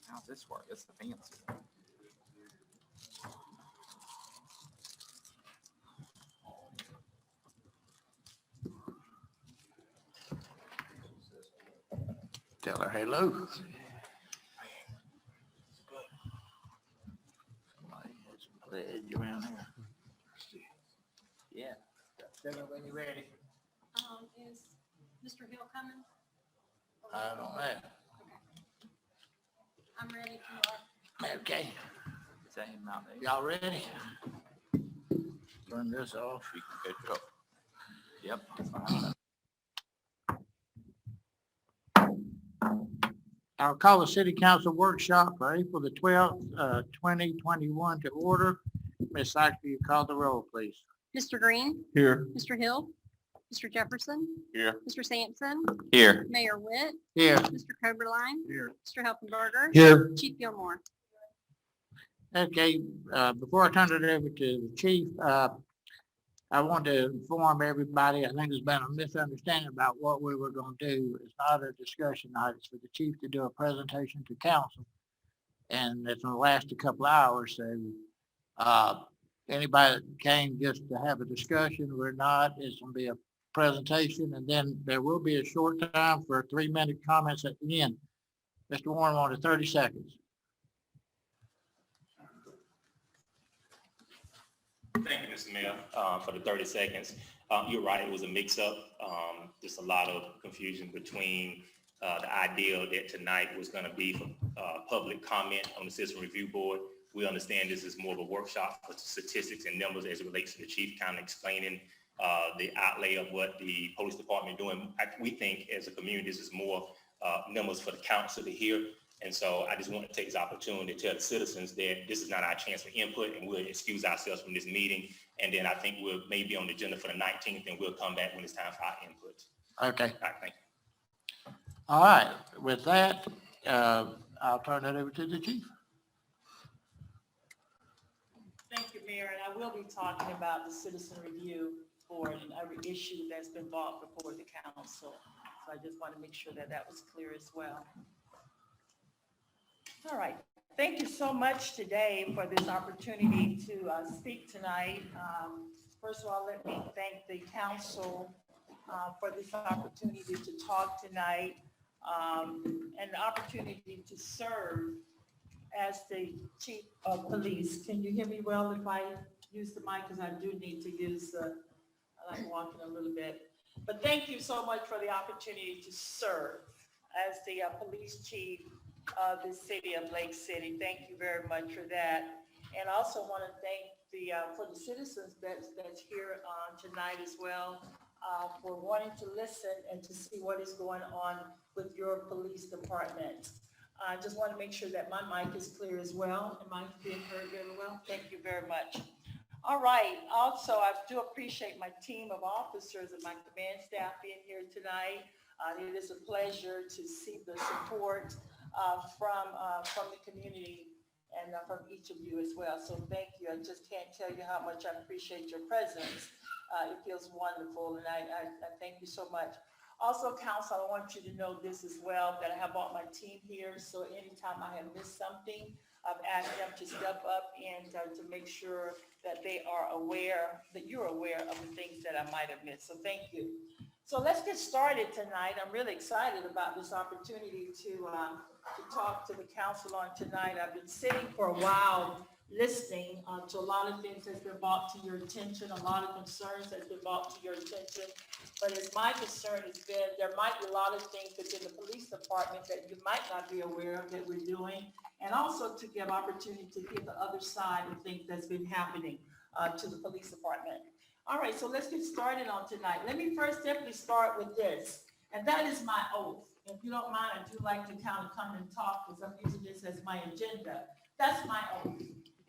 How's this work? It's the fancy one. Tell her hello. Somebody has some pledge around here. Yeah. Tell me when you're ready. Is Mr. Hill coming? I don't know. I'm ready if you are. Okay. Is that him out there? Y'all ready? Turn this off. You can go. Yep. That's fine. I'll call the city council workshop for April the 12th, 2021 to order. Ms. Saxby, you call the roll, please. Mr. Green, Here. Mr. Hill, Mr. Jefferson. Here. Mr. Sampson, Here. Mayor Witt, Here. Mr. Coberline, Here. Mr. Helpenberger. Here. Chief Gilmore. Okay, before I turn it over to the chief, I want to inform everybody, I think there's been a misunderstanding about what we were going to do. It's not a discussion night, it's for the chief to do a presentation to council. And it's going to last a couple hours, so anybody that came just to have a discussion or not, it's going to be a presentation, and then there will be a short time for 3-minute comments at the end. Mr. Warren wanted 30 seconds. Thank you, Mr. Mayor, for the 30 seconds. You're right, it was a mix-up. Just a lot of confusion between the idea that tonight was going to be for public comment on the Citizen Review Board. We understand this is more of a workshop for statistics and numbers as it relates to the chief kind of explaining the outlay of what the police department is doing. We think as a community, this is more numbers for the council to hear. And so I just want to take this opportunity to tell the citizens that this is not our chance for input, and we'll excuse ourselves from this meeting. And then I think we'll maybe on the agenda for the 19th, and we'll come back when it's time for our input. Okay. All right, thank you. All right, with that, I'll turn it over to the chief. Thank you, Mayor, and I will be talking about the Citizen Review Board and every issue that's been brought before the council. So I just want to make sure that that was clear as well. All right, thank you so much today for this opportunity to speak tonight. First of all, let me thank the council for this opportunity to talk tonight and the opportunity to serve as the chief of police. Can you hear me well if I use the mic? Because I do need to use I like walking a little bit. But thank you so much for the opportunity to serve as the police chief of the city of Lake City. Thank you very much for that. And I also want to thank for the citizens that's here tonight as well for wanting to listen and to see what is going on with your police department. I just want to make sure that my mic is clear as well. Am I being heard very well? Thank you very much. All right. Also, I do appreciate my team of officers and my command staff being here tonight. It is a pleasure to see the support from the community and from each of you as well. So thank you. I just can't tell you how much I appreciate your presence. It feels wonderful, and I thank you so much. Also, council, I want you to know this as well, that I have brought my team here. So anytime I have missed something, I've asked them to step up and to make sure that they are aware, that you're aware of the things that I might have missed. So thank you. So let's get started tonight. I'm really excited about this opportunity to talk to the council on tonight. I've been sitting for a while listening to a lot of things that's been brought to your attention, a lot of concerns that's been brought to your attention. But as my concern has been, there might be a lot of things within the police department that you might not be aware of that we're doing, and also to give opportunity to hear the other side of things that's been happening to the police department. All right, so let's get started on tonight. Let me first simply start with this, and that is my oath. If you don't mind, I do like to kind of come and talk because I'm using this as my agenda. That's my oath.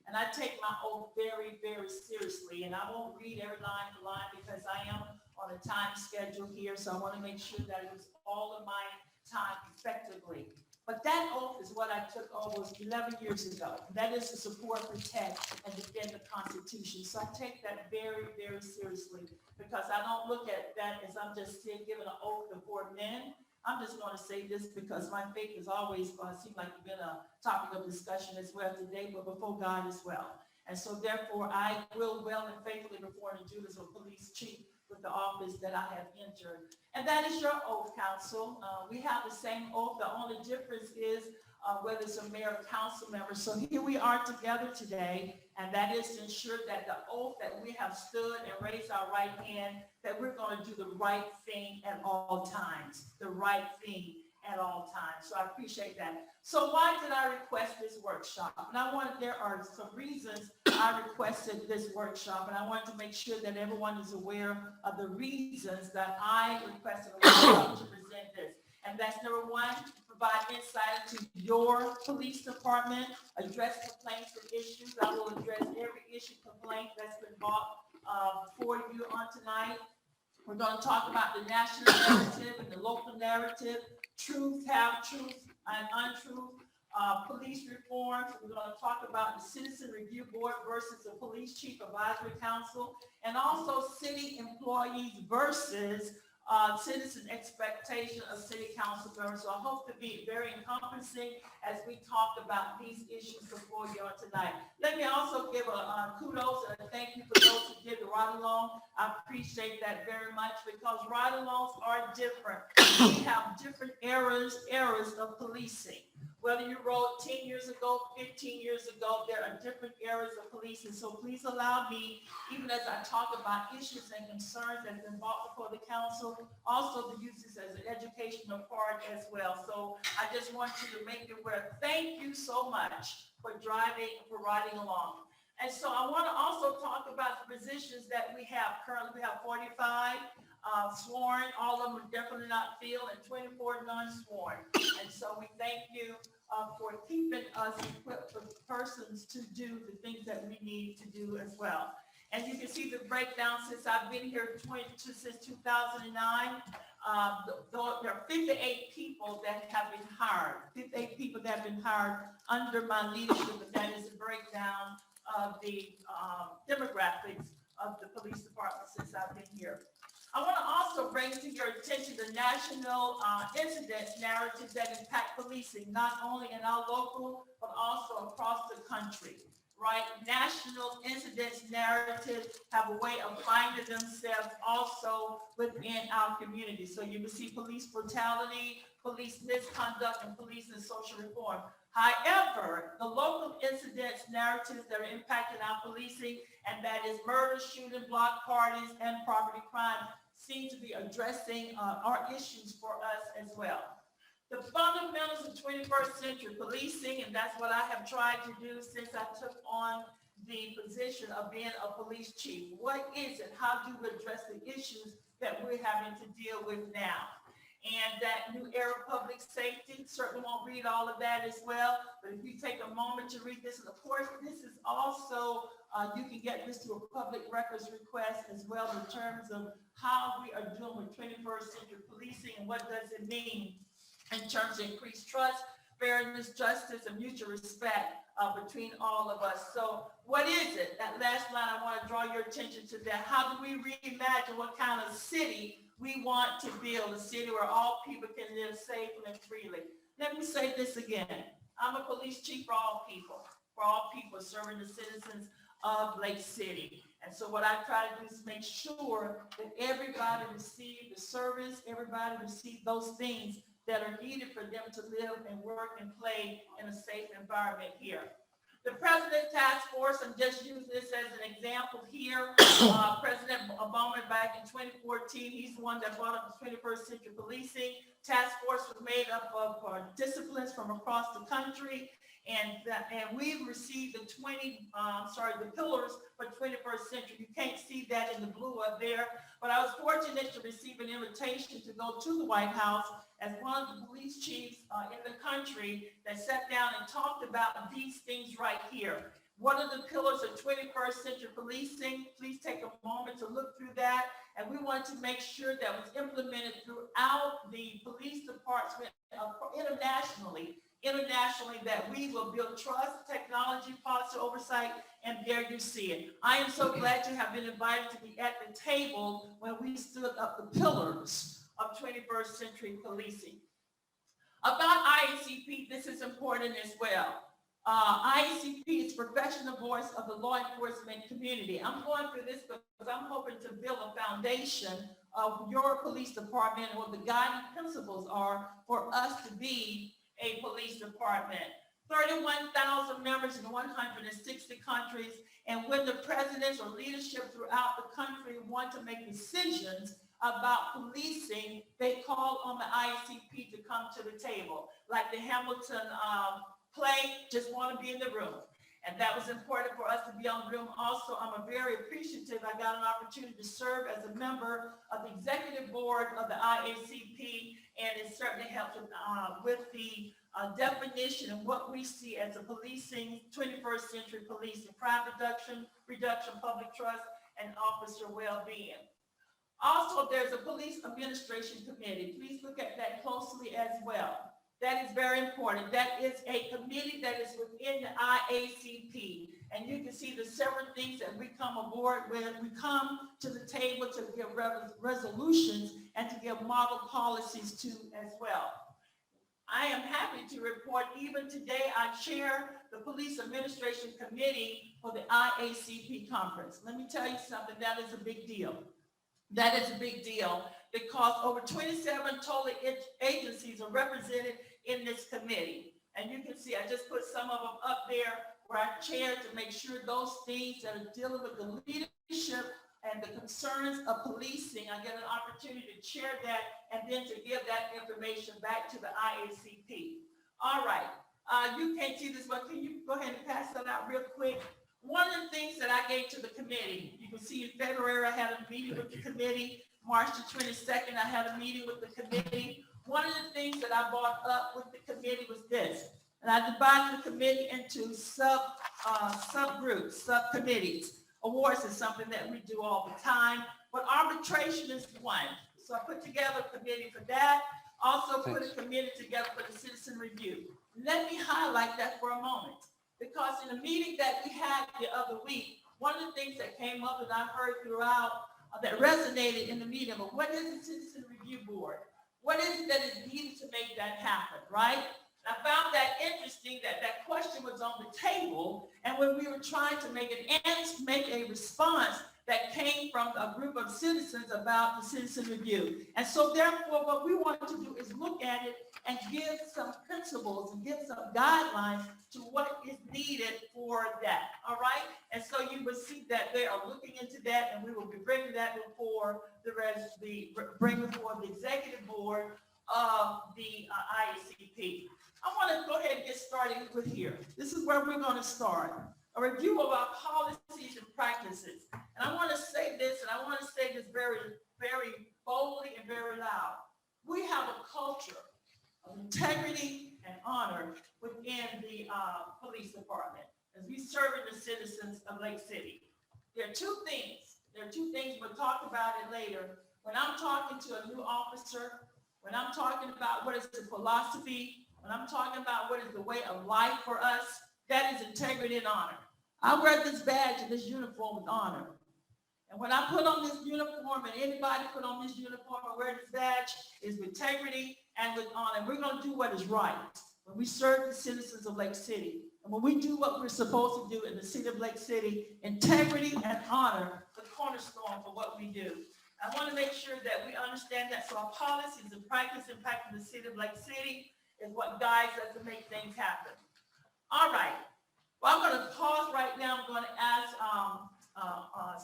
And I take my oath very, very seriously. And I won't read every line for line because I am on a time schedule here. So I want to make sure that I use all of my time effectively. But that oath is what I took almost 11 years ago. That is to support, protect, and defend the Constitution. So I take that very, very seriously because I don't look at that as I'm just still giving an oath before men. I'm just going to say this because my faith is always going to seem like it's been a topic of discussion as well today, but before God as well. And so therefore, I will well and faithfully perform the duties of police chief with the office that I have entered. And that is your oath, council. We have the same oath. The only difference is whether it's a mayor or council member. So here we are together today, and that is to ensure that the oath that we have stood and raised our right hand, that we're going to do the right thing at all times, the right thing at all times. So I appreciate that. So why did I request this workshop? And there are some reasons I requested this workshop, and I wanted to make sure that everyone is aware of the reasons that I requested a workshop to present this. And that's number one, provide insight into your police department, address complaints and issues. I will address every issue complaint that's been brought for you on tonight. We're going to talk about the national narrative and the local narrative, truth, half-truth, and untruth, police reforms. We're going to talk about the Citizen Review Board versus the Police Chief Advisory Council, and also city employees versus citizen expectation of city council members. So I hope to be very encompassing as we talk about these issues before you on tonight. Let me also give a kudos and a thank you for those who did the ride-along. I appreciate that very much because ride-alongs are different. We have different eras of policing. Whether you rode 10 years ago, 15 years ago, there are different eras of policing. So please allow me, even as I talk about issues and concerns that have been brought before the council, also to use this as an educational part as well. So I just want you to make it aware. Thank you so much for riding along. And so I want to also talk about the positions that we have. Currently, we have 45 sworn. All of them are definitely not filled, and 24 non-sworn. And so we thank you for keeping us equipped with persons to do the things that we need to do as well. And you can see the breakdown since I've been here since 2009. There are 58 people that have been hired, 58 people that have been hired under my leadership, and that is the breakdown of the demographics of the police department since I've been here. I want to also bring to your attention the national incidents narrative that impact policing, not only in our local, but also across the country, right? National incidents narratives have a way of finding themselves also within our community. So you will see police brutality, police misconduct, and police and social reform. However, the local incidents narratives that are impacting our policing, and that is murder, shooting, block parties, and property crime, seem to be addressing our issues for us as well. The fundamentals of 21st century policing, and that's what I have tried to do since I took on the position of being a police chief. What is it? How do we address the issues that we're having to deal with now? And that new era of public safety, certainly won't read all of that as well, but if you take a moment to read this, and of course, this is also, you can get this to a public records request as well in terms of how we are doing with 21st century policing and what does it mean in terms of increased trust, fairness, justice, and mutual respect between all of us. So what is it? That last line, I want to draw your attention to that. How do we reimagine what kind of city we want to build, a city where all people can live safely and freely? Let me say this again. I'm a police chief for all people serving the citizens of Lake City. And so what I try to do is make sure that everybody receive the service, everybody receive those things that are needed for them to live and work and play in a safe environment here. The President Task Force, I'm just using this as an example here. President Obama back in 2014, he's the one that brought up the 21st century policing. Task Force was made up of disciplines from across the country. And we've received the pillars for 21st century. You can't see that in the blue up there, but I was fortunate to receive an invitation to go to the White House as one of the police chiefs in the country that sat down and talked about these things right here. What are the pillars of 21st century policing? Please take a moment to look through that. And we want to make sure that was implemented throughout the police department internationally internationally that we will build trust, technology, policy oversight, and there you see it. I am so glad to have been invited to be at the table when we stood up the pillars of 21st century policing. About IACP, this is important as well. IACP is professional voice of the law enforcement community. I'm going through this because I'm hoping to build a foundation of your police department and what the guiding principles are for us to be a police department. 31,000 members in 160 countries, and when the presidents or leadership throughout the country want to make decisions about policing, they call on the IACP to come to the table. Like the Hamilton play, just want to be in the room. And that was important for us to be on the room. Also, I'm very appreciative. I got an opportunity to serve as a member of the executive board of the IACP, and it certainly helped with the definition of what we see as a policing, 21st century policing, crime reduction, public trust, and officer well-being. Also, there's a police administration committee. Please look at that closely as well. That is very important. That is a committee that is within the IACP. And you can see the several things that we come aboard with. We come to the table to give resolutions and to give model policies to as well. I am happy to report even today I chair the Police Administration Committee for the IACP conference. Let me tell you something, that is a big deal. That is a big deal because over 27 total agencies are represented in this committee. And you can see, I just put some of them up there where I chair to make sure those things that are dealing with the leadership and the concerns of policing, I get an opportunity to chair that and then to give that information back to the IACP. All right, you can't see this, but can you go ahead and pass that out real quick? One of the things that I gave to the committee, you can see in February, I had a meeting with the committee. March the 22nd, I had a meeting with the committee. One of the things that I brought up with the committee was this, and I divided the committee into subgroups, subcommittees. Awards is something that we do all the time, but arbitration is one. So I put together a committee for that. Also put a committee together for the citizen review. Let me highlight that for a moment, because in a meeting that we had the other week, one of the things that came up that I heard throughout that resonated in the meeting, but what is a citizen review board? What is it that is needed to make that happen, right? I found that interesting that that question was on the table, and when we were trying to make a response that came from a group of citizens about the citizen review. And so therefore, what we want to do is look at it and give some principles and give some guidelines to what is needed for that, all right? And so you will see that they are looking into that, and we will be bringing that before before the executive board of the IACP. I want to go ahead and get started with here. This is where we're going to start. A review of our policies and practices. And I want to say this, and I want to say this very, very boldly and very loud. We have a culture of integrity and honor within the police department as we serve the citizens of Lake City. There are two things. We'll talk about it later. When I'm talking to a new officer, when I'm talking about what is the philosophy, when I'm talking about what is the way of life for us, that is integrity and honor. I wear this badge and this uniform with honor. And when I put on this uniform, and anybody put on this uniform or wear this badge, is with integrity and with honor. And we're going to do what is right when we serve the citizens of Lake City. And when we do what we're supposed to do in the city of Lake City, integrity and honor, the cornerstone for what we do. I want to make sure that we understand that, so our policies and practice impacting the city of Lake City is what guides us to make things happen. All right. Well, I'm going to pause right now. I'm going to ask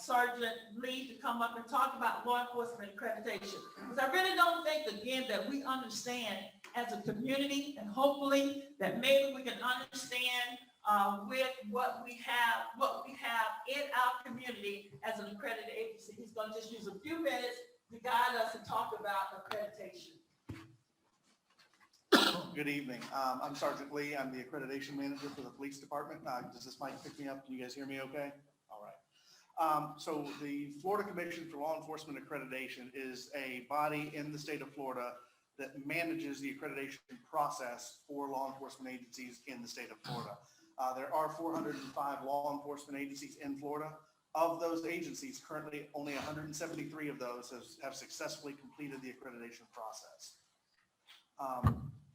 Sergeant Lee to come up and talk about law enforcement accreditation. Because I really don't think, again, that we understand as a community, and hopefully that maybe we can understand with what we have in our community as an accredited agency. He's going to just use a few minutes to guide us and talk about accreditation. Good evening. I'm Sergeant Lee. I'm the accreditation manager for the police department. Does this mic pick me up? Can you guys hear me okay? All right. So the Florida Commission for Law Enforcement Accreditation is a body in the state of Florida that manages the accreditation process for law enforcement agencies in the state of Florida. There are 405 law enforcement agencies in Florida. Of those agencies, currently only 173 of those have successfully completed the accreditation process.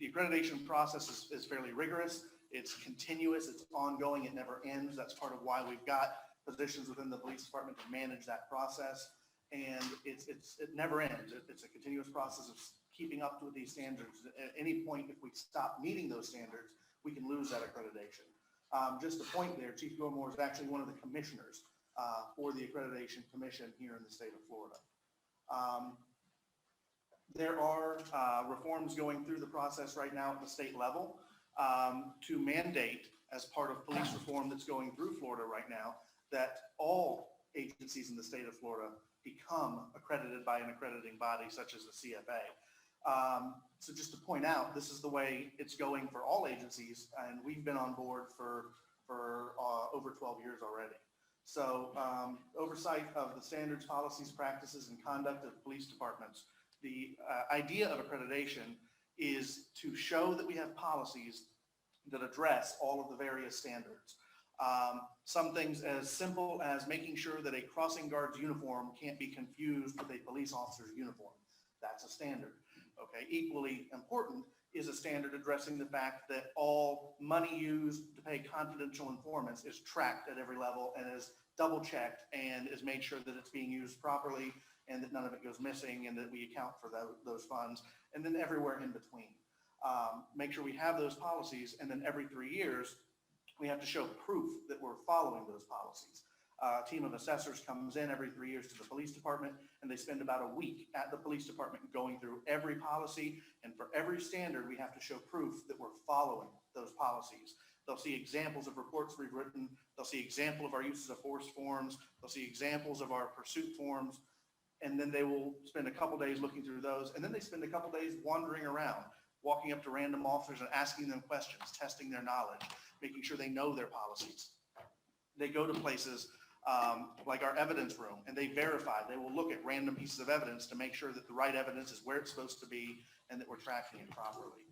The accreditation process is fairly rigorous. It's continuous, it's ongoing, it never ends. That's part of why we've got positions within the police department to manage that process. And it never ends. It's a continuous process of keeping up with these standards. At any point, if we stop meeting those standards, we can lose that accreditation. Just a point there, Chief Gilmore is actually one of the commissioners for the Accreditation Commission here in the state of Florida. There are reforms going through the process right now at the state level to mandate, as part of police reform that's going through Florida right now, that all agencies in the state of Florida become accredited by an accrediting body such as the CFA. So just to point out, this is the way it's going for all agencies, and we've been on board for over 12 years already. So oversight of the standards, policies, practices, and conduct of police departments. The idea of accreditation is to show that we have policies that address all of the various standards. Some things as simple as making sure that a crossing guard's uniform can't be confused with a police officer's uniform. That's a standard. Okay. Equally important is a standard addressing the fact that all money used to pay confidential informants is tracked at every level and is double checked and is made sure that it's being used properly and that none of it goes missing and that we account for those funds, and then everywhere in between. Make sure we have those policies, and then every 3 years, we have to show proof that we're following those policies. A team of assessors comes in every 3 years to the police department, and they spend about a week at the police department going through every policy, and for every standard, we have to show proof that we're following those policies. They'll see examples of reports we've written. They'll see example of our uses of force forms. They'll see examples of our pursuit forms. And then they will spend a couple days looking through those. And then they spend a couple days wandering around, walking up to random officers and asking them questions, testing their knowledge, making sure they know their policies. They go to places like our evidence room, and they verify. They will look at random pieces of evidence to make sure that the right evidence is where it's supposed to be and that we're tracking it properly.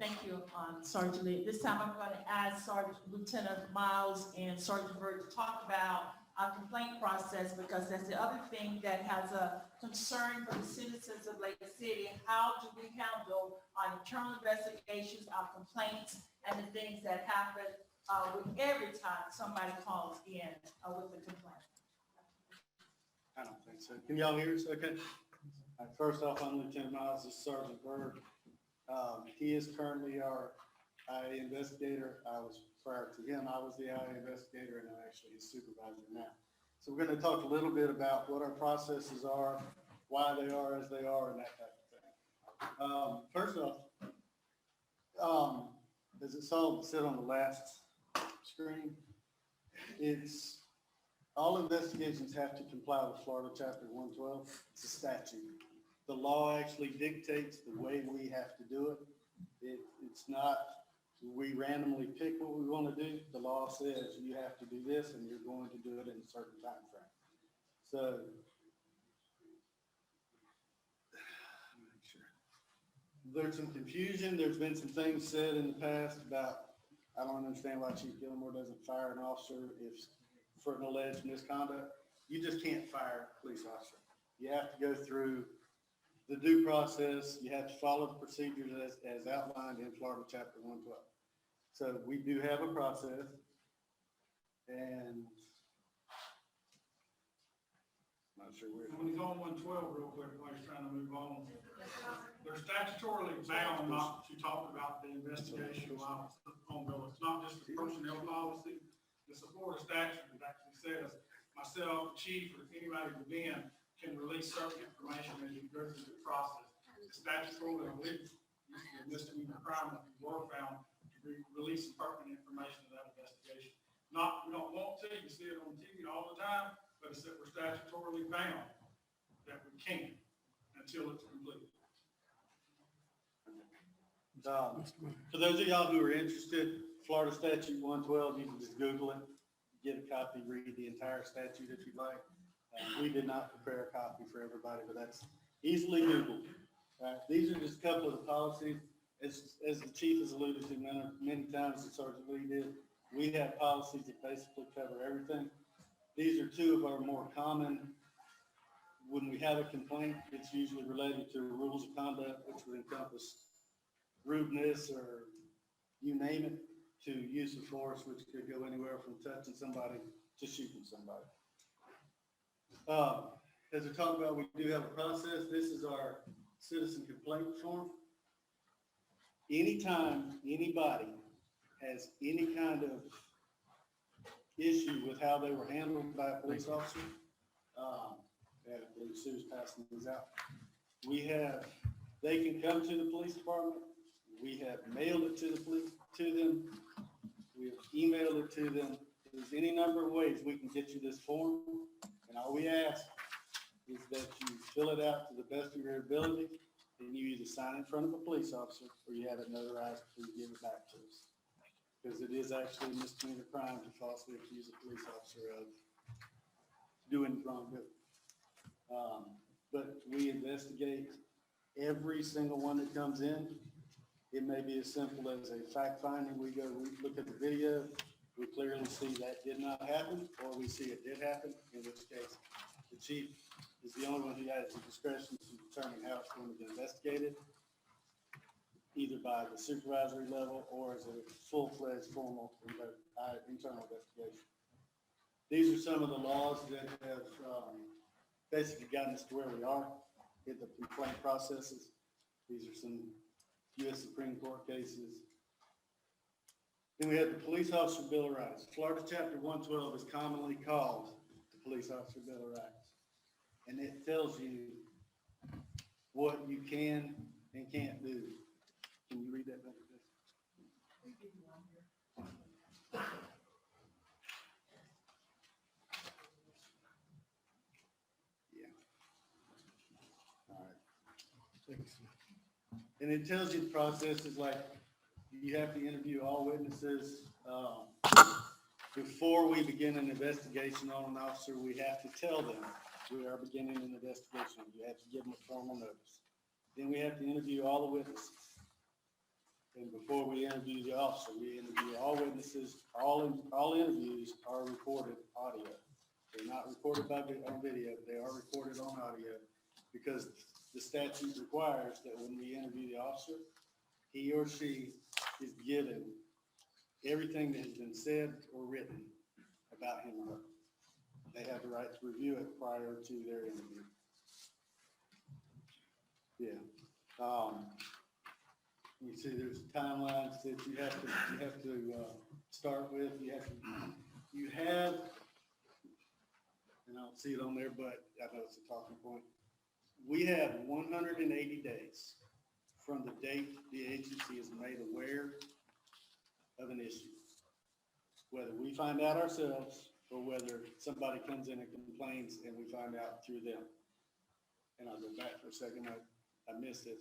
Thank you, Sergeant Lee. This time I'm going to ask Sergeant Lieutenant Miles and Sergeant Byrd to talk about our complaint process, because that's the other thing that has a concern for the citizens of Lake City. How do we handle our internal investigations, our complaints, and the things that happen with every time somebody calls in with a complaint? I don't think so. Can y'all hear us okay? All right, first off, I'm Lieutenant Miles, this is Sergeant Byrd. He is currently our IA investigator. Prior to him, I was the IA investigator, and I'm actually his supervisor now. So we're going to talk a little bit about what our processes are, why they are as they are, and that type of thing. First off, as it said on the last screen, it's all investigations have to comply with Florida Chapter 112. It's a statute. The law actually dictates the way we have to do it. It's not we randomly pick what we want to do. The law says you have to do this and you're going to do it in a certain time frame. So there's some confusion. There's been some things said in the past about, I don't understand why Chief Gilmore doesn't fire an officer for an alleged misconduct. You just can't fire a police officer. You have to go through the due process. You have to follow the procedures as outlined in Florida Chapter 112. So we do have a process, and I'm not sure where. When he's on 112 real quick, while he's trying to move on, they're statutorily bound not to talk about the investigation while it's ongoing. It's not just a personnel policy. It's a Florida statute that actually says myself, the chief, or anybody within can release certain information as you go through the process. It's statutorily illegal. It's a misdemeanor crime if you were found to release pertinent information of that investigation. We don't want to, you see it on TV all the time, but it's that we're statutorily bound that we can't until it's completed. For those of y'all who are interested, Florida Statute 112, you can just Google it, get a copy, read the entire statute if you'd like. We did not prepare a copy for everybody, but that's easily Googled. Right? These are just a couple of the policies. As the chief has alluded to many times, and Sergeant Lee did, we have policies that basically cover everything. These are two of our more common. When we have a complaint, it's usually related to rules of conduct, which would encompass rudeness or you name it, to use of force, which could go anywhere from touching somebody to shooting somebody. As we talked about, we do have a process. This is our citizen complaint form. Anytime anybody has any kind of issue with how they were handled by a police officer, I believe Sue's passing these out. They can come to the police department. We have mailed it to them. We have emailed it to them. There's any number of ways we can get you this form. And all we ask is that you fill it out to the best of your ability, and you either sign in front of a police officer or you have it notarized before you give it back to us. Because it is actually a misdemeanor crime to falsely accuse a police officer of doing wrongdoing. But we investigate every single one that comes in. It may be as simple as a fact finding. We look at the video, we clearly see that did not happen, or we see it did happen, in which case the chief is the only one who has the discretion to determine how it's going to be investigated, either by the supervisory level or as a full-fledged formal internal investigation. These are some of the laws that have basically gotten us to where we are in the complaint processes. These are some U.S. Supreme Court cases. Then we have the Police Officer Bill of Rights. Florida Chapter 112 is commonly called the Police Officer Bill of Rights. And it tells you what you can and can't do. Can you read that back? Yeah. All right. And it tells you the process is like, you have to interview all witnesses. Before we begin an investigation on an officer, we have to tell them we are beginning an investigation. You have to give them a formal notice. Then we have to interview all the witnesses. And before we interview the officer, we interview all witnesses. All interviews are recorded audio. They're not recorded on video, but they are recorded on audio because the statute requires that when we interview the officer, he or she is given everything that has been said or written about him or her. They have the right to review it prior to their interview. Yeah. You see, there's timelines that you have to start with. You have, and I don't see it on there, but I know it's a talking point. We have 180 days from the date the agency is made aware of an issue. Whether we find out ourselves or whether somebody comes in and complains and we find out through them. And I'll go back for a second, I missed it.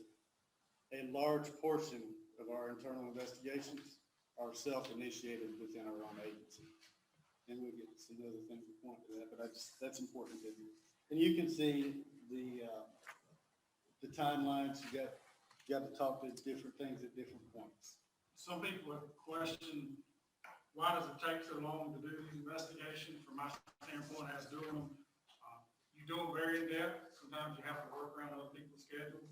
A large portion of our internal investigations are self-initiated within our own agency. And we'll get some other things to point to that, but that's important to you. And you can see the timelines. You got to talk to different things at different points. Some people have questioned, why does it take so long to do these investigations? From my standpoint, as doing them, you do them very in-depth. Sometimes you have to work around other people's schedules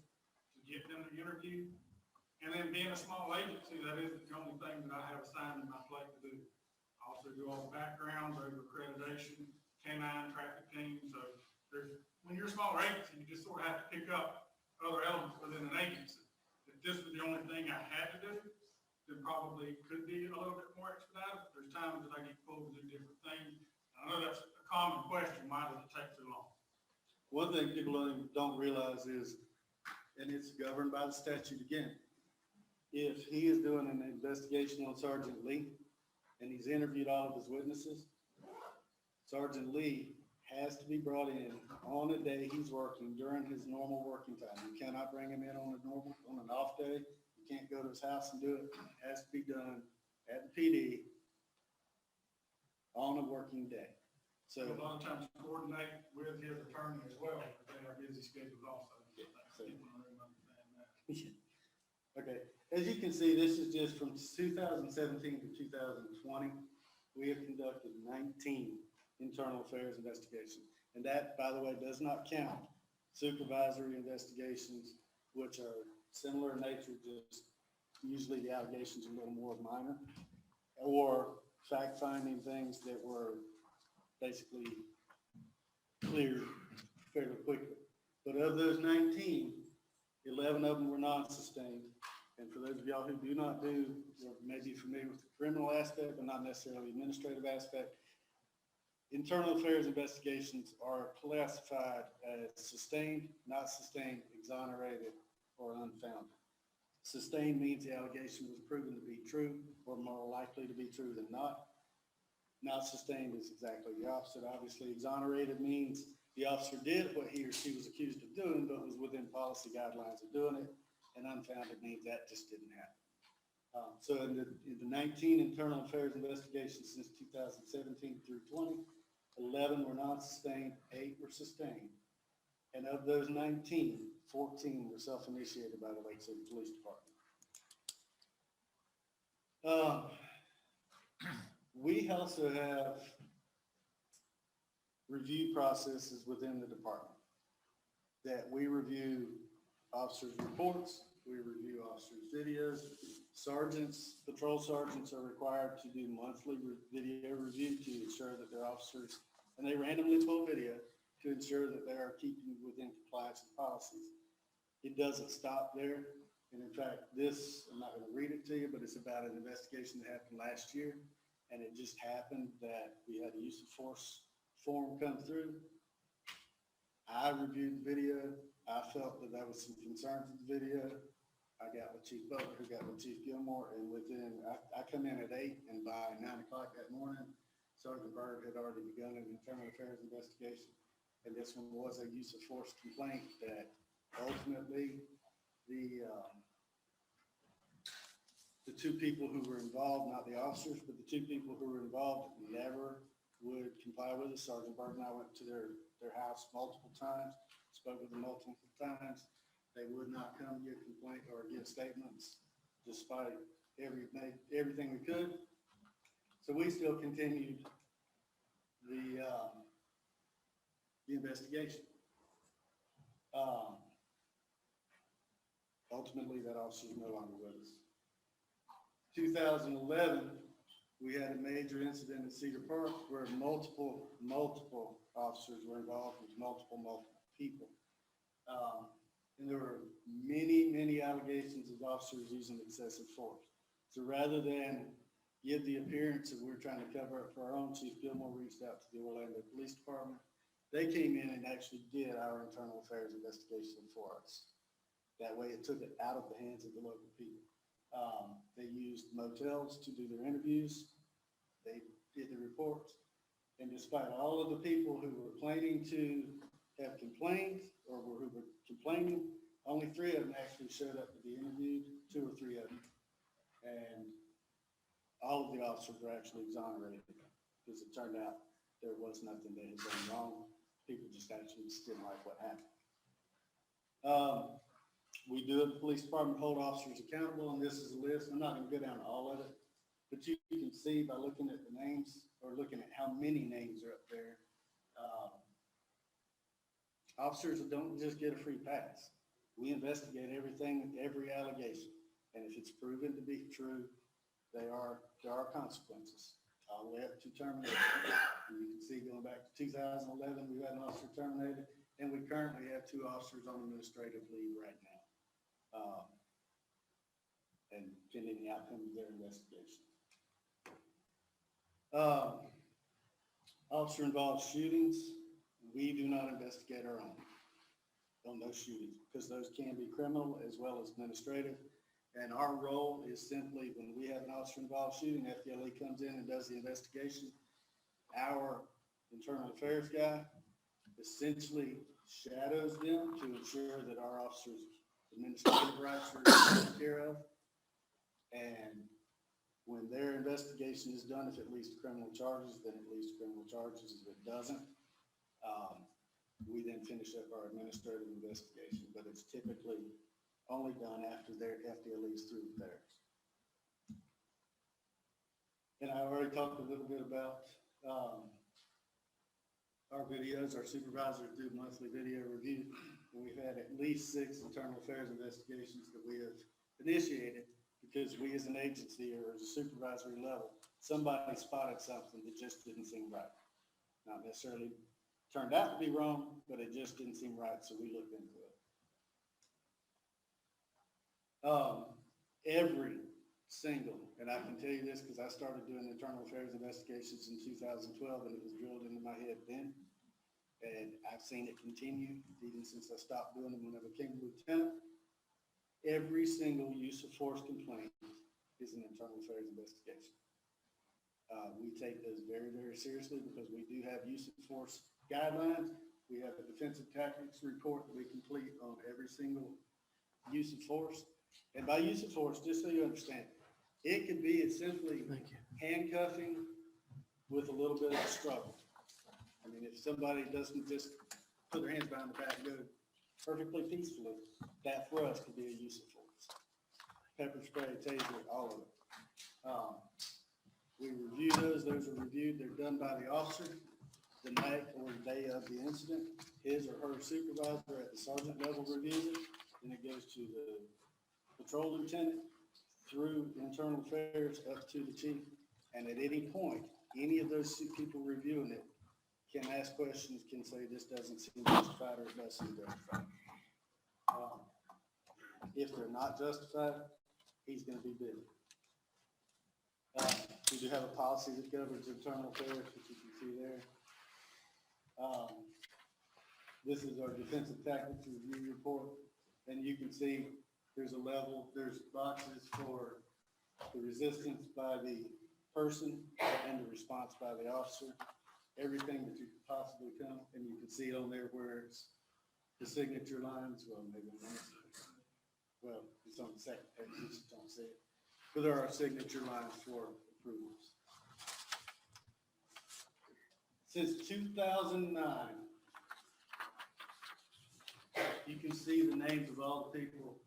to get them to interview. And then being a small agency, that isn't the only thing that I have assigned in my plate to do. I also do all the backgrounds, over accreditation, canine traffic teams. So when you're a smaller agency, you just sort of have to pick up other elements within an agency. If this was the only thing I had to do, then probably could be a little bit more expedited. But there's times that I get pulled to do different things. I know that's a common question. Why does it take so long? One thing people don't realize is, and it's governed by the statute again, if he is doing an investigation on Sergeant Lee and he's interviewed all of his witnesses, Sergeant Lee has to be brought in on a day he's working during his normal working time. You cannot bring him in on an off day. You can't go to his house and do it. It has to be done at the PD on a working day. So A lot of times coordinate with his attorney as well, because they have busy schedules also. So, okay, as you can see, this is just from 2017 to 2020. We have conducted 19 internal affairs investigations. And that, by the way, does not count supervisory investigations, which are similar in nature, just usually the allegations are a little more minor, or fact-finding things that were basically cleared fairly quickly. But of those 19, 11 of them were non-sustained. And for those of y'all who do not do, or may be familiar with the criminal aspect, but not necessarily administrative aspect, internal affairs investigations are classified as sustained, not sustained, exonerated, or unfounded. Sustained means the allegation was proven to be true or more likely to be true than not. Not sustained is exactly the opposite. Obviously, exonerated means the officer did what he or she was accused of doing, but was within policy guidelines of doing it. And unfounded means that just didn't happen. So in the 19 internal affairs investigations since 2017 through 20, 11 were non-sustained, 8 were sustained. And of those 19, 14 were self-initiated by the Lake City Police Department. We also have review processes within the department that we review officers' reports, we review officers' videos. Sergeants, patrol sergeants are required to do monthly video review to ensure that their officers, and they randomly pull video to ensure that they are keeping within compliance with policies. It doesn't stop there. And in fact, this, I'm not going to read it to you, but it's about an investigation that happened last year. And it just happened that we had a use of force form come through. I reviewed the video. I felt that there was some concerns with the video. I got with Chief Butler, who got with Chief Gilmore, and I come in at 8, and by 9 o'clock that morning, Sergeant Bird had already begun an internal affairs investigation. And this one was a use of force complaint that ultimately the two people who were involved, not the officers, but the two people who were involved never would comply with us. Sergeant Bird and I went to their house multiple times, spoke with them multiple times. They would not come give complaint or give statements despite everything we could. So we still continued the investigation. Ultimately, that officer is no longer with us. 2011, we had a major incident in Cedar Park where multiple officers were involved with multiple people. And there were many allegations of officers using excessive force. So rather than give the appearance that we're trying to cover up for our own, Chief Gilmore reached out to the Orlando Police Department. They came in and actually did our internal affairs investigation for us. That way it took it out of the hands of the local people. They used motels to do their interviews. They did the reports. And despite all of the people who were claiming to have complained or who were complaining, only 3 of them actually showed up to be interviewed, 2 or 3 of them. And all of the officers were actually exonerated because it turned out there was nothing they had done wrong. People just actually didn't like what happened. We do at the police department hold officers accountable, and this is a list. I'm not going to go down to all of it, but you can see by looking at the names or looking at how many names are up there. Officers don't just get a free pass. We investigate everything, every allegation, and if it's proven to be true, there are consequences all the way up to termination. And you can see going back to 2011, we had an officer terminated, and we currently have 2 officers on administrative leave right now. And pending the outcome of their investigation. Officer involved shootings, we do not investigate our own on those shootings because those can be criminal as well as administrative. And our role is simply when we have an officer involved shooting, FDLE comes in and does the investigation. Our internal affairs guy essentially shadows them to ensure that our officers' administrative rights are taken care of. And when their investigation is done, if it leads to criminal charges, then it leads to criminal charges. If it doesn't, We then finish up our administrative investigation, but it's typically only done after their FDLE's through with theirs. And I already talked a little bit about, our videos. Our supervisors do monthly video review. And we've had at least 6 internal affairs investigations that we have initiated because we as an agency or as a supervisory level, somebody spotted something that just didn't seem right. Not necessarily turned out to be wrong, but it just didn't seem right, so we looked into it. Every single, and I can tell you this because I started doing internal affairs investigations in 2012 and it was drilled into my head then. And I've seen it continue even since I stopped doing them when I became lieutenant. Every single use of force complaint is an internal affairs investigation. We take those very, very seriously because we do have use of force guidelines. We have a defensive tactics report that we complete on every single use of force. And by use of force, just so you understand, it could be as simply handcuffing with a little bit of a struggle. I mean, if somebody doesn't just put their hands behind the back and go perfectly peacefully, that for us could be a use of force. Pepper spray, taser, all of it. We review those are reviewed, they're done by the officer the night or the day of the incident. His or her supervisor at the sergeant level reviews it, then it goes to the patrol lieutenant, through internal affairs up to the chief. And at any point, any of those people reviewing it can ask questions, can say this doesn't seem justified or it does seem justified. If they're not justified, he's gonna be busy. We do have a policy that governs internal affairs, which you can see there. This is our defensive tactics review report, and you can see there's a level, there's boxes for the resistance by the person and the response by the officer, everything that you could possibly come, and you can see it on there where it's the signature lines, well, maybe not. Well, it's on the second page, you just don't see it. But there are signature lines for approvals. Since 2009, you can see the names of all the people,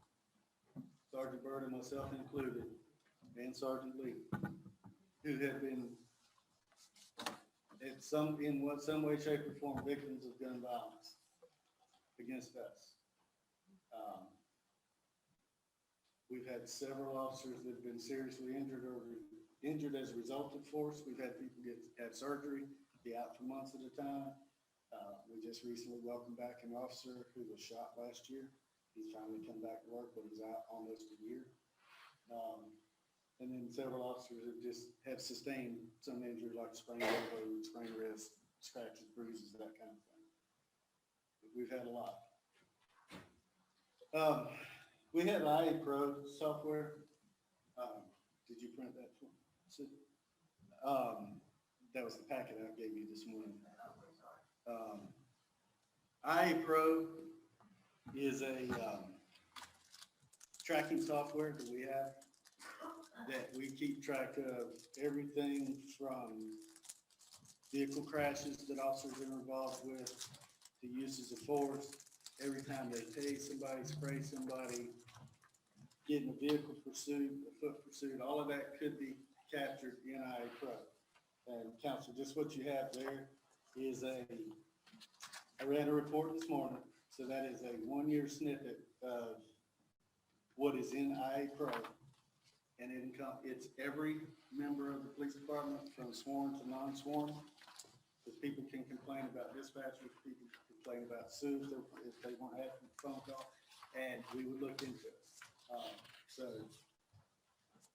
Sergeant Byrd and myself included, and Sergeant Lee, who have been in some way, shape, or form victims of gun violence against us. We've had several officers that have been seriously injured or injured as a result of force. We've had people have surgery, be out for months at a time. We just recently welcomed back an officer who was shot last year. He's finally come back to work, but he's out almost a year. And then several officers have sustained some injury like sprained elbow, sprained wrist, scratches, bruises, that kind of thing. But we've had a lot. We have IA Pro software. Did you print that for me? That was the packet I gave you this morning. IA Pro is a tracking software that we have that we keep track of everything from vehicle crashes that officers are involved with to uses of force. Every time they tase somebody, spray somebody, get in a vehicle pursuit, a foot pursuit, all of that could be captured in IA Pro. And counsel, just what you have there is I read a report this morning, so that is a 1-year snippet of what is in IA Pro. And it's every member of the police department from sworn to non-sworn. Because people can complain about dispatchers, people can complain about SUs if they weren't having a phone call, and we would look into it. So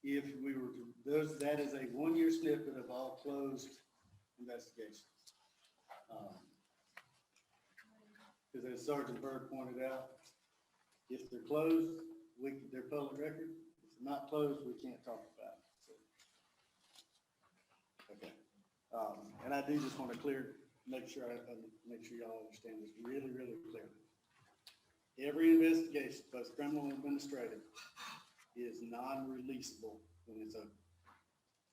if we were to, that is a 1-year snippet of all closed investigations. Because as Sergeant Byrd pointed out, if they're closed, they're public record. If they're not closed, we can't talk about it. So, okay. And I do just want to make sure y'all understand this really, really clearly. Every investigation, both criminal and administrative, is non-releasable when it's open.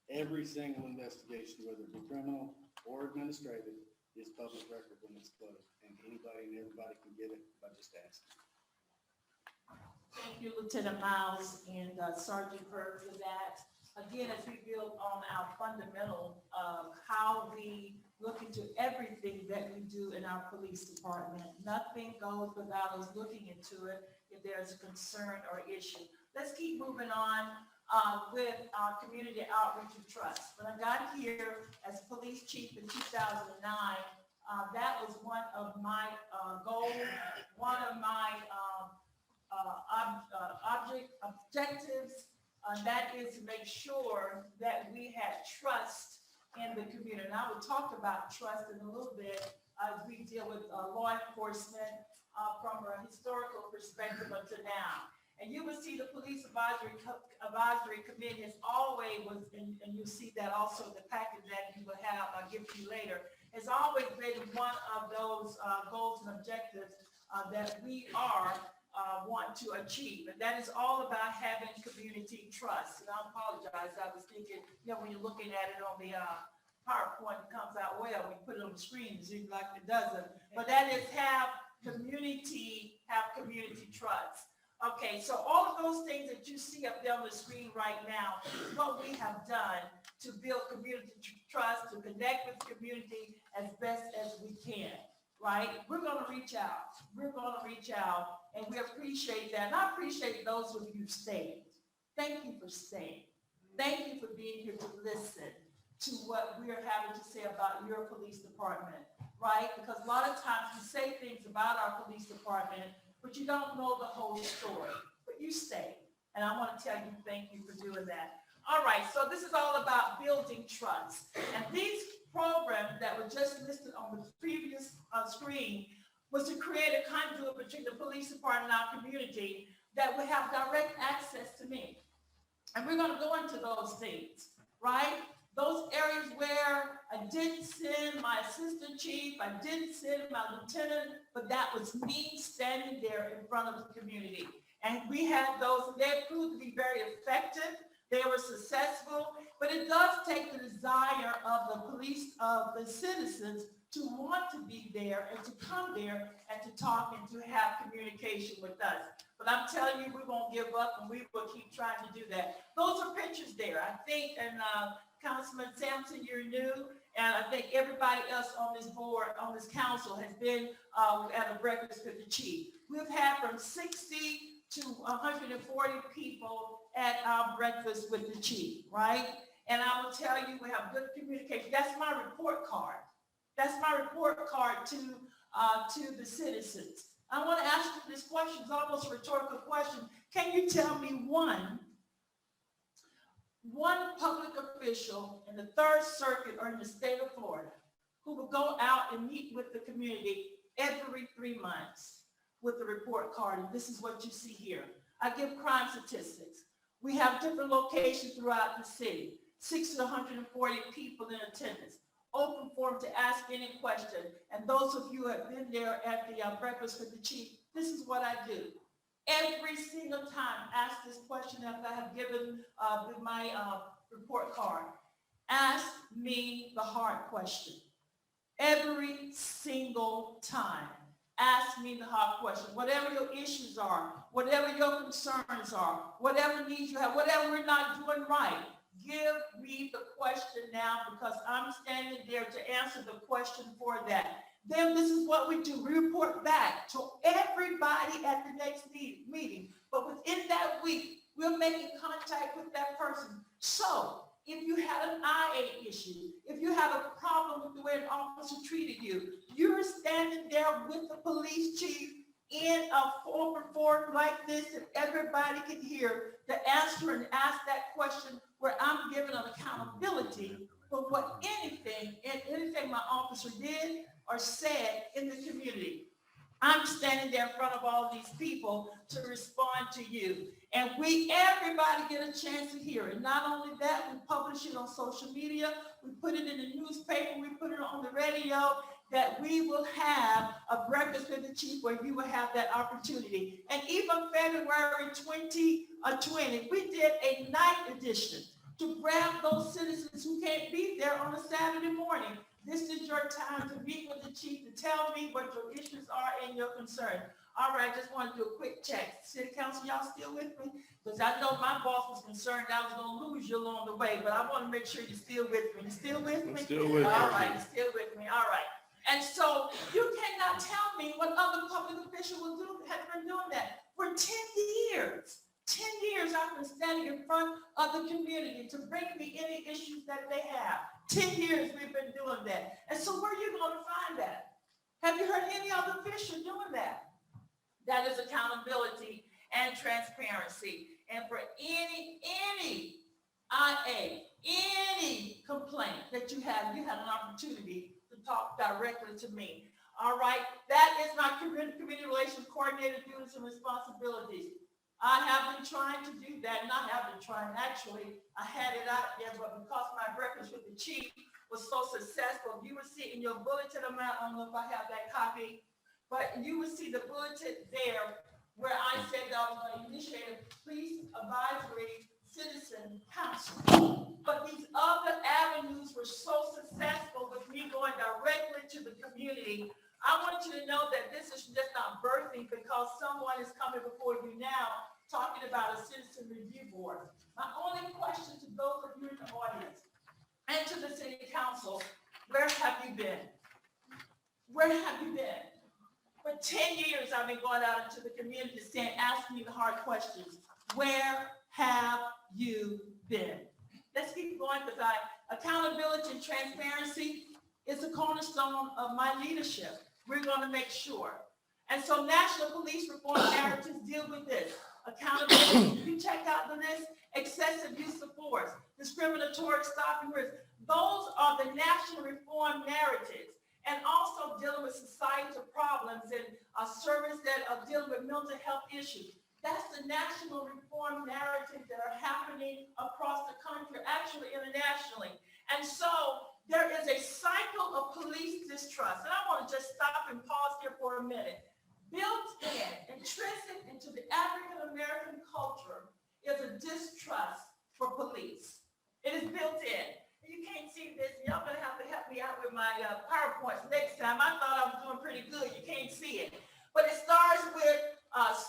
Every single investigation, whether it be criminal or administrative, is public record when it's closed, and anybody and everybody can get it by just asking. Thank you, Lieutenant Miles and Sergeant Byrd, for that. Again, as we build on our fundamental of how we look into everything that we do in our police department, nothing goes without us looking into it if there's a concern or issue. Let's keep moving on with our community outreach and trust. When I got here as police chief in 2009, that was one of my goals, one of my objectives, that is to make sure that we had trust in the community. And I will talk about trust in a little bit as we deal with law enforcement from a historical perspective up to now. And you will see the Police Advisory Committee has always was, and you'll see that also in the package that you will have, I'll give to you later, has always been one of those goals and objectives that we want to achieve. And that is all about having community trust. And I apologize, I was thinking, when you're looking at it on the PowerPoint, it comes out well, we put it on the screen, it seems like it doesn't. But that is have community trust. Okay, so all of those things that you see up there on the screen right now is what we have done to build community trust, to connect with the community as best as we can, right? We're gonna reach out. We're gonna reach out, and we appreciate that. And I appreciate those of you who stayed. Thank you for staying. Thank you for being here to listen to what we're having to say about your police department, right? Because a lot of times we say things about our police department, but you don't know the whole story, but you stay. And I want to tell you, thank you for doing that. All right, so this is all about building trust. And these programs that were just listed on the previous screen was to create a conduit between the police department and our community that would have direct access to me. And we're gonna go into those things, right? Those areas where I didn't send my assistant chief, I didn't send my lieutenant, but that was me standing there in front of the community. And we had those, and they proved to be very effective. They were successful, but it does take the desire of the police, of the citizens to want to be there and to come there and to talk and to have communication with us. But I'm telling you, we won't give up and we will keep trying to do that. Those are pictures there. I think, and Councilman Sampson, you're new, and I think everybody else on this board, on this council has been at a breakfast with the chief. We've had from 60 to 140 people at our breakfast with the chief, right? And I will tell you, we have good communication. That's my report card. That's my report card to the citizens. I want to ask you this question, it's almost a rhetorical question. Can you tell me one public official in the Third Circuit or in the state of Florida who will go out and meet with the community every 3 months with the report card? And this is what you see here. I give crime statistics. We have different locations throughout the city, 60 to 140 people in attendance, open forum to ask any question. And those of you who have been there at the breakfast with the chief, this is what I do. Every single time, ask this question that I have given with my report card. Ask me the hard question. Every single time, ask me the hard question. Whatever your issues are, whatever your concerns are, whatever needs you have, whatever we're not doing right, give me the question now because I'm standing there to answer the question for that. Then this is what we do. We report back to everybody at the next meeting. But within that week, we're making contact with that person. So if you had an IA issue, if you have a problem with the way an officer treated you, you're standing there with the police chief in a open forum like this that everybody can hear to answer and ask that question where I'm giving an accountability for what anything my officer did or said in the community. I'm standing there in front of all these people to respond to you. And everybody get a chance to hear it. Not only that, we publish it on social media, we put it in the newspaper, we put it on the radio, that we will have a breakfast with the chief where you will have that opportunity. And even February 2020, we did a night edition to grab those citizens who can't be there on a Saturday morning. This is your time to meet with the chief, to tell me what your issues are and your concern. All right, just want to do a quick check. City council, y'all still with me? Because I know my boss was concerned I was gonna lose you along the way, but I want to make sure you're still with me. You still with me? Still with All you. right, you're still with me. All right. And so you cannot tell me what other public official will do, have been doing that for 10 years. 10 years I've been standing in front of the community to bring me any issues that they have. 10 years we've been doing that. And so where are you going to find that? Have you heard any other official doing that? That is accountability and transparency. And for any IA, any complaint that you have an opportunity to talk directly to me. All right, that is my community relations coordinator duties and responsibilities. I have been trying to do that, not have been trying, actually, I had it out there, but because my breakfast with the chief was so successful, you will see in your bulletin amount, I don't know if I have that copy, but you will see the bulletin there where I said that I was going to initiate a police advisory citizen council. But these other avenues were so successful with me going directly to the community. I want you to know that this is just not birthing because someone is coming before you now talking about a citizen review board. My only question to those of you in the audience and to the city council, where have you been? Where have you been? For 10 years, I've been going out into the community saying, asking you the hard questions. Where have you been? Let's keep going because accountability and transparency is a cornerstone of my leadership. We're going to make sure. And so national police reform narratives deal with this. Accountability, you check out the list, excessive use of force, discriminatory stopping risk. Those are the national reform narratives. And also dealing with societal problems and service that are dealing with mental health issues. That's the national reform narratives that are happening across the country, actually internationally. And so there is a cycle of police distrust. And I want to just stop and pause here for a minute. Built in, intrinsic into the African-American culture is a distrust for police. It is built in. You can't see this. Y'all gonna have to help me out with my PowerPoints next time. I thought I was doing pretty good. You can't see it. But it starts with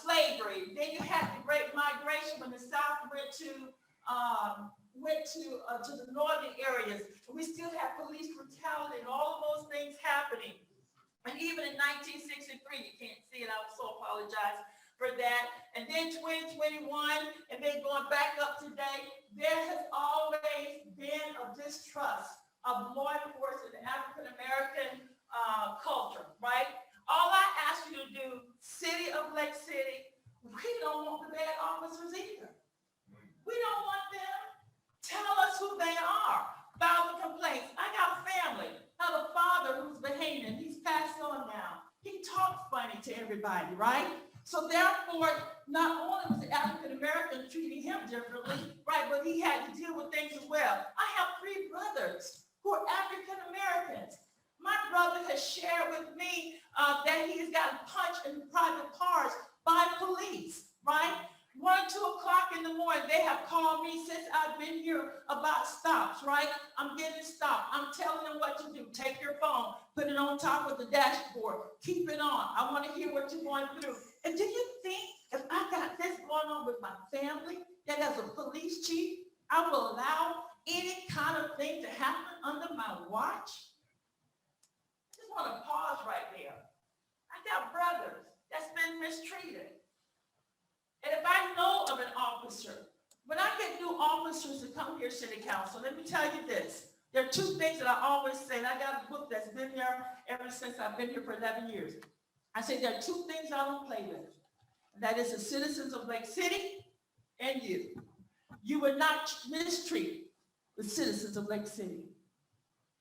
slavery. Then you had the Great Migration when the South went to the northern areas. We still have police brutality and all of those things happening. And even in 1963, you can't see it. I so apologize for that. And then 2021, and then going back up today, there has always been a distrust of law enforcement in the African-American culture, right? All I ask you to do, City of Lake City, we don't want the bad officers either. We don't want them. Tell us who they are. File the complaints. I got family. I have a father who's behaving. He's passed on now. He talks funny to everybody, right? So therefore, not only was the African-American treating him differently, right, but he had to deal with things as well. I have 3 brothers who are African-Americans. My brother has shared with me that he has gotten punched in private cars by police, right? 1 or 2 o'clock in the morning, they have called me since I've been here about stops, right? I'm getting stopped. I'm telling them what to do. Take your phone, put it on top of the dashboard, keep it on. I want to hear what you're going through. And do you think if I got this going on with my family, that as a police chief, I will allow any kind of thing to happen under my watch? I just want to pause right there. I got brothers that's been mistreated. And if I know of an officer, when I get new officers to come here, city council, let me tell you this. There are 2 things that I always say, and I got a book that's been there ever since I've been here for 11 years. I say there are 2 things I don't play with. And that is the citizens of Lake City and you. You will not mistreat the citizens of Lake City.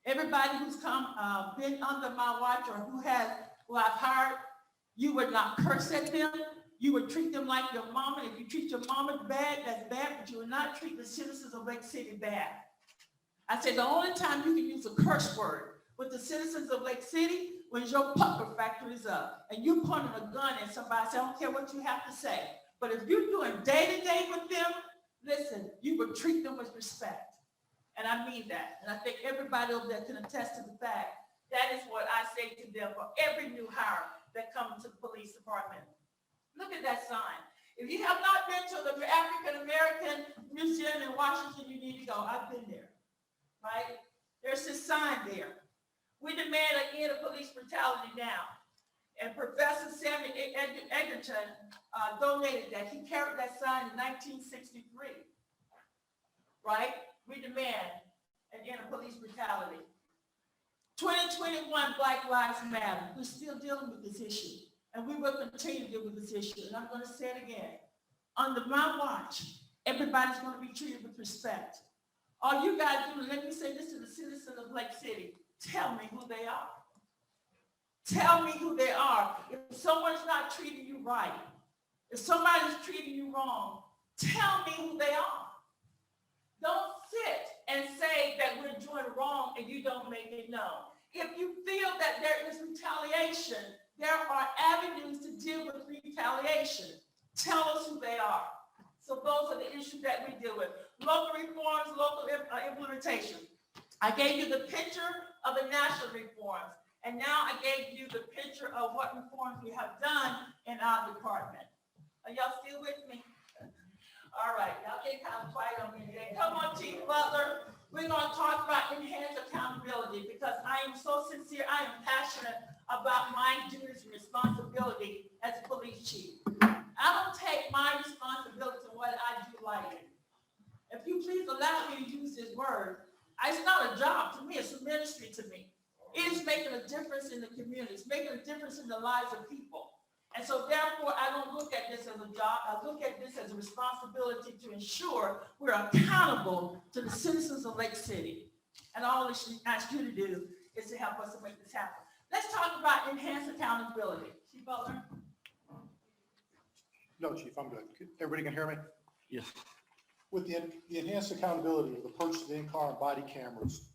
Everybody who's been under my watch or who I've hired, you would not curse at them. You would treat them like your mama. If you treat your mama bad, that's bad, but you will not treat the citizens of Lake City bad. I said the only time you can use a curse word with the citizens of Lake City when your puffer factory is up and you pointing a gun at somebody, say, I don't care what you have to say. But if you're doing day-to-day with them, listen, you would treat them with respect. And I mean that. And I think everybody over there can attest to the fact that is what I say to them for every new hire that comes to the police department. Look at that sign. If you have not been to the African American Museum in Washington, you need to go. I've been there, right? There's this sign there. We demand an end of police brutality now. And Professor Samuel Egerton donated that. He carried that sign in 1963, right? We demand an end of police brutality. 2021 Black Lives Matter. We're still dealing with this issue, and we will continue to deal with this issue. And I'm going to say it again. Under my watch, everybody's going to be treated with respect. All you got to do, let me say this to the citizens of Lake City, tell me who they are. Tell me who they are. If someone's not treating you right, if somebody's treating you wrong, tell me who they are. Don't sit and say that we're doing wrong and you don't make it known. If you feel that there is retaliation, there are avenues to deal with retaliation. Tell us who they are. So those are the issues that we deal with. Local reforms, local implementation. I gave you the picture of the national reforms, and now I gave you the picture of what reforms we have done in our department. Are y'all still with me? All right, y'all get kind of quiet on me today. Come on, Chief Butler. We're going to talk about enhanced accountability because I am so sincere. I am passionate about my duties and responsibility as a police chief. I don't take my responsibility to what I do lightly. If you please allow me to use this word, it's not a job to me, it's a ministry to me. It is making a difference in the community. It's making a difference in the lives of people. And so therefore, I don't look at this as a job. I look at this as a responsibility to ensure we're accountable to the citizens of Lake City. And all I ask you to do is to help us to make this happen. Let's talk about enhanced accountability. Chief Butler? No, Chief, I'm good. Everybody can hear me? Yes. With the enhanced accountability of the purchase of in-car and body cameras,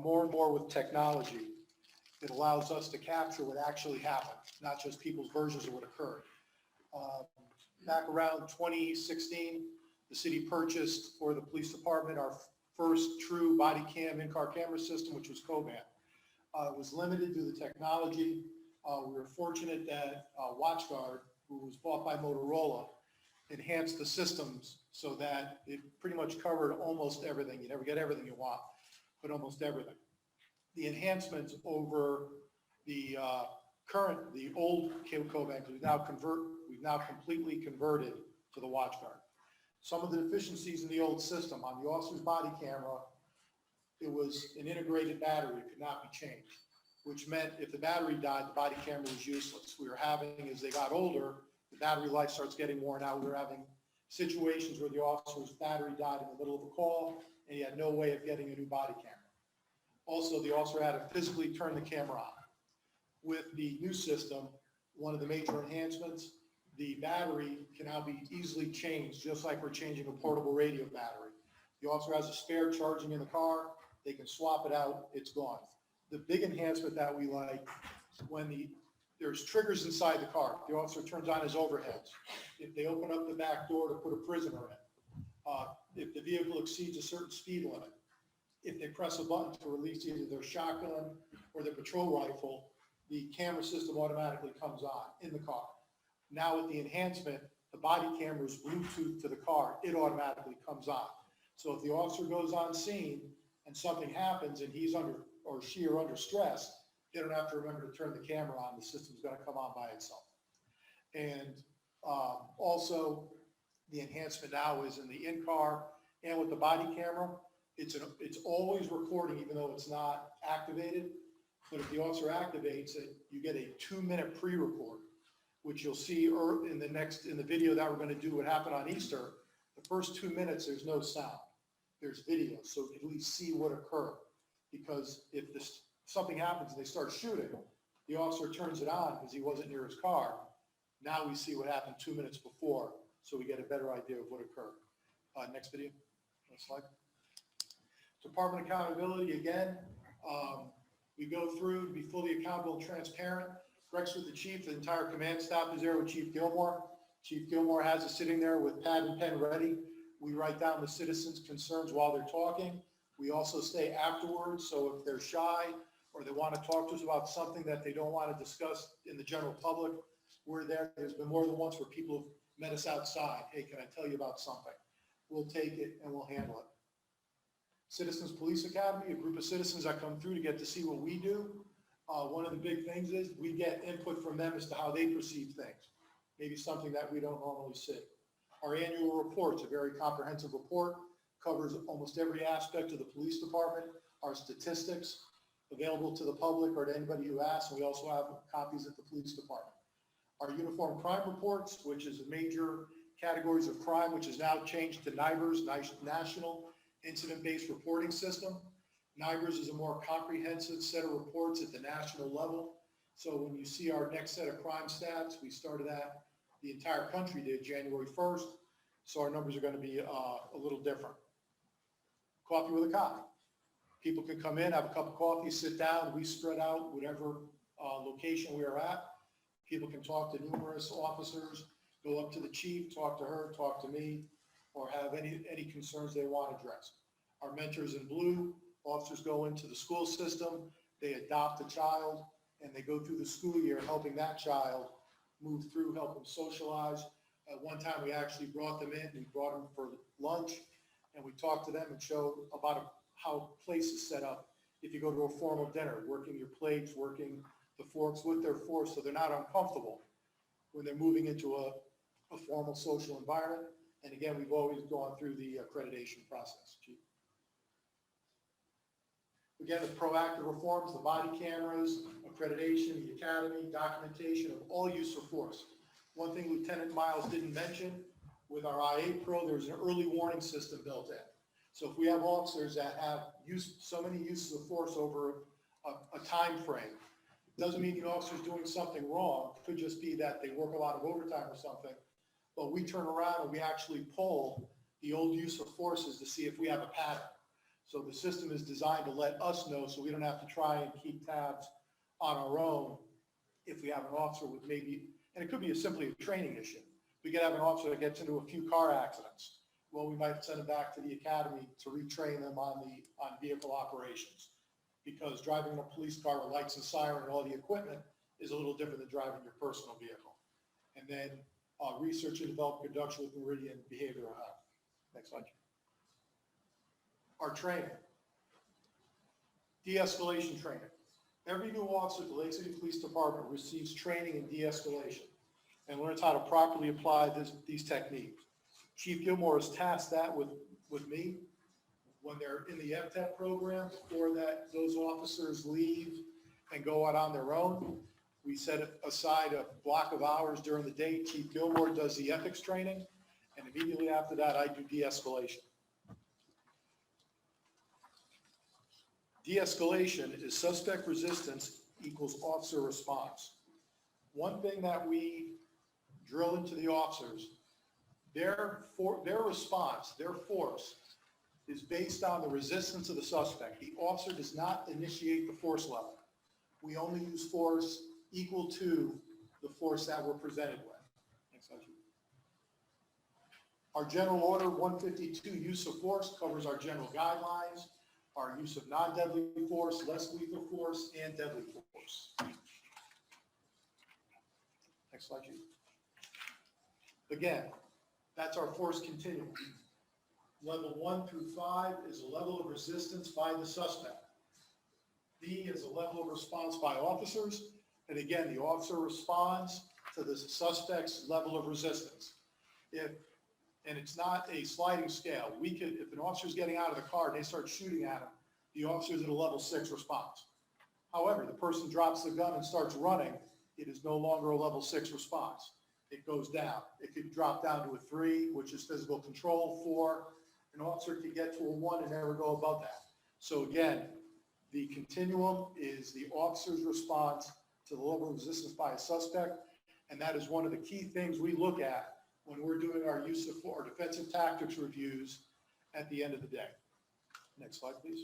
more and more with technology, it allows us to capture what actually happened, not just people's versions of what occurred. Back around 2016, the city purchased for the police department our first true body cam in-car camera system, which was Coban. It was limited to the technology. We were fortunate that WatchGuard, who was bought by Motorola, enhanced the systems so that it pretty much covered almost everything. You never get everything you want, but almost everything. The enhancements over the old Coban, we've now completely converted to the WatchGuard. Some of the deficiencies in the old system on the officer's body camera, it was an integrated battery, it could not be changed, which meant if the battery died, the body camera was useless. We were having, as they got older, the battery life starts getting worn out. We were having situations where the officer's battery died in the middle of a call and he had no way of getting a new body camera. Also, the officer had to physically turn the camera on. With the new system, one of the major enhancements, the battery can now be easily changed, just like we're changing a portable radio battery. The officer has a spare charging in the car, they can swap it out, it's gone. The big enhancement that we like, when there's triggers inside the car, the officer turns on his overheads. If they open up the back door to put a prisoner in, if the vehicle exceeds a certain speed limit, if they press a button to release either their shotgun or their patrol rifle, the camera system automatically comes on in the car. Now with the enhancement, the body camera is Bluetooth to the car, it automatically comes on. So if the officer goes on scene and something happens and he's under, or she are under stress, they don't have to remember to turn the camera on, the system's gonna come on by itself. And also the enhancement now is in the in-car and with the body camera, it's always recording even though it's not activated. But if the officer activates it, you get a 2-minute pre-record, which you'll see in the video that we're going to do what happened on Easter. The first 2 minutes, there's no sound. There's video, so you can at least see what occurred. Because if something happens and they start shooting, the officer turns it on because he wasn't near his car. Now we see what happened 2 minutes before, so we get a better idea of what occurred. Next video, next slide. Department accountability, again, we go through to be fully accountable and transparent. Greg's with the chief, the entire command staff is there with Chief Gilmore. Chief Gilmore has us sitting there with pad and pen ready. We write down the citizens' concerns while they're talking. We also stay afterwards, so if they're shy or they want to talk to us about something that they don't want to discuss in the general public, we're there. There's been more than once where people have met us outside. Hey, can I tell you about something? We'll take it and we'll handle it. Citizens Police Academy, a group of citizens that come through to get to see what we do. One of the big things is we get input from them as to how they perceive things. Maybe something that we don't normally see. Our annual report's a very comprehensive report, covers almost every aspect of the police department, our statistics available to the public or to anybody who asks. And we also have copies at the police department. Our uniform crime reports, which is major categories of crime, which is now changed to NIBRS, National Incident-Based Reporting System. NIBRS is a more comprehensive set of reports at the national level. So when you see our next set of crime stats, we started that, the entire country did January 1st. So our numbers are going to be a little different. Coffee with a cop. People can come in, have a cup of coffee, sit down. We spread out whatever location we are at. People can talk to numerous officers, go up to the chief, talk to her, talk to me, or have any concerns they want addressed. Our mentors in blue, officers go into the school system, they adopt a child, and they go through the school year helping that child move through, help them socialize. At one time, we actually brought them in, we brought them for lunch, and we talked to them and showed about how place is set up. If you go to a formal dinner, working your plates, working the forks with their forks so they're not uncomfortable when they're moving into a formal social environment. And again, we've always gone through the accreditation process, Chief. Again, the proactive reforms, the body cameras, accreditation, the academy, documentation of all use of force. One thing Lieutenant Miles didn't mention, with our IA Pro, there's an early warning system built in. So if we have officers that have used so many uses of force over a time frame, doesn't mean the officer's doing something wrong. It could just be that they work a lot of overtime or something. But we turn around and we actually pull the old use of forces to see if we have a pattern. So the system is designed to let us know so we don't have to try and keep tabs on our own if we have an officer with maybe, and it could be simply a training issue. We could have an officer that gets into a few car accidents. Well, we might send them back to the academy to retrain them on vehicle operations, because driving a police car with lights and siren and all the equipment is a little different than driving your personal vehicle. And then research and development conjunction with Meridian Behavioral Health. Next slide. Our training. De-escalation training. Every new officer at the Lake City Police Department receives training in de-escalation and learns how to properly apply these techniques. Chief Gilmore has tasked that with me when they're in the FTEP program. Before that, those officers leave and go out on their own. We set aside a block of hours during the day. Chief Gilmore does the ethics training, and immediately after that, I do de-escalation. De-escalation is suspect resistance equals officer response. One thing that we drill into the officers, their response, their force, is based on the resistance of the suspect. The officer does not initiate the force level. We only use force equal to the force that we're presented with. Next slide. Our General Order 152 use of force covers our general guidelines, our use of non-deadly force, less lethal force, and deadly force. Next slide, Chief. Again, that's our force continuum. Level 1 through 5 is a level of resistance by the suspect. B is a level of response by officers. And again, the officer responds to the suspect's level of resistance. And it's not a sliding scale. If an officer's getting out of the car and they start shooting at him, the officer's at a level 6 response. However, the person drops the gun and starts running, it is no longer a level 6 response. It goes down. It could drop down to a 3, which is physical control. 4, an officer could get to a 1 and never go above that. So again, the continuum is the officer's response to the level of resistance by a suspect, and that is one of the key things we look at when we're doing our use of our defensive tactics reviews at the end of the day. Next slide, please.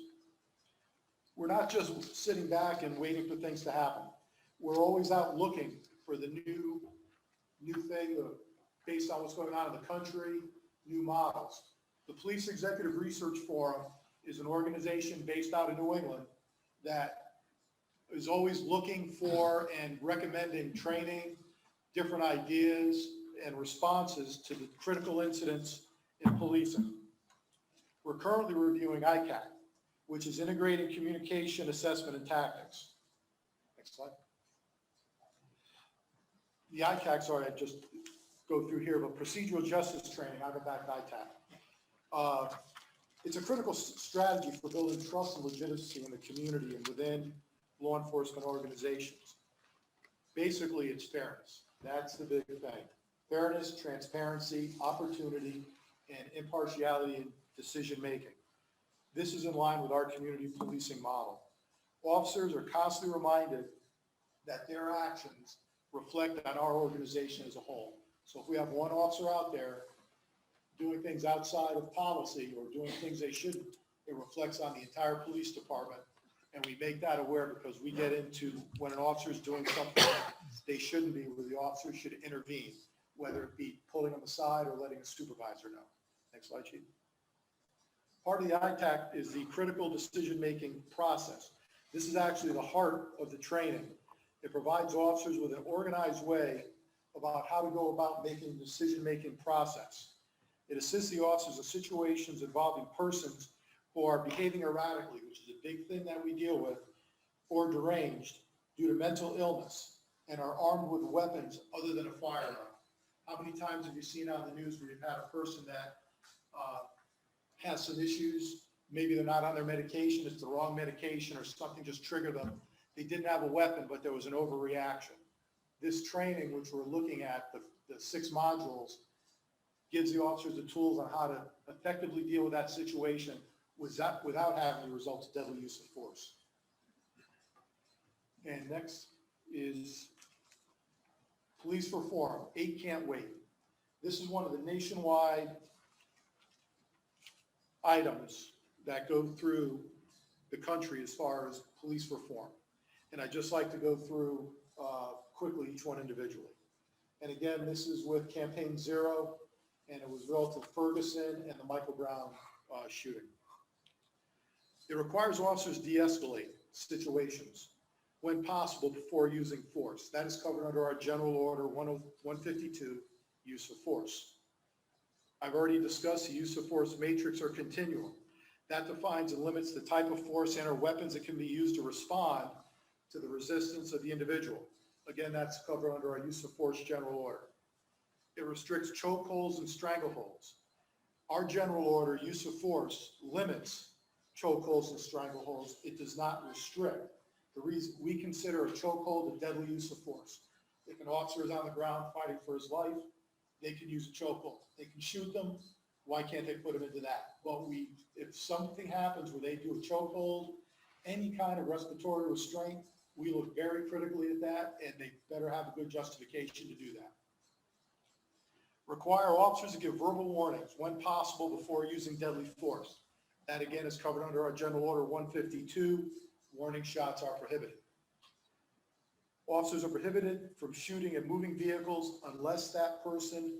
We're not just sitting back and waiting for things to happen. We're always out looking for the new thing based on what's going on in the country, new models. The Police Executive Research Forum is an organization based out of New England that is always looking for and recommending training, different ideas and responses to the critical incidents in policing. We're currently reviewing ICAC, which is Integrated Communication Assessment and Tactics. Next slide. The ICAC, sorry, I just go through here, but procedural justice training, I'll go back to ITAC. It's a critical strategy for building trust and legitimacy in the community and within law enforcement organizations. Basically, it's fairness. That's the big thing. Fairness, transparency, opportunity, and impartiality in decision-making. This is in line with our community policing model. Officers are constantly reminded that their actions reflect on our organization as a whole. So if we have one officer out there doing things outside of policy or doing things they shouldn't, it reflects on the entire police department. And we make that aware because we get into when an officer is doing something they shouldn't be, where the officer should intervene, whether it be pulling them aside or letting a supervisor know. Next slide, Chief. Part of the ITAC is the critical decision-making process. This is actually the heart of the training. It provides officers with an organized way about how to go about making the decision-making process. It assists the officers in situations involving persons who are behaving erratically, which is a big thing that we deal with, or deranged due to mental illness and are armed with weapons other than a firearm. How many times have you seen on the news where you've had a person that has some issues, maybe they're not on their medication, it's the wrong medication or something just triggered them. They didn't have a weapon, but there was an overreaction. This training, which we're looking at, the 6 modules, gives the officers the tools on how to effectively deal with that situation without having the results of deadly use of force. And next is police reform. 8 can't wait. This is one of the nationwide items that go through the country as far as police reform. And I'd just like to go through quickly each one individually. And again, this is with Campaign Zero, and it was relative to Ferguson and the Michael Brown shooting. It requires officers de-escalate situations when possible before using force. That is covered under our General Order 152, use of force. I've already discussed the use of force matrix or continuum. That defines and limits the type of force and or weapons that can be used to respond to the resistance of the individual. Again, that's covered under our use of force general order. It restricts chokeholds and strangleholds. Our general order use of force limits chokeholds and strangleholds. It does not restrict. The reason we consider a chokehold a deadly use of force. If an officer is on the ground fighting for his life, they can use a chokehold. They can shoot them. Why can't they put them into that? Well, if something happens where they do a chokehold, any kind of respiratory restraint, we look very critically at that, and they better have a good justification to do that. Require officers to give verbal warnings when possible before using deadly force. That again is covered under our General Order 152. Warning shots are prohibited. Officers are prohibited from shooting and moving vehicles unless that person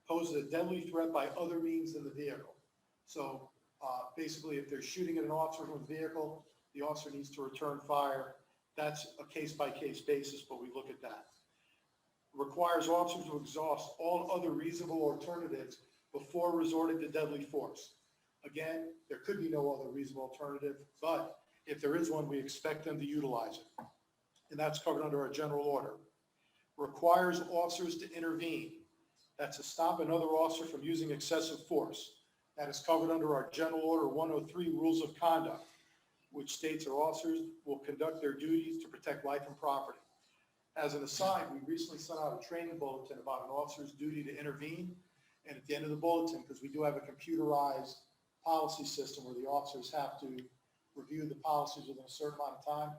poses a deadly threat by other means than the vehicle. So basically, if they're shooting at an officer from a vehicle, the officer needs to return fire. That's a case-by-case basis, but we look at that. Requires officers to exhaust all other reasonable alternatives before resorting to deadly force. Again, there could be no other reasonable alternative, but if there is one, we expect them to utilize it. And that's covered under our general order. Requires officers to intervene. That's to stop another officer from using excessive force. That is covered under our General Order 103 Rules of Conduct, which states our officers will conduct their duties to protect life and property. As an aside, we recently sent out a training bulletin about an officer's duty to intervene. And at the end of the bulletin, because we do have a computerized policy system where the officers have to review the policies within a certain amount of time,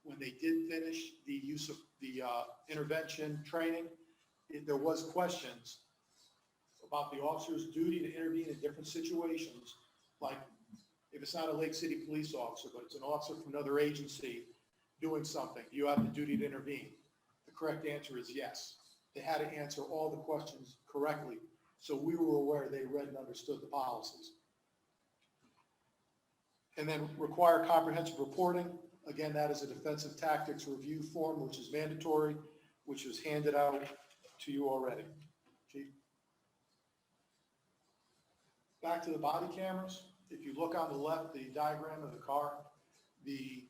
when they did finish the use of the intervention training, there was questions about the officer's duty to intervene in different situations, like if it's not a Lake City police officer, but it's an officer from another agency doing something, you have the duty to intervene. The correct answer is yes. They had to answer all the questions correctly, so we were aware they read and understood the policies. And then require comprehensive reporting. Again, that is a defensive tactics review form, which is mandatory, which was handed out to you already. Chief? Back to the body cameras. If you look on the left, the diagram of the car, the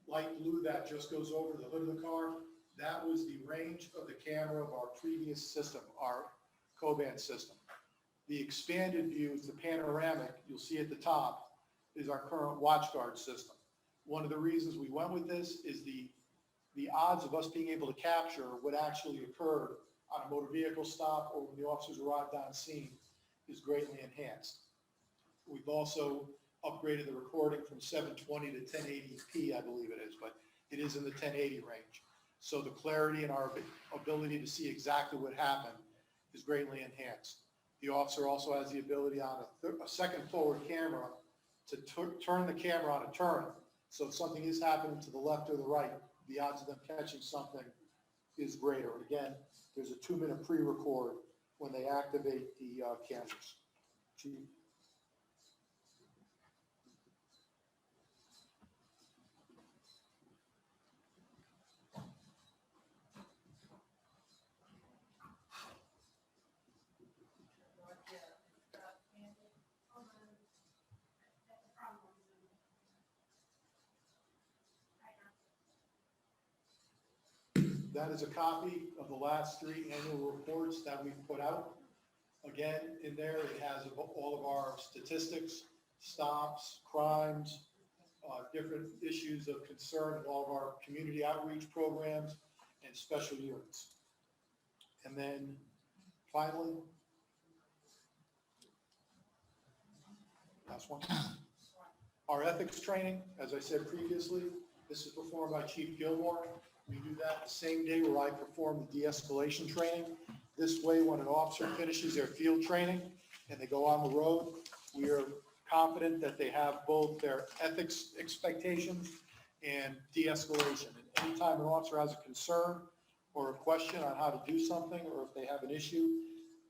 light blue that just goes over the hood of the car, that was the range of the camera of our previous system, our Coband system. The expanded view is the panoramic, you'll see at the top, is our current WatchGuard system. One of the reasons we went with this is the odds of us being able to capture what actually occurred on a motor vehicle stop or when the officers arrived on scene is greatly enhanced. We've also upgraded the recording from 720 to 1080p, I believe it is, but it is in the 1080 range. So the clarity and our ability to see exactly what happened is greatly enhanced. The officer also has the ability on a second forward camera to turn the camera on a turn. So if something is happening to the left or the right, the odds of them catching something is greater. And again, there's a 2-minute pre-record when they activate the cameras. Chief? That is a copy of the last 3 annual reports that we've put out. Again, in there, it has all of our statistics, stops, crimes, different issues of concern in all of our community outreach programs and special units. And then finally, last one, our ethics training, as I said previously, this is performed by Chief Gilmore. We do that the same day where I perform the de-escalation training. This way, when an officer finishes their field training and they go on the road, we are confident that they have both their ethics expectations and de-escalation. And anytime an officer has a concern or a question on how to do something, or if they have an issue,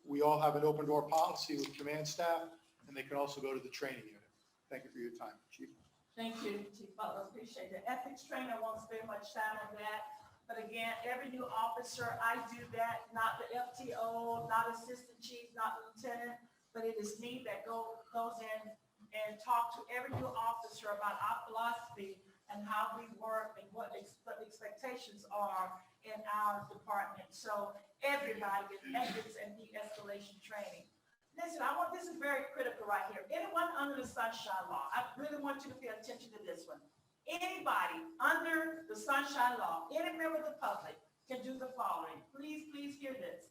we all have an open door policy with command staff, and they can also go to the training unit. Thank you for your time, Chief. Thank you, Chief Butler, appreciate it. Ethics training, I won't spend much time on that. But again, every new officer, I do that, not the FTO, not assistant chief, not lieutenant, but it is me that goes in and talk to every new officer about our philosophy and how we work and what the expectations are in our department. So everybody gets ethics and de-escalation training. Listen, this is very critical right here. Anyone under the Sunshine Law, I really want you to pay attention to this one. Anybody under the Sunshine Law, any member of the public can do the following. Please, please hear this.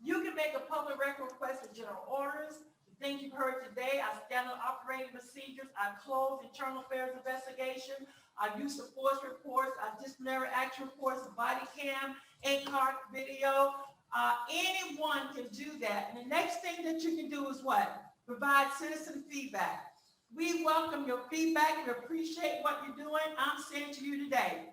You can make a public record request for general orders. The things you've heard today, our standard operating procedures, our closed internal affairs investigation, our use of force reports, our disciplinary action reports, the body cam, in-car video. Anyone can do that. And the next thing that you can do is what? Provide citizen feedback. We welcome your feedback. We appreciate what you're doing. I'm saying to you today,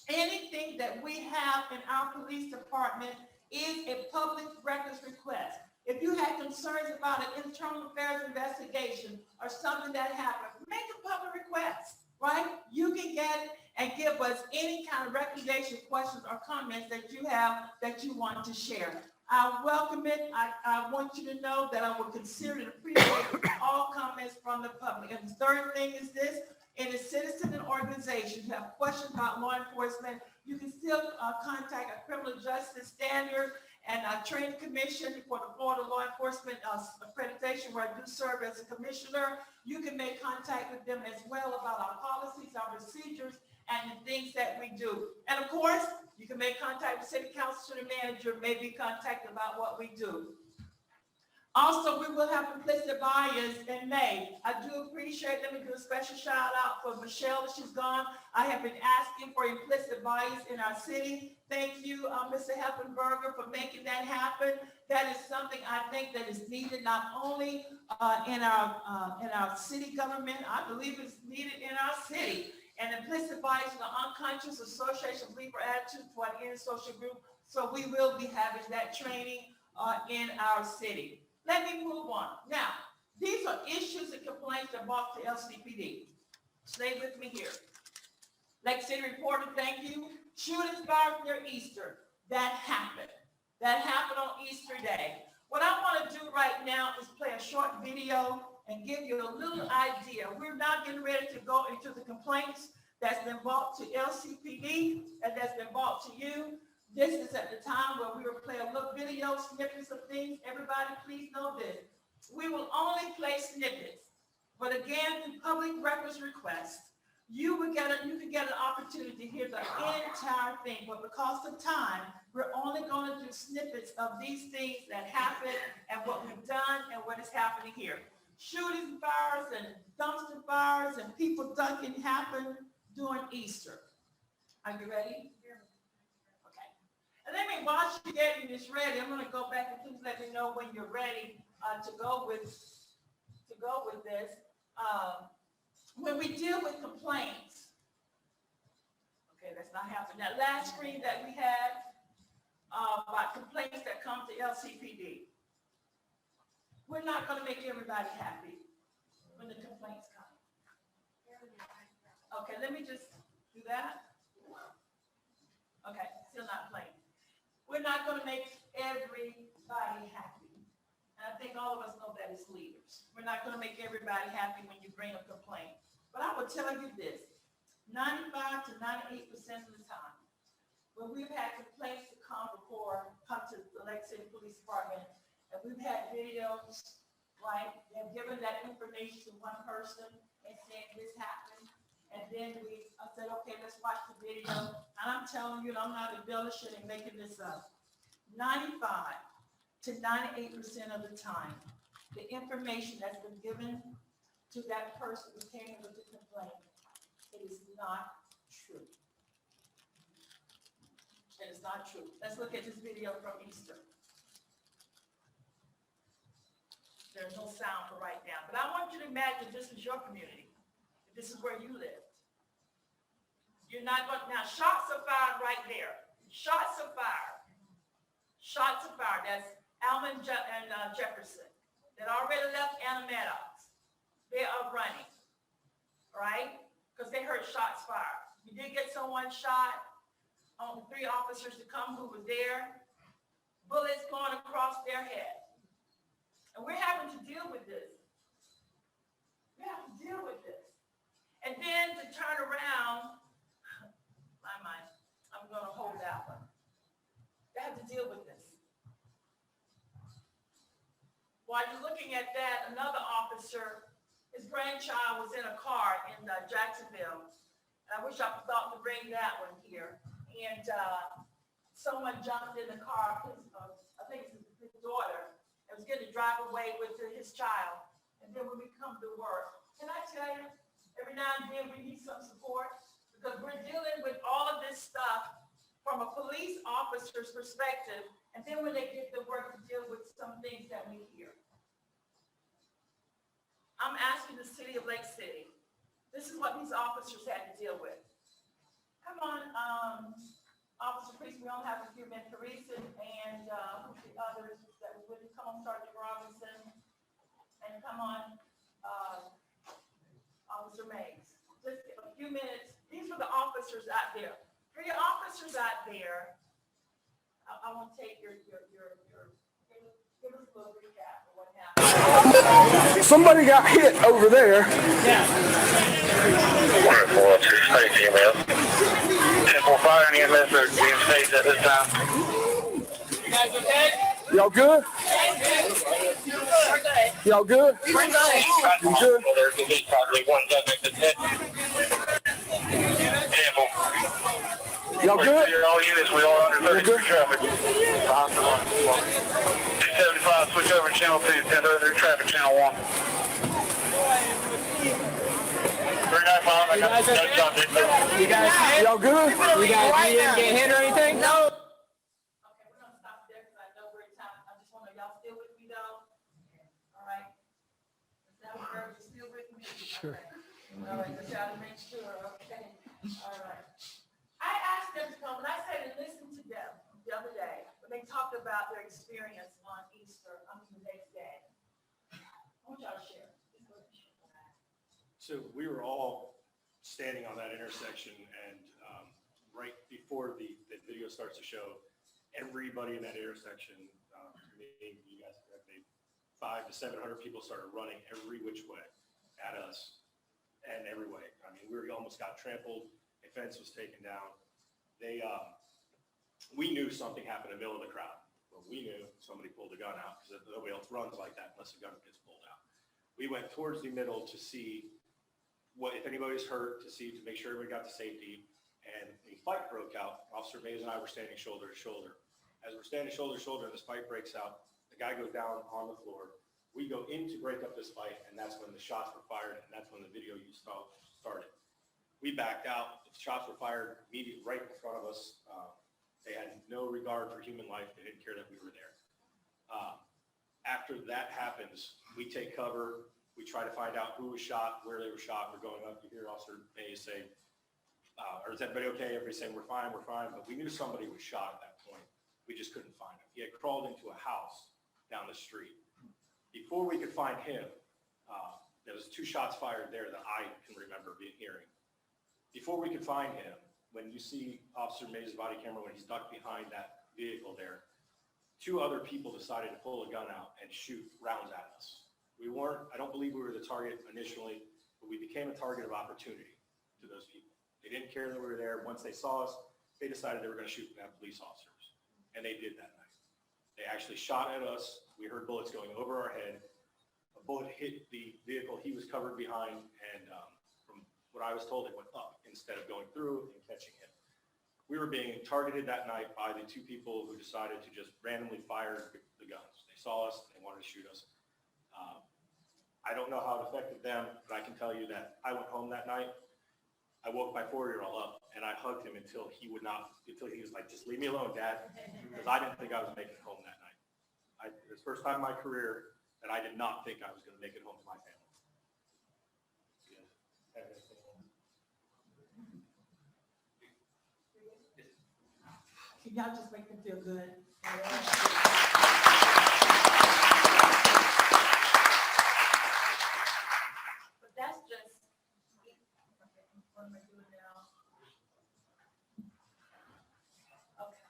anything that we have in our police department is a public records request. If you had concerns about an internal affairs investigation or something that happened, make a public request, right? You can get it and give us any kind of recommendation, questions, or comments that you have that you want to share. I welcome it. I want you to know that I will consider and appreciate all comments from the public. And the third thing is this: in a citizen and organization, you have questions about law enforcement, you can still contact a criminal justice standard and a training commission for the Florida Law Enforcement Accreditation, where I do serve as a commissioner. You can make contact with them as well about our policies, our procedures, and the things that we do. And of course, you can make contact with city council and manager, maybe contact about what we do. Also, we will have implicit bias in May. I do appreciate, let me do a special shout out for Michelle, she's gone. I have been asking for implicit bias in our city. Thank you, Mr. Heffenberger, for making that happen. That is something I think that is needed not only in our city government, I believe it's needed in our city. And implicit bias in the unconscious association of believer attitude toward any social group. So we will be having that training in our city. Let me move on. Now, These are issues and complaints that brought to LCPD. Stay with me here. Lake City Reporter, thank you. Shootings fired near Easter. That happened. That happened on Easter Day. What I want to do right now is play a short video and give you a little idea. We're now getting ready to go into the complaints that's been brought to LCPD and that's been brought to you. This is at the time where we will play a little video, snippets of things. Everybody, please know this. We will only play snippets. But again, the public records request, you can get an opportunity to hear the entire thing. But because of time, we're only going to do snippets of these things that happened and what we've done and what is happening here. Shooting fires and dumpster fires and people dunking happened during Easter. Are you ready? Okay. And let me, while you're getting this ready, I'm going to go back and please let me know when you're ready to go with this. When we deal with complaints, okay, that's not happening. That last screen that we had about complaints that come to LCPD, we're not going to make everybody happy when the complaints come. Okay, let me just do that. Okay, still not playing. We're not going to make everybody happy. And I think all of us know that as leaders. We're not going to make everybody happy when you bring a complaint. But I will tell you this, 95 to 98% of the time, when we've had complaints to come to the Lake City Police Department, and we've had videos, right? They've given that information to one person and saying this happened. And then I said, okay, let's watch the video. And I'm telling you, I'm not embellishing and making this up. 95 to 98% of the time, the information that's been given to that person who came with the complaint, it is not true. It is not true. Let's look at this video from Easter. There's no sound for right now, but I want you to imagine this is your community. This is where you live. You're not going, now shots are fired right there. Shots are fired. Shots are fired. That's Alman and Jefferson that already left Anna Meadows. They are running, right? Because they heard shots fired. We did get someone shot, on 3 officers to come who were there, bullets going across their head. And we're having to deal with this. We have to deal with this. And then to turn around, I'm going to hold that one. They have to deal with this. While you're looking at that, another officer, his grandchild was in a car in Jacksonville. And I wish I thought to bring that one here. And someone jumped in the car, I think it's his daughter, and was going to drive away with his child. And then when we come to work, can I tell you, every now and then we need some support because we're dealing with all of this stuff from a police officer's perspective. And then when they get to work to deal with some things that we hear. I'm asking the city of Lake City, this is what these officers had to deal with. Come on, Officer Priest, we only have a few minutes. Teresa and the others that was with us. Come on, Sergeant Robinson. And come on, Officer Mays. Just a few minutes. These are the officers out there. 3 officers out there. I want to take your give us a little recap of what happened. Somebody got hit over there. Temple Fire and EMS are being staged at this time. You guys okay? Y'all good? Y'all good? You good? There's at least probably 1 subject that's hit. Temple. Y'all good? All units, we are under 30 traffic. 275, switch over to channel 2, 10 traffic channel 1. 395, I got no subject. Y'all good? You didn't get hit or anything? No. Okay, we're gonna stop there because I know we're in time. I just want to, y'all still with me though? All right. Is that what you're still with me? Sure. Okay. All right, just try to make sure, okay? All right. I asked them to come, and I said to listen to them the other day, when they talked about their experience on Easter, the next day. I want y'all to So we were all standing on that intersection and right before the video starts to show, everybody in that intersection, you guys correct me, 500 to 700 people started running every which way at us and every way. I mean, we almost got trampled. A fence was taken down. We knew something happened in the middle of the crowd. Well, we knew somebody pulled a gun out because nobody else runs like that unless a gun gets pulled out. We went towards the middle to see if anybody's hurt, to make sure everybody got to safety. And a fight broke out. Officer Mays and I were standing shoulder to shoulder. As we're standing shoulder to shoulder and this fight breaks out, the guy goes down on the floor. We go in to break up this fight, and that's when the shots were fired, and that's when the video you saw started. We backed out. The shots were fired immediately right in front of us. They had no regard for human life. They didn't care that we were there. After that happens, we take cover. We try to find out who was shot, where they were shot. We're going up. You hear Officer Mays say, is everybody okay? Everybody's saying, we're fine. But we knew somebody was shot at that point. We just couldn't find him. He had crawled into a house down the street. Before we could find him, there was 2 shots fired there that I can remember hearing. Before we could find him, when you see Officer Mays' body camera, when he's ducked behind that vehicle there, 2 other people decided to pull a gun out and shoot rounds at us. I don't believe we were the target initially, but we became a target of opportunity to those people. They didn't care that we were there. Once they saw us, they decided they were going to shoot at police officers. And they did that night. They actually shot at us. We heard bullets going over our head. A bullet hit the vehicle he was covered behind, and from what I was told, it went up instead of going through and catching him. We were being targeted that night by the 2 people who decided to just randomly fire the guns. They saw us, they wanted to shoot us. I don't know how it affected them, but I can tell you that I went home that night. I woke my 4-year-old up and I hugged him until he was like, just leave me alone, Dad, because I didn't think I was making it home that night. It was the first time in my career that I did not think I was going to make it home to my family. Can y'all just make them feel good? But that's just, what am I doing now? Okay.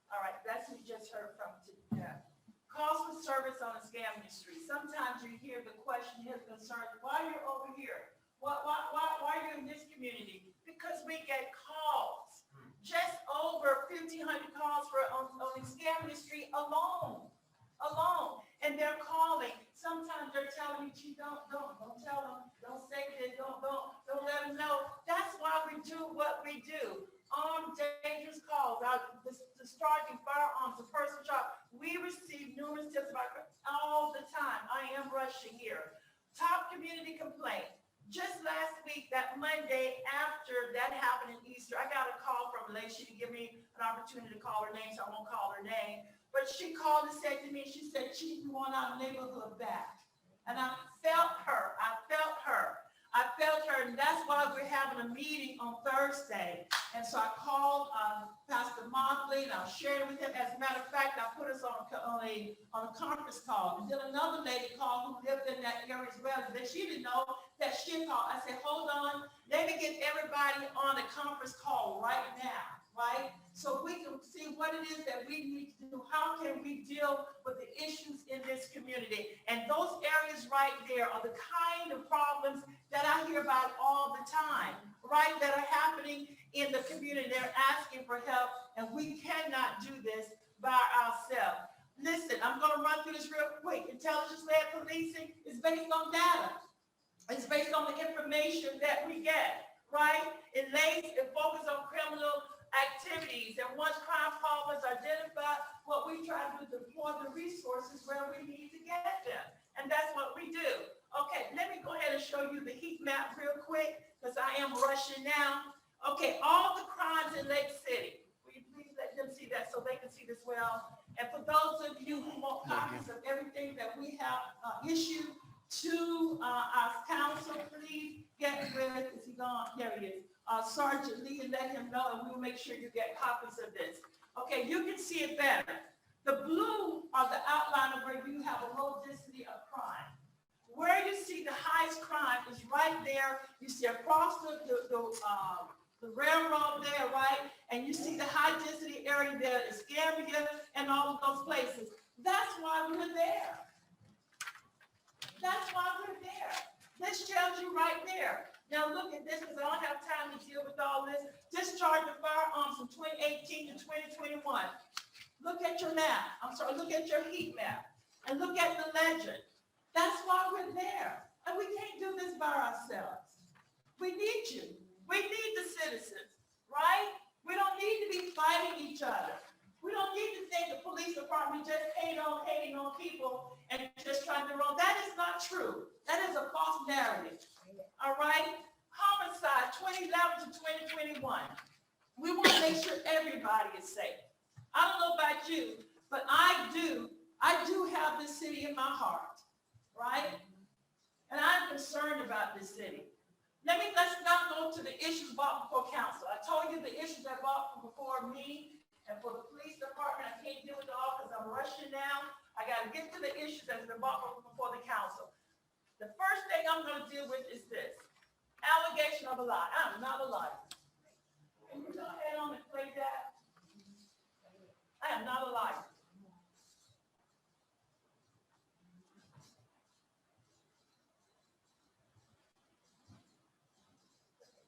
All right, that's what you just heard from today. Calls for service on a scam industry. Sometimes you hear the question, his concern, why you're over here? Why are you in this community? Because we get calls. Just over 1,500 calls on the scam industry alone. And they're calling. Sometimes they're telling me, gee, don't tell them, don't say this, don't let them know. That's why we do what we do. Armed, dangerous calls, discharging firearms, a person shot. We receive numerous tips about all the time. I am rushing here. Top community complaint. Just last week, that Monday after that happened in Easter, I got a call from a lady. She didn't give me an opportunity to call her name, so I won't call her name. But she called and said to me, she said, Chief, we want our neighborhood back. And I felt her, and that's why we're having a meeting on Thursday. And so I called Pastor Motley, and I shared it with him. As a matter of fact, I put us on a conference call. And then another lady called who lived in that area as well, that she didn't know that she called. I said, hold on, let me get everybody on a conference call right now, right? So we can see what it is that we need to do. How can we deal with the issues in this community? And those areas right there are the kind of problems that I hear about all the time, right? That are happening in the community. They're asking for help, and we cannot do this by ourselves. Listen, I'm going to run through this real quick. Intelligence-led policing is based on data. It's based on the information that we get, right? It focuses on criminal activities, and once crime problems identified, what we try to do is deploy the resources where we need to get them, and that's what we do. Okay, let me go ahead and show you the heat map real quick, because I am rushing now. Okay, all the crimes in Lake City. Will you please let them see that so they can see this well? And for those of you who want copies of everything that we have issued to our council, please get with, is he gone? There he is. Sergeant Lee, and let him know, and we'll make sure you get copies of this. Okay, you can see it better. The blue are the outline of where you have a low density of crime. Where you see the highest crime is right there. You see across the railroad there, right? And you see the high density area there, Escambia and all of those places. That's why we're there. That's why we're there. This tells you right there. Now look at this, because I don't have time to deal with all this. Discharge of firearms from 2018 to 2021. Look at your map. I'm sorry, look at your heat map. And look at the legend. That's why we're there. And we can't do this by ourselves. We need you. We need the citizens, right? We don't need to be fighting each other. We don't need to think the police department just hating on people and just trying to run. That is not true. That is a false narrative. All right? Homicide 2011 to 2021. We want to make sure everybody is safe. I don't know about you, but I do have this city in my heart, right? And I'm concerned about this city. Let's not go to the issues brought before council. I told you the issues that brought before me and for the police department. I can't deal with it all because I'm rushing now. I got to get to the issues that's been brought before the council. The first thing I'm going to deal with is this. Allegation of a lie. I'm not a liar. Can you go ahead on and play that? I am not a liar.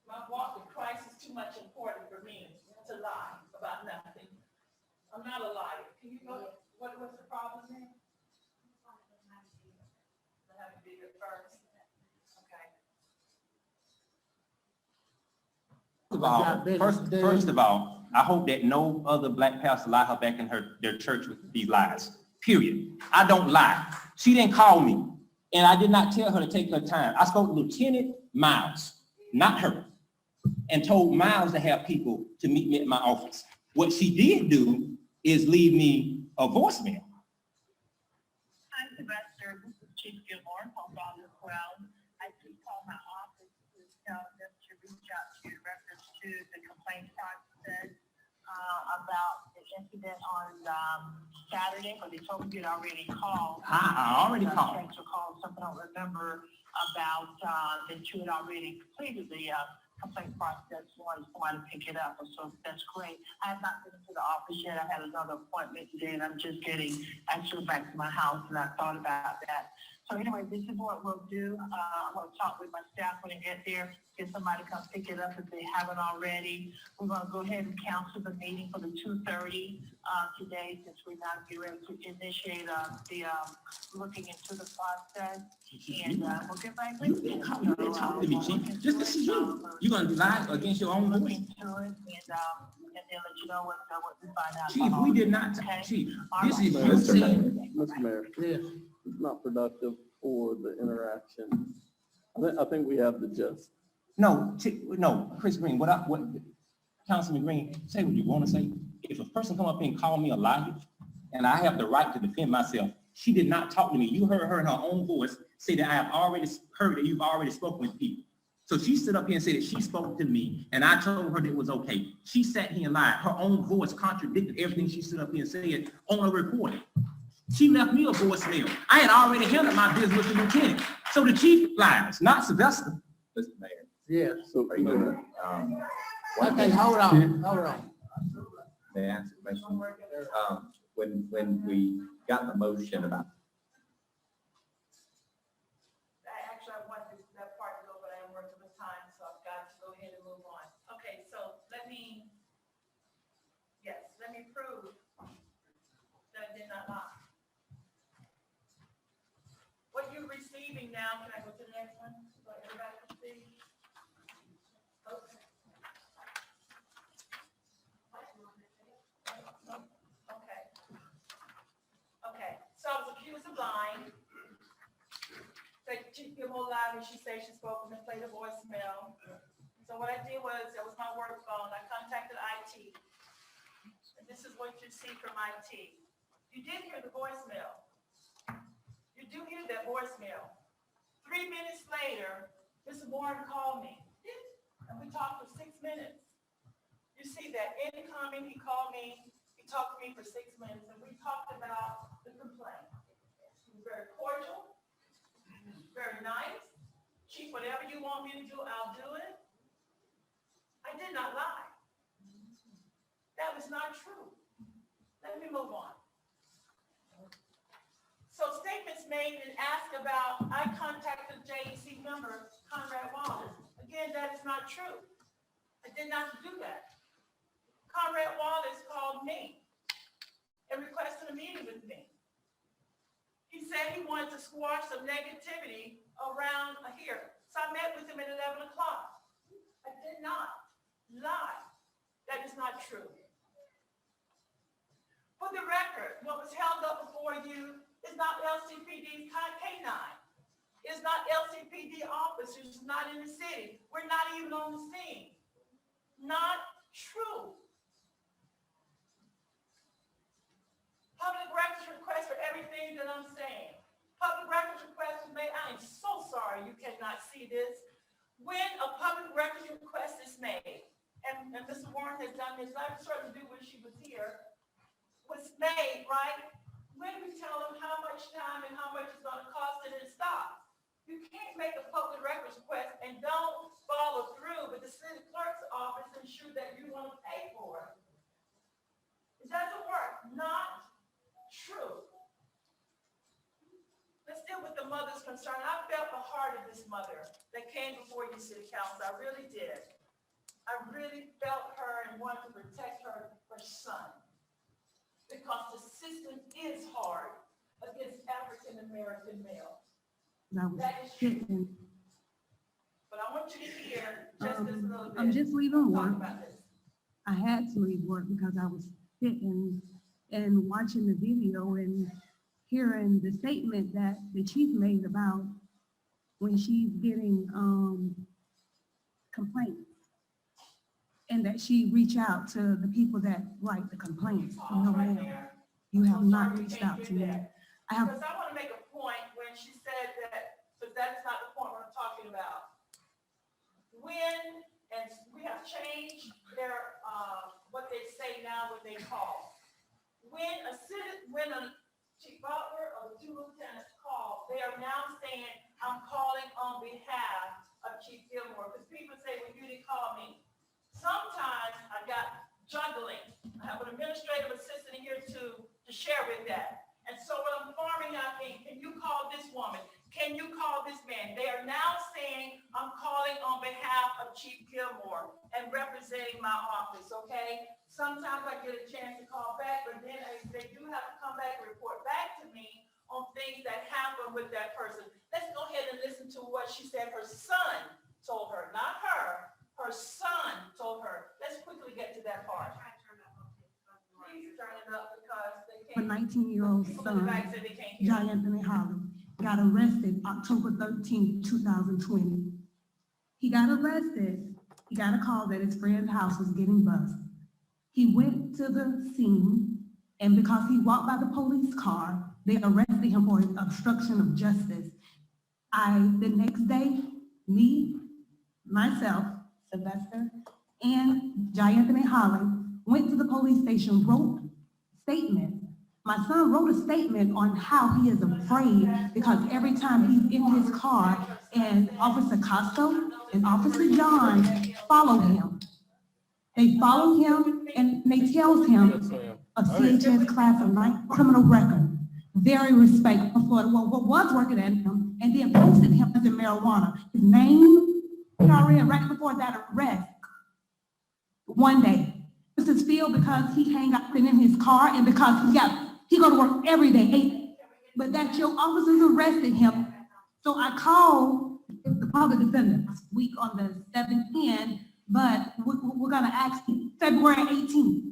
My walk with Christ is too much important for me to lie about nothing. I'm not a liar. Can you go, what's the problem here? I have to be here first. Okay. First of all, I hope that no other black pastor lie her back in their church with these lies. Period. I don't lie. She didn't call me, and I did not tell her to take her time. I spoke to Lieutenant Miles, not her, and told Miles to have people to meet me at my office. What she did do is leave me a voicemail. Hi, Sylvester. This is Chief Gilmore from Baldwin Well. I just called my office to tell them to reach out to you in reference to the complaint process about the incident on Saturday, but they told me you'd already called. I already called. Something I don't remember about that you had already completed the complaint process. Wanted to pick it up, so that's great. I have not been to the office yet. I had another appointment today, and I'm just getting actually back to my house, and I thought about that. So anyway, this is what we'll do. I'm going to talk with my staff when I get there, get somebody to come pick it up if they haven't already. We're going to go ahead and cancel the meeting for the 2:30 today, since we're not getting ready to initiate the looking into the process. And we'll get back with you. You didn't talk to me, Chief. Just this is you. You're going to lie against your own voice. And then let you know what we find out. Chief, we did not, Chief, this is, Mr. Mayor, Yes. it's not productive for the interaction. I think we have the gist. no, Chris Green, Councilman Green, say what you want to say. If a person come up here and call me a liar, and I have the right to defend myself, she did not talk to me. You heard her in her own voice say that I have already heard that you've already spoken with people. So she stood up here and said that she spoke to me, and I told her that it was okay. She sat here and lied. Her own voice contradicted everything she stood up here and said on a recording. She left me a voicemail. I had already handled my business with the lieutenant. So the chief lies, not Sylvester. Mr. Mayor, Yes. So, are you gonna, Okay, hold on. may I answer the question? When we got the motion about, Actually, I wanted that part to go, but I am working with time, so I've got to go ahead and move on. Okay, so let me prove that I did not lie. What you're receiving now, can I go to the next one? So everybody can see? Okay. Okay, so I was accused of lying. Chief Gilmore lied when she said she spoke and played a voicemail. So what I did was, it was my work phone, I contacted IT. And this is what you see from IT. You did hear the voicemail. You do hear that voicemail. 3 minutes later, Mr. Warren called me, and we talked for 6 minutes. You see that incoming, he called me, he talked to me for 6 minutes, and we talked about the complaint. He was very cordial. very nice. Chief, whatever you want me to do, I'll do it. I did not lie. That was not true. Let me move on. So statements made and asked about, I contacted JEC member Conrad Wallace. Again, that is not true. I did not do that. Conrad Wallace called me and requested a meeting with me. He said he wanted to squash some negativity around here. So I met with him at 11 o'clock. I did not lie. That is not true. For the record, what was held up before you is not LCPD's K-9. It's not LCPD officers, not in the city. We're not even on the scene. Not true. Public records request for everything that I'm saying. Public records request was made. I am so sorry you cannot see this. When a public records request is made, and Mr. Warren has done this, I certainly do when she was here, was made, right? When we tell them how much time and how much it's going to cost and it stops. You can't make a public records request and don't follow through with the city clerk's office and ensure that you want to pay for it. It doesn't work. Not true. Let's deal with the mother's concern. I felt the heart of this mother that came before you, City Council. I really did. I really felt her and wanted to protect her son. Because the system is hard against African-American males. That is true. But I want you to hear just this little bit. I'm just leaving Talk work. about this. I had to leave work because I was sitting and watching the video and hearing the statement that the chief made about when she's getting complaints. And that she reach out to the people that write the complaints. No, ma'am, you have not reached out to me. I have, Because I want to make a point when she said that, because that's not the point we're talking about. When, and we have changed their, what they say now when they call. When a chief butler or the two lieutenants call, they are now saying, I'm calling on behalf of Chief Gilmore. Because people say, well, you didn't call me. Sometimes I got juggling. I have an administrative assistant here to share with that. And so what I'm farming out, can you call this woman? Can you call this man? They are now saying, I'm calling on behalf of Chief Gilmore and representing my office, okay? Sometimes I get a chance to call back, but then they do have to come back and report back to me on things that happen with that person. Let's go ahead and listen to what she said her son told her, not her. Her son told her. Let's quickly get to that part. Please turn it up because they my can't. 19-year-old People in the son, back said they can't hear. John Anthony Holly, got arrested October 13, 2020. He got arrested. He got a call that his friend's house was getting buzzed. He went to the scene, and because he walked by the police car, they arrested him for obstruction of justice. The next day, myself, Sylvester, and Jai Anthony Holly went to the police station, wrote statements. My son wrote a statement on how he is afraid because every time he's in his car and Officer Costco and Officer John follow him. They follow him and they tells him of CHS class of 9 criminal record. Very respectful for what was working at him and then posted him as a marijuana. His name, already right before that arrest, one day, Mr. Field, because he hang out in his car and because he go to work every day, but that your officers arrested him. So I called the public defender this week on the 7th, but we're gonna ask February 18th.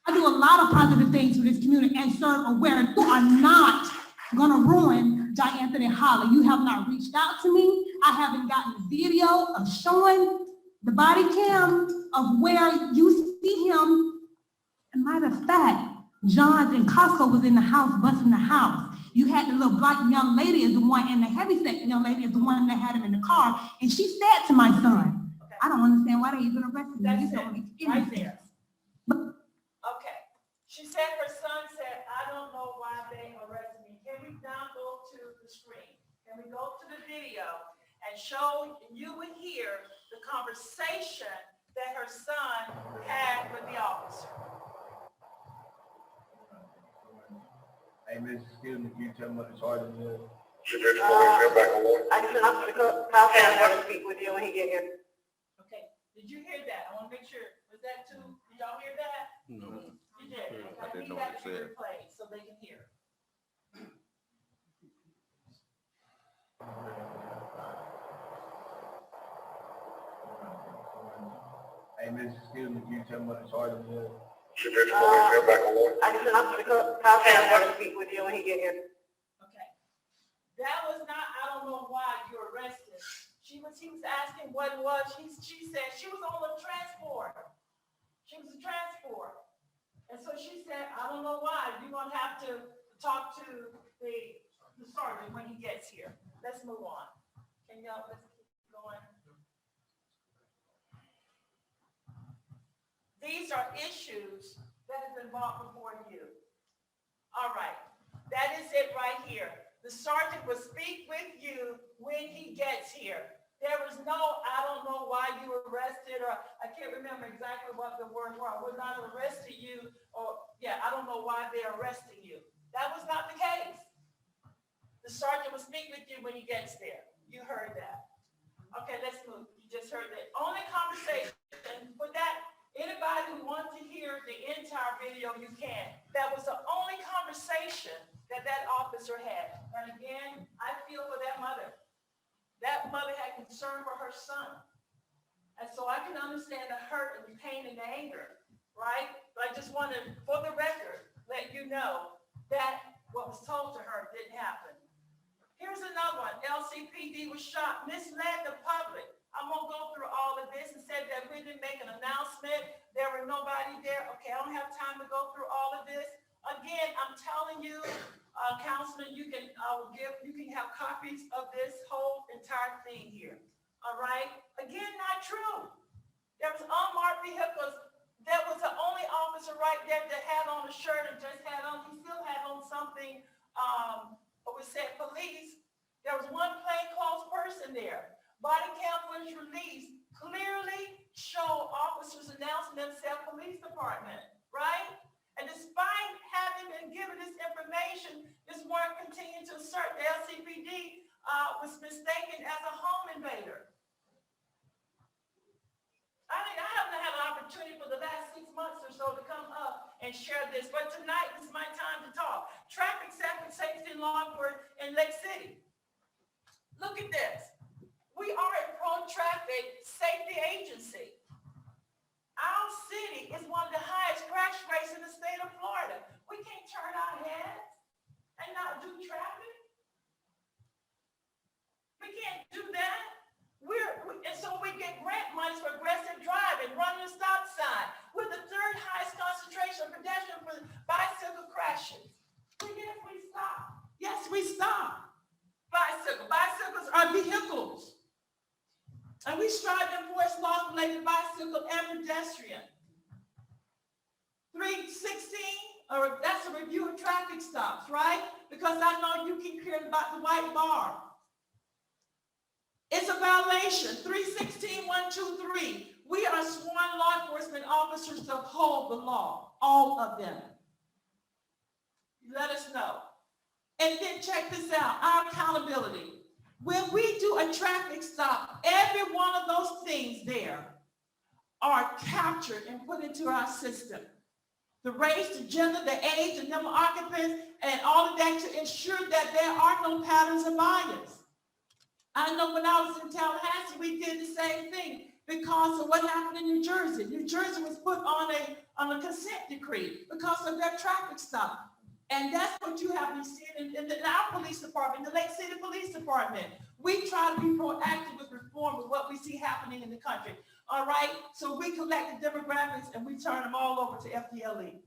I do a lot of positive things for this community and serve aware you are not gonna ruin Jai Anthony Holly. You have not reached out to me. I haven't gotten a video of showing the body cam of where you see him. And matter of fact, John and Costco was in the house, busting the house. You had the little black young lady is the one, and the heavyset young lady is the one that had him in the car. And she said to my son, I don't understand why they even arrested me. That's it, right there. Okay. She said her son said, I don't know why they arrested me. Can we now go to the screen? and we go to the video and show, you would hear the conversation that her son had with the officer. Hey, Miss, excuse me, can you tell me what the charge is? I just asked the council to speak with you when he get here. Okay, did you hear that? I want to make sure, was that too, did y'all hear that? No. You did? I didn't know Need what that it to be said. replayed so they can hear. Hey, Miss, excuse me, can you tell me what the charge is? I just asked the council to speak with you when he get here. Okay. That was not, I don't know why you arrested. He was asking what it was. She said she was on the transport. She was a transport. And so she said, I don't know why. You're gonna have to talk to the sergeant when he gets here. Let's move on. Can y'all, let's keep going. These are issues that have been brought before you. All right, that is it right here. The sergeant will speak with you when he gets here. There was no, I don't know why you were arrested, or I can't remember exactly what the words were. I would not have arrested you, or yeah, I don't know why they're arresting you. That was not the case. The sergeant will speak with you when he gets there. You heard that. Okay, let's move. You just heard that. Only conversation with that. Anybody who wants to hear the entire video, you can. That was the only conversation that that officer had. And again, I feel for that mother. That mother had concern for her son. And so I can understand the hurt and the pain and the anger, right? But I just want to, for the record, let you know that what was told to her didn't happen. Here's another one. LCPD was shot, misled the public. I won't go through all of this and said that we didn't make an announcement. There were nobody there. Okay, I don't have time to go through all of this. Again, I'm telling you, Councilman, you can have copies of this whole entire thing here. All right? Again, not true. There was unmarked vehicles. There was the only officer right there that had on a shirt and just had on, he still had on something, we said police. There was one plainclothes person there. Body cam footage released clearly show officers announcing themselves police department, right? And despite having been given this information, this warrant continued to assert the LCPD was mistaken as a home invader. I haven't had an opportunity for the last 6 months or so to come up and share this, but tonight is my time to talk. Traffic safety and law enforcement in Lake City. Look at this. We are a pro-traffic safety agency. Our city is one of the highest crash rates in the state of Florida. We can't turn our heads and not do traffic. We can't do that. And so we get grant monies for aggressive driving, running a stop sign. We're the third highest concentration of pedestrian for bicycle crashes. But yes, we stop. Yes, we stop. Bicycles are vehicles. And we strive to enforce laws related to bicycle and pedestrian. 316, or that's a review of traffic stops, right? Because I know you keep hearing about the white bar. It's a violation. 316.123. We are sworn law enforcement officers to uphold the law, all of them. Let us know. And then check this out, our accountability. When we do a traffic stop, every one of those things there are captured and put into our system. The race, the gender, the age, the number of occupants, and all of that to ensure that there are no patterns of bias. I know when I was in Tallahassee, we did the same thing because of what happened in New Jersey. New Jersey was put on a consent decree because of their traffic stop. And that's what you have been seeing in our police department, the Lake City Police Department. We try to be proactive with reform with what we see happening in the country. All right, so we collect the demographics and we turn them all over to FDLE.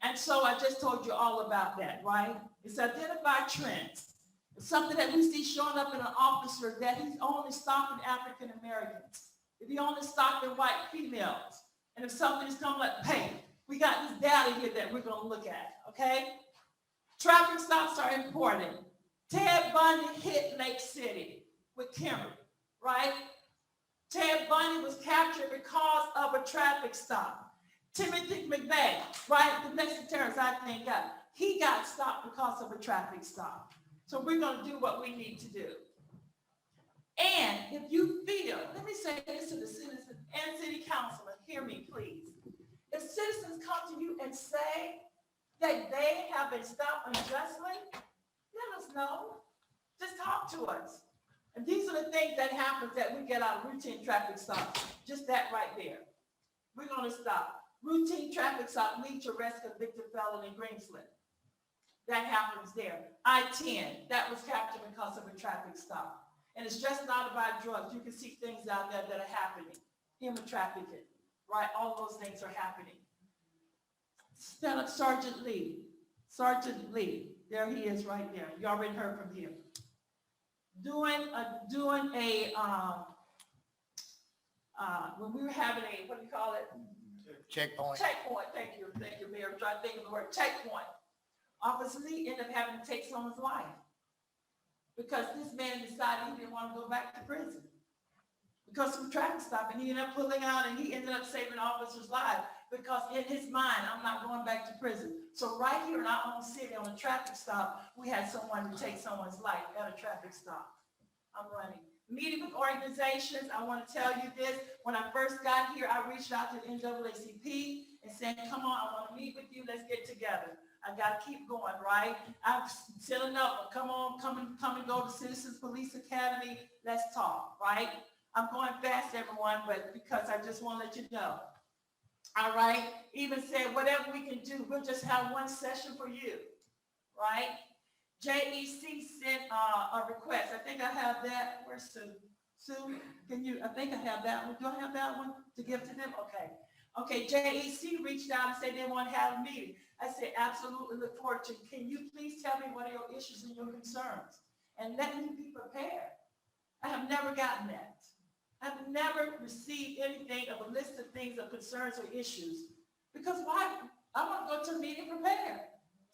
And so I just told you all about that, right? It's identify trends. It's something that we see showing up in an officer that he's only stopping African Americans. If he only stopping white females. And if something's coming like, hey, we got this data here that we're gonna look at, okay? Traffic stops are important. Ted Bundy hit Lake City with Kimberly, right? Ted Bundy was captured because of a traffic stop. Timothy McVeigh, right, the next terrorist I think he got stopped because of a traffic stop. So we're gonna do what we need to do. And if you feel, let me say this to the citizens and city councilmen, hear me please. If citizens come to you and say that they have been stopped unjustly, let us know. Just talk to us. And these are the things that happens that we get out of routine traffic stops. Just that right there. We're gonna stop. Routine traffic stop leads to arrest convicted felon in Greenslet. That happens there. I-10, that was captured because of a traffic stop. And it's just not about drugs. You can see things out there that are happening. Human trafficking, right? All those things are happening. Sergeant Lee, there he is right there. You already heard from him. Doing a when we were having a, what do you call it? Checkpoint. Checkpoint, thank you, Mayor. I'm trying to think of the word checkpoint. Officer Lee ended up having to take someone's life because this man decided he didn't want to go back to prison because of traffic stop, and he ended up pulling out and he ended up saving officers' lives because in his mind, I'm not going back to prison. So right here in our own city on a traffic stop, we had someone to take someone's life at a traffic stop. I'm running. Meeting with organizations, I want to tell you this. When I first got here, I reached out to the NAACP and said, come on, I want to meet with you. Let's get together. I got to keep going, right? I've sent another, come on, come and go to Citizens Police Academy. Let's talk, right? I'm going fast, everyone, but because I just want to let you know. All right? Even said, whatever we can do, we'll just have one session for you, right? JEC sent a request. I think I have that. Where's Sue? Sue, can you, I think I have that one. Do I have that one to give to them? Okay. Okay, JEC reached out and said they want to have a meeting. I said, absolutely, look forward to it. Can you please tell me what are your issues and your concerns? And let me be prepared. I have never gotten that. I've never received anything of a list of things of concerns or issues. Because why? I want to go to a meeting prepared.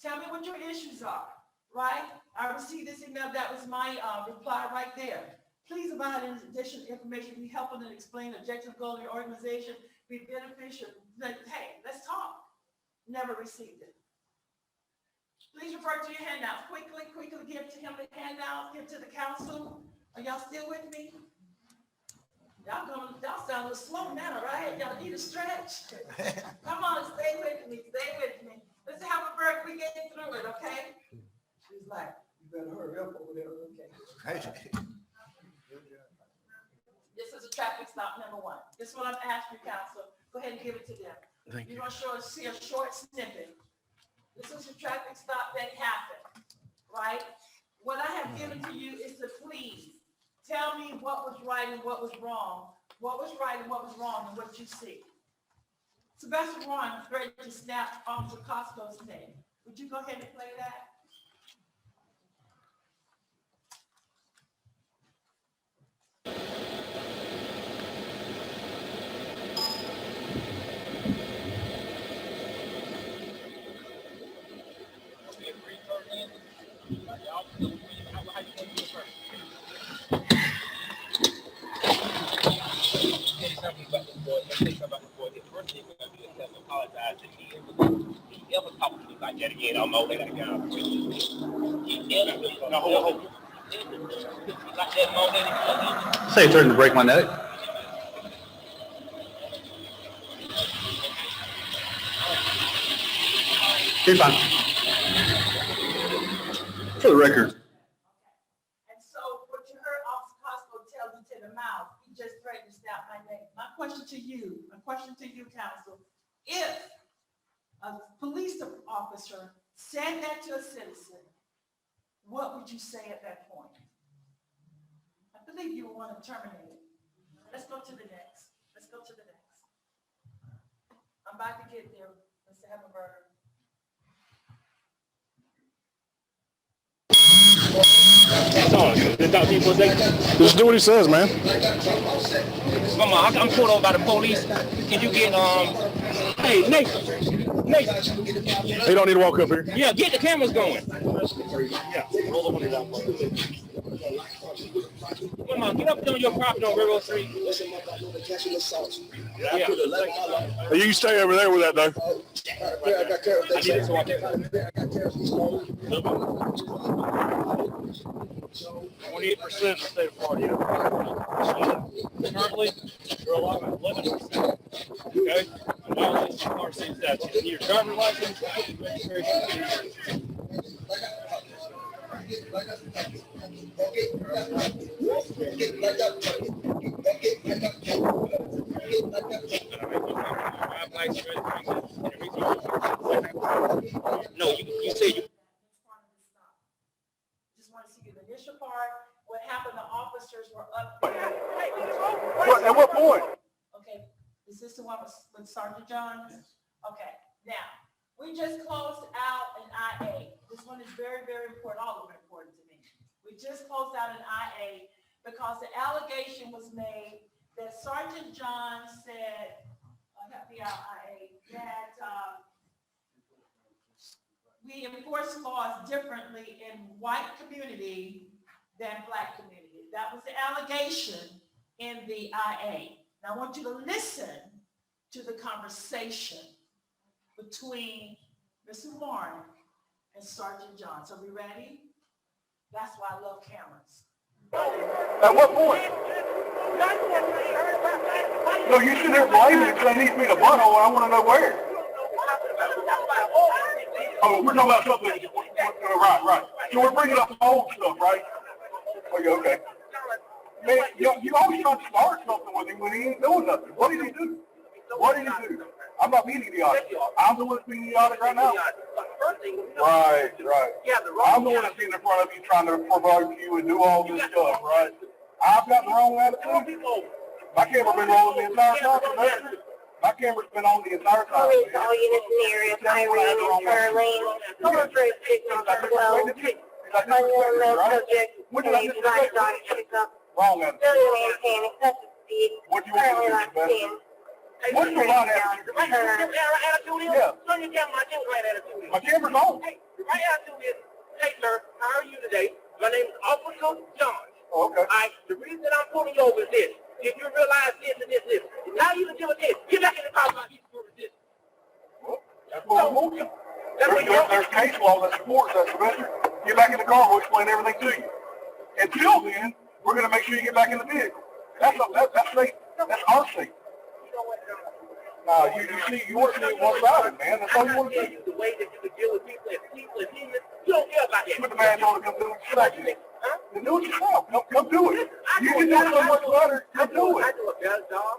Tell me what your issues are, right? I received this email. That was my reply right there. Please provide additional information, be helpful and explain the objective goal of your organization, be beneficial. Hey, let's talk. Never received it. Please refer to your handout. Quickly give to him the handout, give to the council. Are y'all still with me? Y'all sound a little slow now, right? Y'all need a stretch. Come on, stay with me. Let's have a break. We get through it, okay? She's like, you better hurry up over there, okay? This is a traffic stop number 1. This is what I'm asking you, council. Go ahead and give it to them. Thank you. You're gonna see a short snippet. This is a traffic stop that happened, right? What I have given to you is to please tell me what was right and what was wrong. What was right and what was wrong and what you see. Sylvester Warren is ready to snap Officer Costco's name. Would you go ahead and play that? Say it threatened to break my neck. You're fine. For the record. And so what you heard Officer Costco tell you to the mouth, he just threatened to snap my name. My question to you, council, if a police officer said that to a citizen, what would you say at that point? I believe you would want to terminate it. Let's go to the next. I'm about to get there, Mr. Heppenberger. Just do what he says, man. Mama, I'm pulled over by the police. Can you get, hey, Nate, He don't need to walk up here. Yeah, get the cameras going. Come on, get up on your property on Railroad Street. Yeah. You can stay over there with that, though. I need it to watch it. 28% in the state of Florida. Currently, you're allowed 11%. Okay? Violation of our state statute. You need your driver's license, registration. No, you say you. Just want to see the initial part, what happened, the officers were up. At what point? Okay, is this the one with Sergeant Johns? Okay, now, we just closed out an IA. This one is very, very important, all of them are important to me. We just closed out an IA because the allegation was made that Sergeant Johns said, help me out, IA, that we enforce laws differently in white community than black community. That was the allegation in the IA. Now I want you to listen to the conversation between Mr. Warren and Sergeant Johns. Are we ready? That's why I love cameras. At what point? No, you sit there blaming it because I need me to butthole, and I want to know where. Oh, we're talking about something. Right. So we're bringing up old stuff, right? Okay. Man, you always trying to start something with him when he ain't doing nothing. What did he do? I'm not being idiotic. I'm the one that's being idiotic right now. Right. I'm the one that's sitting in front of you trying to provoke you and do all this stuff, right? I've got the wrong attitude. My camera's been rolling the entire time, man. My camera's been on the entire time. All units in the area, Irene and Charlene, over for a signal as well. Unknown subject, and advised on pickup. Wrong attitude. Still maintaining excessive speed, What do you want currently to not do, seen. What's your line attitude? Yeah. My camera's on. Hey, my attitude is, hey, sir, how are you today? My name is Officer John. Okay. The reason that I'm pulling you over is this. If you realize this and this, now you can deal with this. Get back in the car about these doing this. That's what I want you. There's case law that supports that, Sylvester. Get back in the car, we'll explain everything to you. Until then, we're going to make sure you get back in the vehicle. That's safe. That's our safety. You see, you want to see one-sided, man. That's all you want to do. The way that you can deal with people as humans, you don't care about that. Put the man on to come do it yourself. Then do it yourself. Come do it. You can do it so much better. Come do I it. do a better job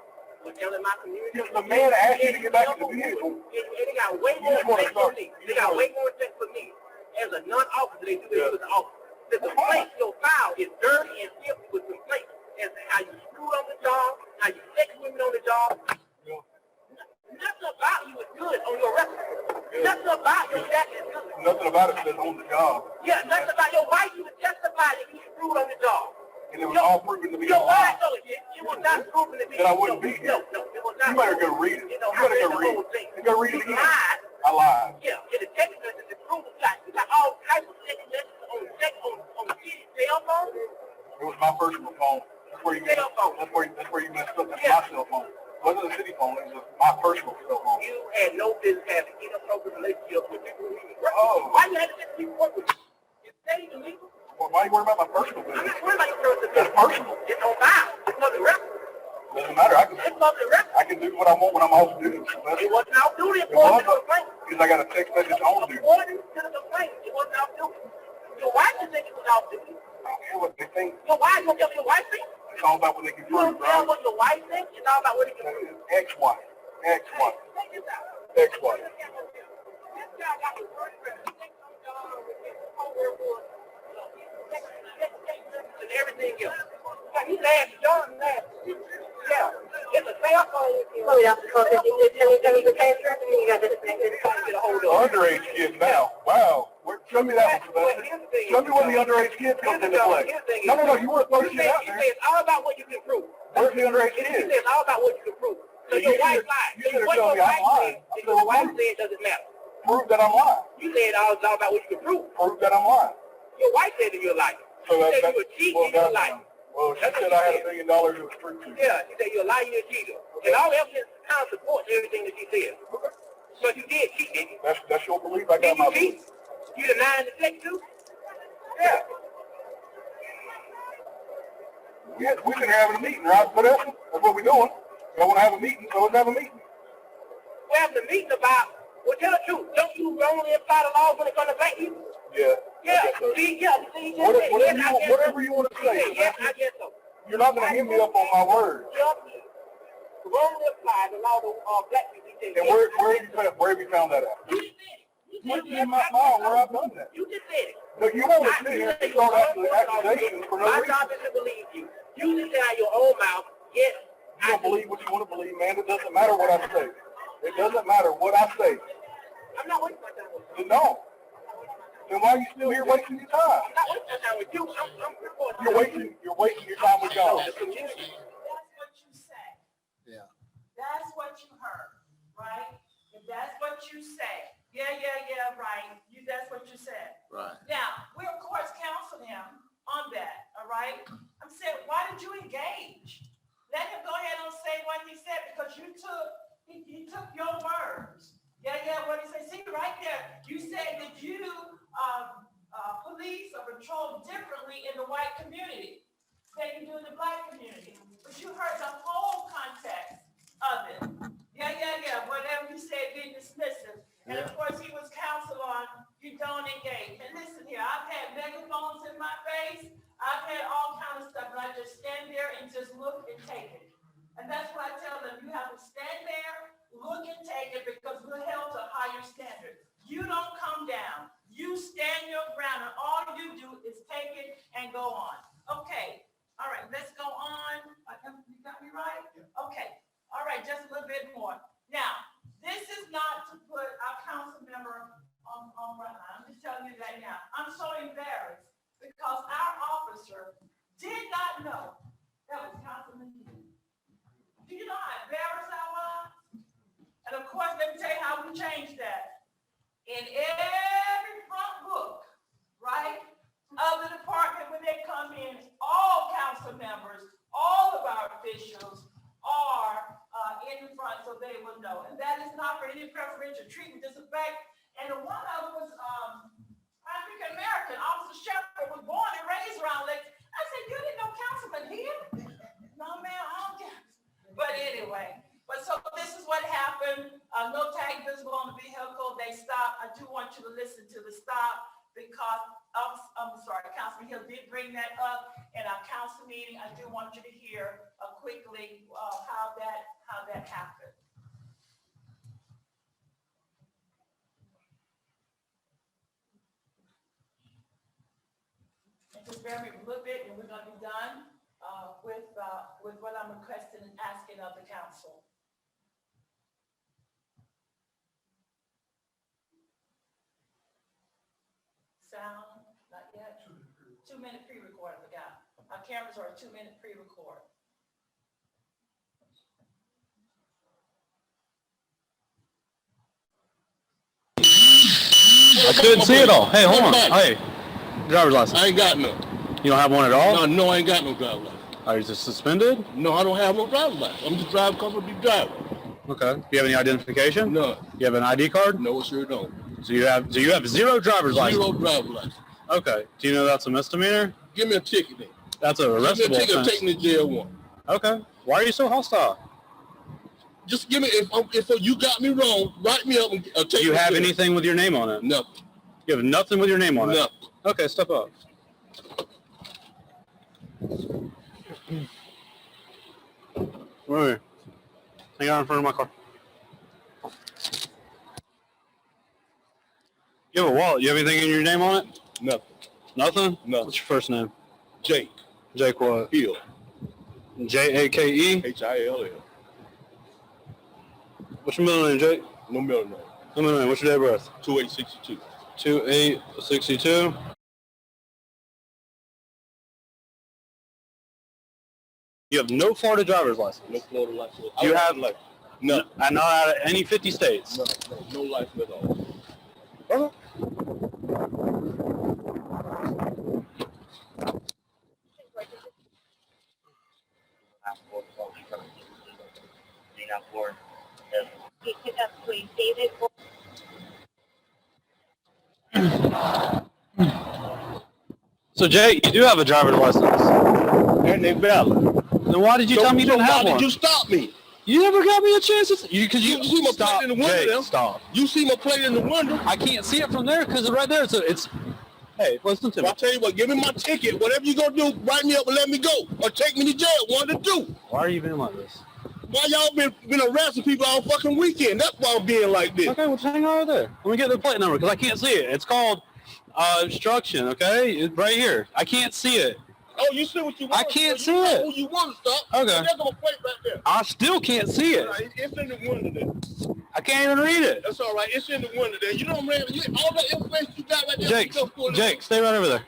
with telling my community. Because the man asked you to get back in the vehicle. And they got way more respect for me. They got way more respect for me as a non-officer than they do as an officer. The complaint, your file is dirty and filthy with complaints as to how you screwed on the job, how you sex women on the job. Nothing about you is good on your record. Nothing about your jacket is good. Nothing about it says on the job. Yeah, nothing about your wife. You testify that you screwed on the job. And it was all proven to be a Your lie. wife, no, it was not proven to be. Then I wouldn't be here. No, it was not. You better go read it. You better go read it. And go read it again. I lied. Yeah, in the text message, it's proven that you got all types of text messages on the city cell phone. It was my personal phone. That's where you messed up. That's my cell phone. It wasn't a city phone. It was my personal cell phone. You had no business having inappropriate relationship with people who you work with. Oh. Why you had to let people work with you? It's state illegal. Well, why are you worried about my personal I'm business? not worried about your personal That's business. personal. It's on file. It's public record. Doesn't matter. It's public record. I can do what I want when I'm off duty. It wasn't out duty It according to the was complaint. because I got a text message on duty. According to the complaint, it wasn't out duty. Your wife didn't think it was out duty. I don't care what they think. Your wife, you don't care what your wife thinks? It's all about what they can You don't prove, care right? what your wife thinks? It's all about what it can prove. Ex-wife. Ex-wife. Check this out. Ex-wife. This guy got the first credit. And everything else. He laughed, John laughed. Yeah, it's a cell phone. Hold up, because if you can't trust me, you got to Get a hold of. Underage kids now. Wow. Show me that one, Sylvester. Show me when the underage kids comes into play. No, you want to throw shit out You there. say it's all about what you can prove. Where's the underage He kids? says it's all about what you can prove. So your wife lied. You should have What told your me I'm wife lying. said, and your wife said doesn't matter. Prove that I'm lying. You said all about what you can prove. Prove that I'm lying. Your wife said that you're lying. So You that- said you were cheating and you're lying. Well, she That's said what I she had $1 million it was true to. Yeah, she said you're lying, you're a cheater. And all evidence kind of supports everything that she said. But you did cheat, didn't you? That's your belief. I got Did my you belief. cheat? You denying the sex too? Yeah. Yes, we can have a meeting, right? But that's what we're doing. I want to have a meeting, so let's have a meeting. We're having a meeting about, well, tell the truth. Don't you wrongly apply the laws when it comes to black people? Yeah. Yeah, see, you just said, yes, I guess Whatever you want to so. He say. said, yes, I guess so. You're not going to hit me up on my words. Just wrongly apply the law to black people. He said, And yes, where have you found that out? you just said it. You Put just me said in my it. file where I've done that. You just said it. But you want to sit here and start accusations for no My reason. job is to believe you. You just said out your own mouth, yes, You don't believe what you want to believe, man. It doesn't matter what I say. It doesn't matter what I say. I'm not wasting my time with you. No. Then why are you still here wasting your time? I'm not wasting my time with you. I'm reporting. You're wasting your time with God. The community. That's what you say. Yeah. That's what you heard, right? If that's what you say, yeah, right, that's what you said. Right. Now, we of course counseled him on that, all right? I'm saying, why did you engage? Let him go ahead and say what he said, because you took, he took your words. Yeah, what he said, see right there, you said that you, police or patrol differently in the white community than you do in the black community. But you heard the whole context of it. Yeah, whatever you said, being dismissive. And of course, he was counseled on, you don't engage. And listen here, I've had megaphones in my face. I've had all kinds of stuff, and I just stand there and just look and take it. And that's why I tell them, you have to stand there, look and take it, because we're held to higher standards. You don't come down. You stand your ground, and all you do is take it and go on. Okay, all right, let's go on. You got me right? Okay, all right, just a little bit more. Now, this is not to put our council member on run. I'm just telling you that now. I'm so embarrassed because our officer did not know that was Councilman Hill. Do you know how embarrassed I was? And of course, let me tell you how we changed that. In every front book, right, of the department when they come in, all council members, all of our officials are in the front so they will know. And that is not for any preferential treatment. This effect, and one of them was African American. Officer Shepard was born and raised around Lake. I said, you didn't know Councilman here? No, ma'am, I don't get it. But anyway, so this is what happened. No tag visible on the vehicle. They stopped. I do want you to listen to the stop because I'm sorry, Councilman Hill did bring that up in our council meeting. I do want you to hear quickly how that happened. And just bear with me a little bit, and we're going to be done with what I'm requesting and asking of the council. Sound, not yet. 2-minute pre-record, I forgot. Our cameras are a 2-minute pre-record. I couldn't see it all. Hey, hold on. Hey, driver's license. I ain't got none. You don't have one at all? No, I ain't got no driver's license. Are you just suspended? No, I don't have no driver's license. I'm just driving because I'm a driver. Okay. Do you have any identification? No. You have an ID card? No, sure don't. So you have zero driver's license? Zero driver's license. Okay. Do you know that's a misdemeanor? Give me a ticket then. That's a Give me arrestable a ticket, offense. take me to jail one. Okay. Why are you so hostile? Just give me, if you got me wrong, write me up and take Do you me have to jail. anything with your name on it? Nothing. You have nothing with your name on it? Nothing. Okay, step up. Right here. Hang on in front of my car. You have a wallet. You have anything in your name on it? Nothing. Nothing? No. What's your first name? Jake. Jake what? Hill. Jake? Hill. What's your middle name, Jake? No middle name. No middle name. What's your date of birth? 2862. 2862. You have no Florida driver's license. No Florida license. Do you have No. And not out of any 50 states. No license at all. Uh-huh. So Jay, you do have a driver's license. And they valid. Then why did you tell me you didn't have why one? did you stop me? You never got me a chance to. You see my stop, plate in the window Jay, there? Stop. You see my plate in the window? I can't see it from there because right there. It's. Hey, listen to me. Well, I tell you what, give me my ticket. Whatever you gonna do, write me up and let me go, or take me to jail. One of the two. Why are you being like this? Why y'all been arresting people all fucking weekend? That's why I'm being like this. Okay, well, hang on right there. Let me get the plate number because I can't see it. It's called obstruction. Okay, it's right here. I can't see it. Oh, you see what you want? I can't so see you it. Who you want to stop? Okay. There's no plate right there. I still can't see it. It's in the window there. I can't even read it. That's all right. It's in the window there. You know what I'm saying? All that information you got right there. Jake, you go for it. Jake, stay right over there.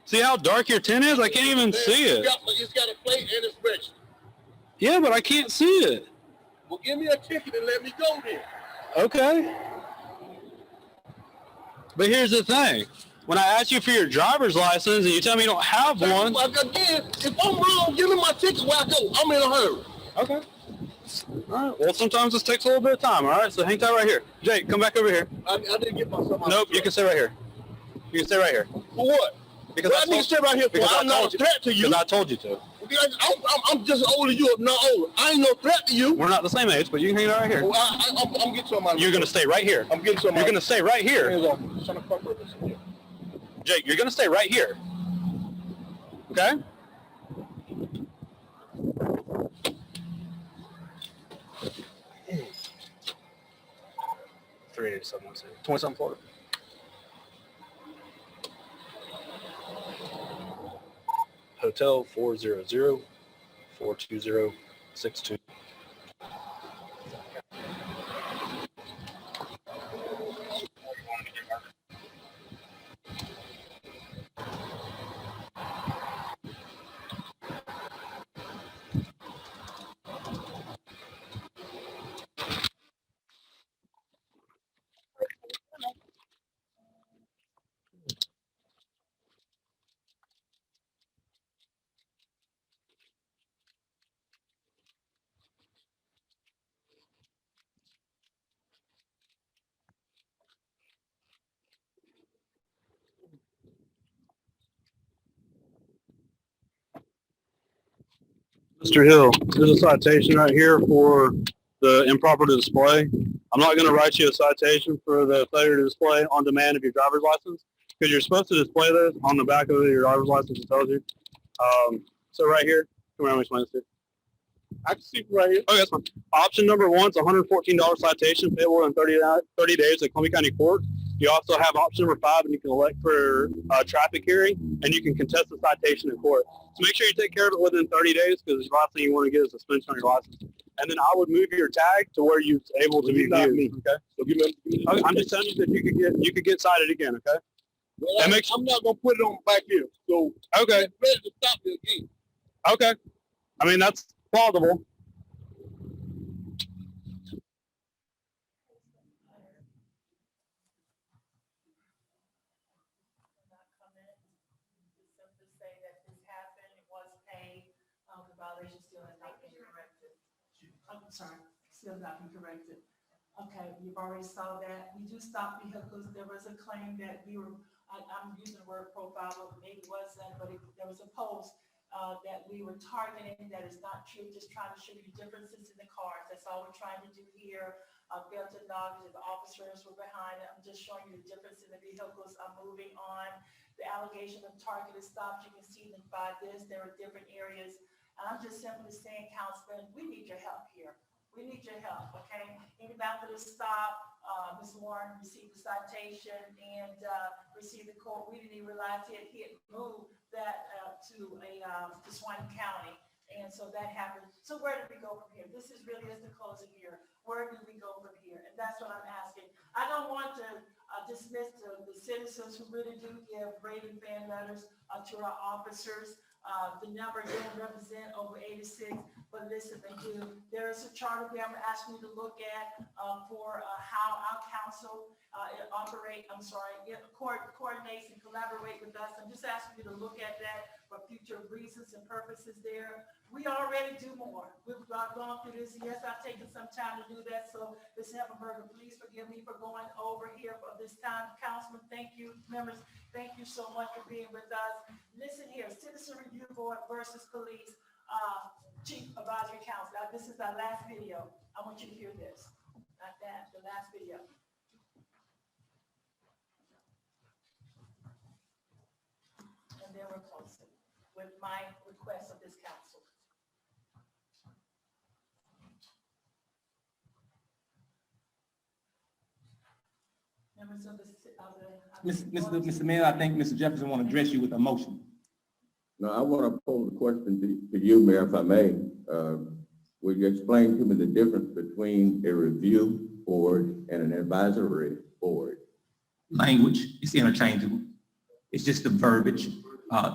See how dark your tint is? I can't even see it. It's got a plate and it's registered. Yeah, but I can't see it. Well, give me a ticket and let me go then. Okay. But here's the thing. When I ask you for your driver's license and you tell me you don't have one. Again, if I'm wrong, give me my ticket where I go. I'm in a hurry. Okay. All right. Well, sometimes this takes a little bit of time. All right. So hang tight right here. Jake, come back over here. I didn't get myself. Nope. You can stay right here. You can stay right here. For what? Because I need to stay right here for. I'm not a threat to you. Because I told you to. I'm just older than you, not older. I ain't no threat to you. We're not the same age, but you can hang out right here. Well, I'm getting some. You're gonna stay right here. I'm getting some. You're gonna stay right here. Here. Jake, you're gonna stay right here. Okay? $387.16. 20-something Florida. Hotel 400-420-62. Mr. Hill, there's a citation right here for the improper display. I'm not going to write you a citation for the failure to display on demand of your driver's license because you're supposed to display this on the back of your driver's license. It tells you. So right here, come around, explain this to you. I can see right here. Okay, that's fine. Option number one is $114 citation payable in 30 days at Columbia County Court. You also have option number 5, and you can elect for a traffic hearing, and you can contest the citation in court. So make sure you take care of it within 30 days, because the last thing you want to get is a suspension on your license. And then I would move your tag to where you're able to be viewed. Okay. So give me Okay, I'm just telling you that you could get cited again. Okay. Well, I'm not gonna put it on back here. So okay. Ready to stop you again. Okay. I mean that's plausible. Violation still has not been corrected. I'm sorry, still not been corrected. Okay, you've already saw that. We do stop vehicles. There was a claim that we were, I'm using the word profile, but maybe it wasn't, but there was a post that we were targeting. That is not true. Just trying to show you differences in the cars. That's all we're trying to do here. Failed to acknowledge the officers were behind it. I'm just showing you the difference in the vehicles. I'm moving on. The allegation of targeted stops, you can see them by this. There are different areas. And I'm just simply saying, Councilman, we need your help here. We need your help, okay? Even after the stop, Ms. Warren received the citation and received the court. We didn't even realize he had moved that to Suwannee County. And so that happened. So where do we go from here? This is really the closing here. Where do we go from here? And that's what I'm asking. I don't want to dismiss the citizens who really do give raving fan letters to our officers. The number don't represent over 86, but listen, they do. There is a charter we are asking you to look at for how our council coordinates and collaborate with us. I'm just asking you to look at that for future reasons and purposes there. We already do more. We've gone through this. Yes, I've taken some time to do that. So Ms. Heppenberger, please forgive me for going over here for this time. Councilman, thank you. Members, thank you so much for being with us. Listen here, Citizen Review Board versus Police Chief Advisory Council. Now, this is our last video. I want you to hear this. Not that, the last video. And then we're closing with my request of this council. Members of Mr. Mayor, I think Mr. Jefferson want to address you with a motion. No, I want to pose a question to you, Mayor, if I may. Would you explain to me the difference between a review board and an advisory board? Language is interchangeable. It's just the verbiage.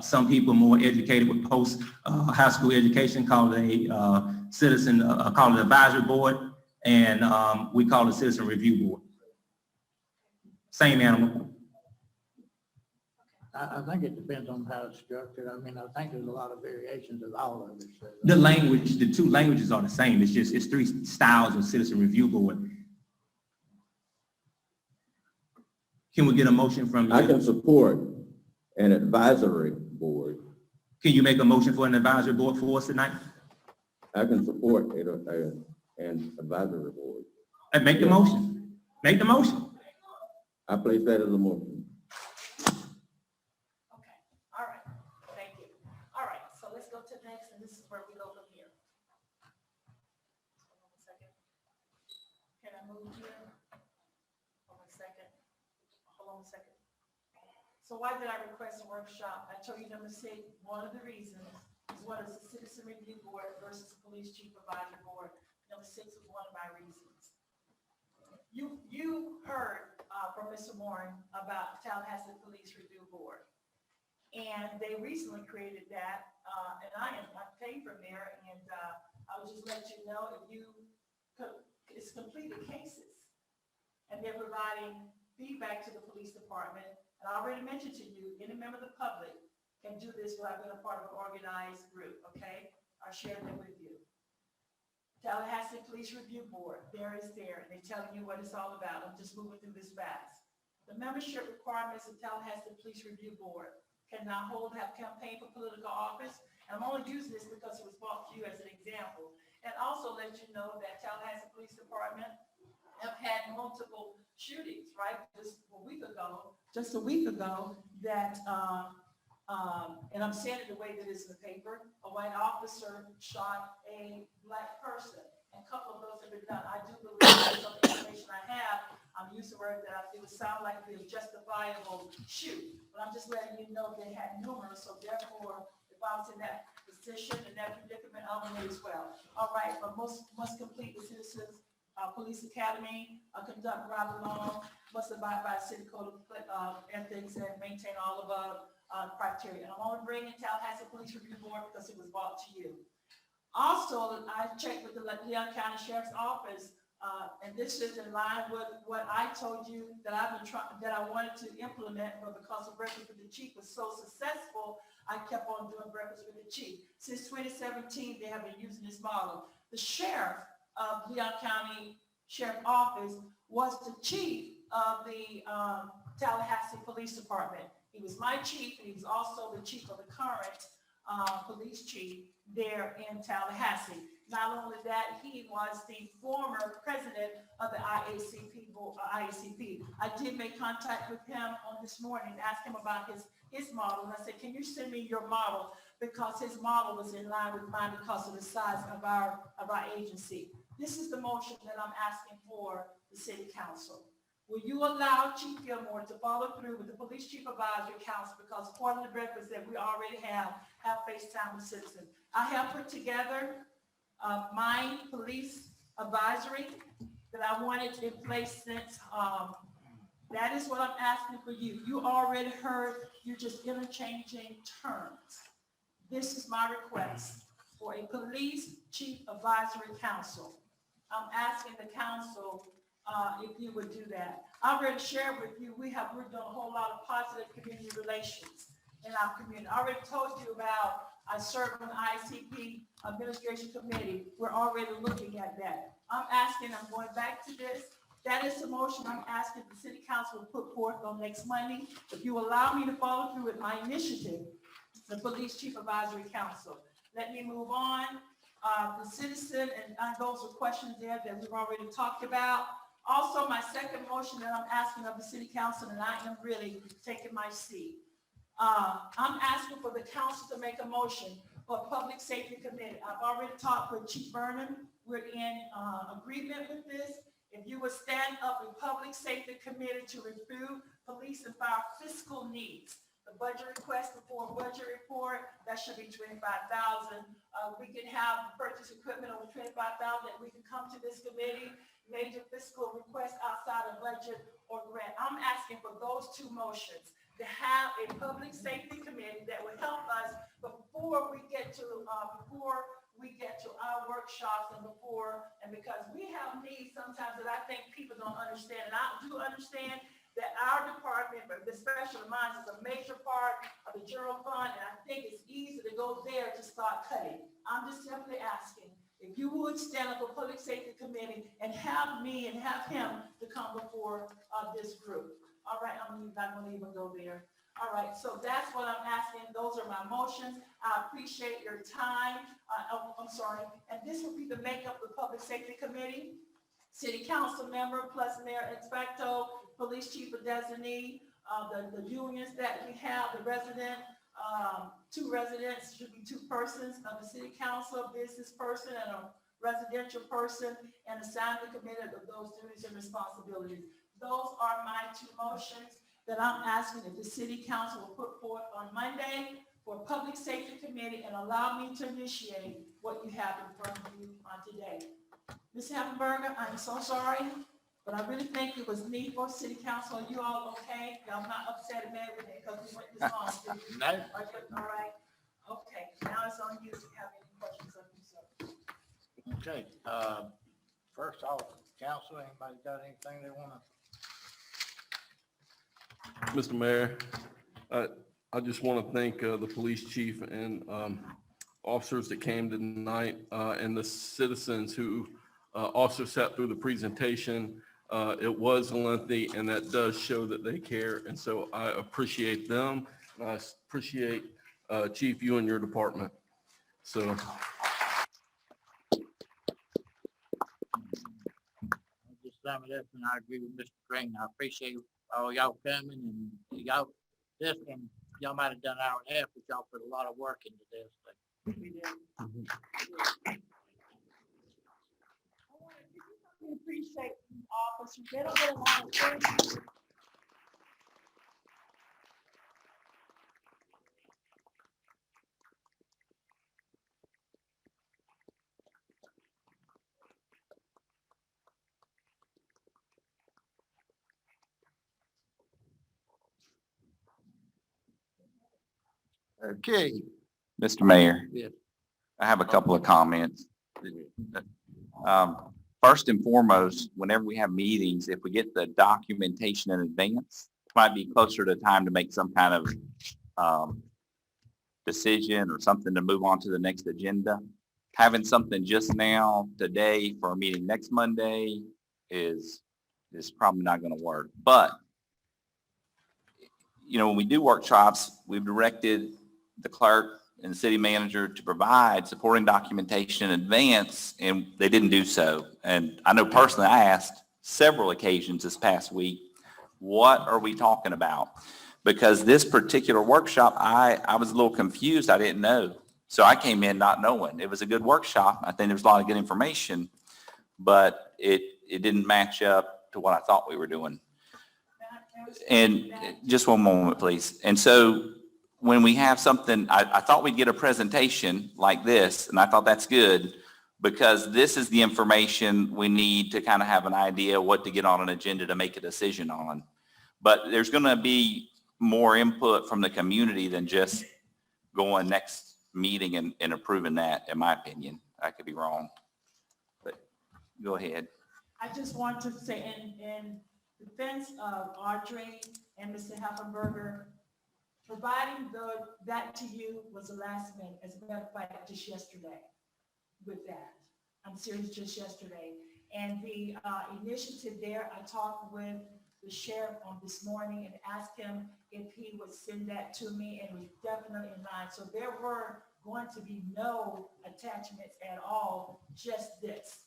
Some people more educated with post high school education call it a citizen, call it advisory board, and we call it citizen review board. Same animal. I think it depends on how it's structured. I mean, I think there's a lot of variations of all of it. So. The language, the two languages are the same. It's just, it's three styles of citizen review board. Can we get a motion from you? I can support an advisory board. Can you make a motion for an advisory board for us tonight? I can support an advisory board. And make the motion. Make the motion. I place that as a motion. Okay, all right, thank you. All right, so let's go to next, and this is where we go from here. Hold on a second. Can I move here? Hold on a second. Hold on a second. So why did I request a workshop? I told you number 6, one of the reasons is what is the Citizen Review Board versus the Police Chief Advisory Board. Number 6 is one of my reasons. You heard from Mr. Warren about Tallahassee Police Review Board. And they recently created that, and I am not paid from there, and I would just let you know if it's completed cases. And they're providing feedback to the police department. And I already mentioned to you, any member of the public can do this without being a part of an organized group, okay? I'll share that with you. Tallahassee Police Review Board, there, and they're telling you what it's all about. I'm just moving through this fast. The membership requirements of Tallahassee Police Review Board cannot have campaign for political office. And I'm only using this because it was brought to you as an example. And also let you know that Tallahassee Police Department have had multiple shootings, right? Just a week ago, that, and I'm saying it the way that it's in the paper, a white officer shot a black person. And a couple of those have been done. I do believe based on the information I have, I'm using the word that it would sound like it was justifiable shoot. But I'm just letting you know they had numerous, so therefore, if I was in that position and that predicament, I would as well. All right, but must complete the Citizens Police Academy, conduct ride along, must abide by city code of ethics and maintain all of criteria. And I'm only bringing Tallahassee Police Review Board because it was brought to you. Also, I checked with the Leon County Sheriff's Office, and this is in line with what I told you that I've been trying, that I wanted to implement, but because of Breakfast with the Chief was so successful, I kept on doing Breakfast with the Chief. Since 2017, they have been using this model. The sheriff of Leon County Sheriff's Office was the chief of the Tallahassee Police Department. He was my chief, and he was also the chief of the current police chief there in Tallahassee. Not only that, he was the former president of the IACP. I did make contact with him on this morning, asked him about his model, and I said, can you send me your model? Because his model was in line with mine because of the size of our agency. This is the motion that I'm asking for the city council. Will you allow Chief Gilmore to follow through with the Police Chief Advisory Council, because part of the breakfast that we already have FaceTime with citizens. I have put together my police advisory that I wanted in place since, that is what I'm asking for you. You already heard, you're just interchanging terms. this is my request for a police chief advisory council. I'm asking the council if you would do that. I already shared with you, we're doing a whole lot of positive community relations in our community. I already told you about, I serve on the ICP Administration Committee. We're already looking at that. I'm going back to this. That is the motion I'm asking the city council to put forth on next Monday. If you allow me to follow through with my initiative, the Police Chief Advisory Council. Let me move on. The citizen, and those are questions there that we've already talked about. Also, my second motion that I'm asking of the city council, and I am really taking my seat. I'm asking for the council to make a motion for Public Safety Committee. I've already talked with Chief Burnham. We're in agreement with this. If you would stand up with Public Safety Committee to review police and fire fiscal needs. The budget request before budget report, that should be $25,000. We can have purchase equipment over $25,000 that we can come to this committee, major fiscal requests outside of budget or grant. I'm asking for those two motions, to have a public safety committee that would help us before we get to our workshops and because we have needs sometimes that I think people don't understand. And I do understand that our department, but especially mine, is a major part of the general fund, and I think it's easy to go there to start cutting. I'm just simply asking if you would stand up for Public Safety Committee and have me and have him to come before this group. All right, I'm not gonna even go there. All right, so that's what I'm asking. Those are my motions. I appreciate your time. I'm sorry. And this will be the makeup of the Public Safety Committee. City council member plus mayor ex facto, police chief or designee, the unions that we have, the resident, 2 residents, should be 2 persons of the city council, business person and a residential person, and assign the committee of those duties and responsibilities. Those are my 2 motions that I'm asking that the city council will put forth on Monday for Public Safety Committee and allow me to initiate what you have in front of you today. Ms. Happenberger, I'm so sorry, but I really think it was need for city council. Are you all okay? Y'all not upset and mad with me because we went this long. No. All right. Okay, now it's on you to have any questions of yourself. Okay, first off, council, anybody got anything they want to? Mr. Mayor, I just want to thank the police chief and officers that came tonight and the citizens who also sat through the presentation. It was lengthy, and that does show that they care. And so I appreciate them. And I appreciate Chief, you and your department. So. Just sum it up, and I agree with Mr. Green. I appreciate all y'all coming and y'all, this one, y'all might have done an hour and a half, but y'all put a lot of work into this thing. We did. I appreciate these officers. They don't get a lot of things. Okay. Mr. Mayor, Yes. I have a couple of comments. First and foremost, whenever we have meetings, if we get the documentation in advance, it might be closer to time to make some kind of decision or something to move on to the next agenda. Having something just now, today, for a meeting next Monday is probably not going to work. But, you know, when we do workshops, we've directed the clerk and the city manager to provide supporting documentation in advance, and they didn't do so. And I know personally, I asked several occasions this past week, what are we talking about? Because this particular workshop, I was a little confused. I didn't know. So I came in not knowing. It was a good workshop. I think there was a lot of good information, but it didn't match up to what I thought we were doing. And just one moment, please. And so when we have something, I thought we'd get a presentation like this, and I thought that's good because this is the information we need to kind of have an idea what to get on an agenda to make a decision on. But there's going to be more input from the community than just going next meeting and approving that, in my opinion. I could be wrong, but go ahead. I just want to say in defense of Audrey and Mr. Heffenberger, providing that to you was the last minute, as a matter of fact, just yesterday with that. I'm serious, just yesterday. And the initiative there, I talked with the sheriff on this morning and asked him if he would send that to me, and it was definitely in line. So there were going to be no attachments at all, just this.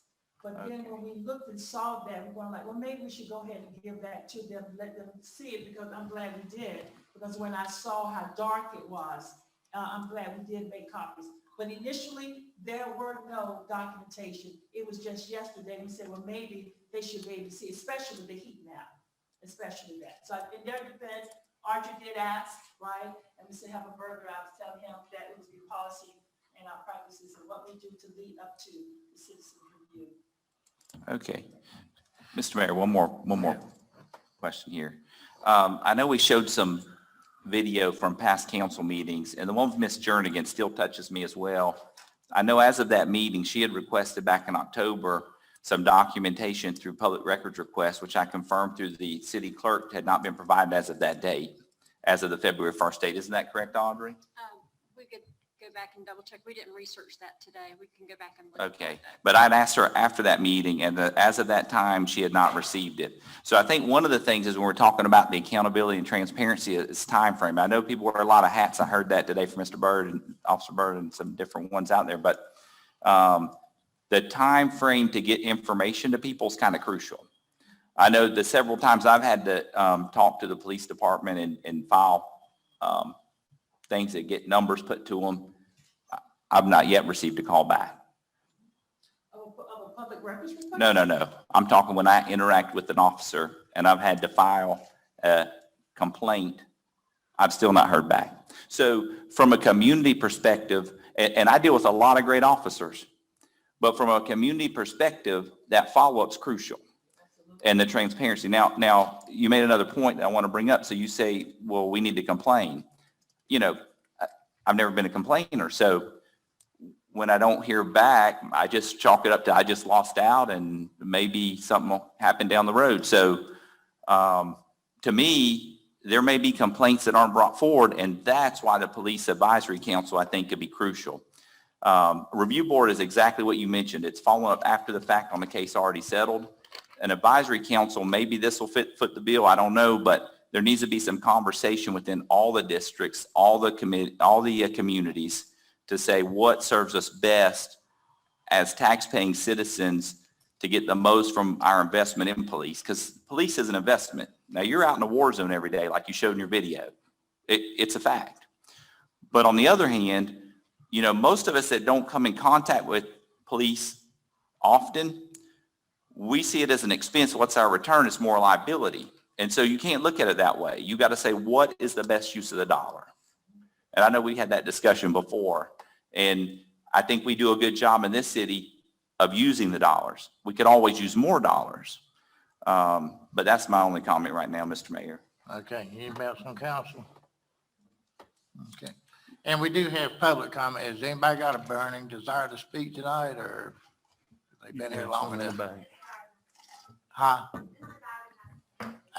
But then when we looked and saw that, we're going like, well, maybe we should go ahead and give that to them, let them see it, because I'm glad we did. Because when I saw how dark it was, I'm glad we did make copies. But initially, there were no documentation. It was just yesterday, we said, well, maybe they should be able to see, especially the heat map, especially that. So in their defense, Archer did ask, right? And Mr. Heffenberger, I was telling him that it was the policy and our practices and what we do to lead up to the citizen review. Okay. Mr. Mayor, one more question here. I know we showed some video from past council meetings, and the one with Ms. Jernigan still touches me as well. I know as of that meeting, she had requested back in October some documentation through public records request, which I confirmed through the city clerk had not been provided as of that date, as of the February 1st date. Isn't that correct, Audrey? We could go back and double check. We didn't research that today. We can go back and look. Okay, but I'd asked her after that meeting, and as of that time, she had not received it. So I think one of the things is when we're talking about the accountability and transparency is time frame. I know people wear a lot of hats. I heard that today from Mr. Byrd and Officer Byrd and some different ones out there, but the time frame to get information to people is kind of crucial. I know that several times I've had to talk to the police department and file things that get numbers put to them. I've not yet received a call back. Of a public records request? No. I'm talking when I interact with an officer and I've had to file a complaint, I've still not heard back. So from a community perspective, and I deal with a lot of great officers, but from a community perspective, that follow-up is crucial. And the transparency. Now, you made another point that I want to bring up. So you say, well, we need to complain. You know, I've never been a complainer. So when I don't hear back, I just chalk it up to I just lost out and maybe something will happen down the road. So to me, there may be complaints that aren't brought forward, and that's why the Police Advisory Council, I think, could be crucial. Review board is exactly what you mentioned. It's following up after the fact on the case already settled. An advisory council, maybe this will foot the bill, I don't know, but there needs to be some conversation within all the districts, all the communities to say what serves us best as tax-paying citizens to get the most from our investment in police, because police is an investment. Now, you're out in a war zone every day, like you showed in your video. It's a fact. But on the other hand, you know, most of us that don't come in contact with police often, we see it as an expense. What's our return? It's more liability. And so you can't look at it that way. You got to say, what is the best use of the dollar? And I know we had that discussion before, and I think we do a good job in this city of using the dollars. We could always use more dollars. But that's my only comment right now, Mr. Mayor. Okay, anybody else on council? Okay, and we do have public comment. Has anybody got a burning desire to speak tonight, or they've been here long enough? Huh?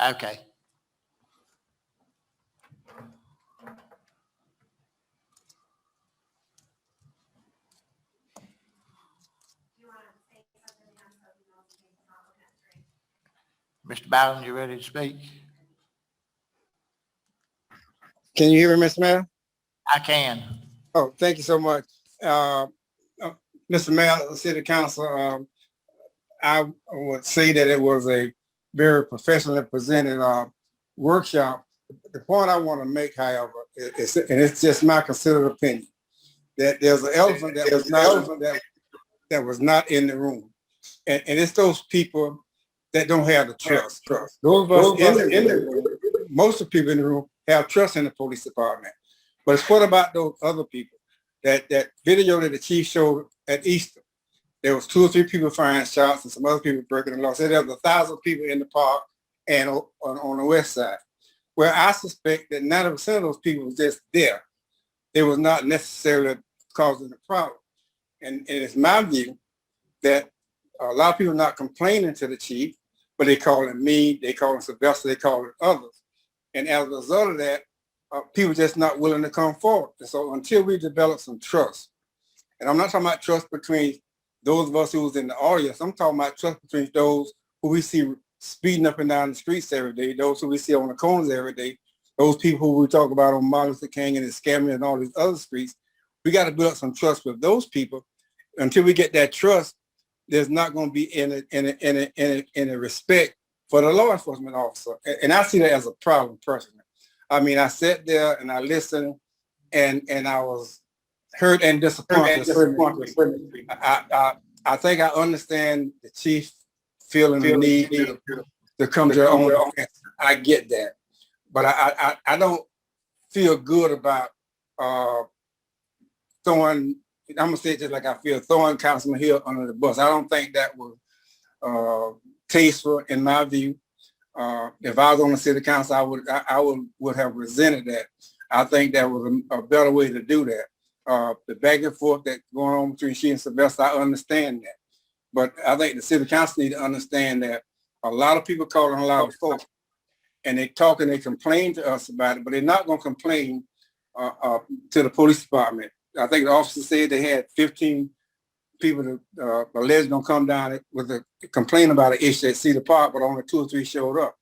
Okay. Mr. Bowden, you ready to speak? Can you hear me, Mr. Mayor? I can. Oh, thank you so much. Mr. Mayor, City Council, I would say that it was a very professionally presented workshop. The point I want to make, however, is, and it's just my considered opinion, that there's an elephant that was not in the room. And it's those people that don't have the trust. Those of us in the room, most of the people in the room have trust in the police department. But it's what about those other people? That video that the chief showed at Easter, there was 2 or 3 people firing shots and some other people breaking the law. So there was 1,000 people in the park and on the west side. Where I suspect that 90% of those people was just there. They was not necessarily causing the problem. And it's my view that a lot of people are not complaining to the chief, but they call him me, they call him Sylvester, they call it others. And as a result of that, people just not willing to come forward. And so until we develop some trust, and I'm not talking about trust between those of us who was in the audience, I'm talking about trust between those who we see speeding up and down the streets every day, those who we see on the corners every day, those people who we talk about on Martin Luther King and the scamming and all these other streets. We got to build up some trust with those people. Until we get that trust, there's not going to be any respect for the law enforcement officer. And I see that as a problem personally. I mean, I sat there and I listened and I was hurt and disappointed. I think I understand the chief feeling the need to come to their own defense. I get that. But I don't feel good about throwing, I'm gonna say it just like I feel, throwing Councilman Hill under the bus. I don't think that was tasteful in my view. If I was on the city council, I would have resented that. I think that was a better way to do that. The back and forth that's going on between she and Sylvester, I understand that. But I think the city council need to understand that a lot of people calling a lot of folks and they talk and they complain to us about it, but they're not going to complain to the police department. I think the officer said they had 15 people that alleged going to come down with a complaint about an issue at Cedar Park, but only 2 or 3 showed up.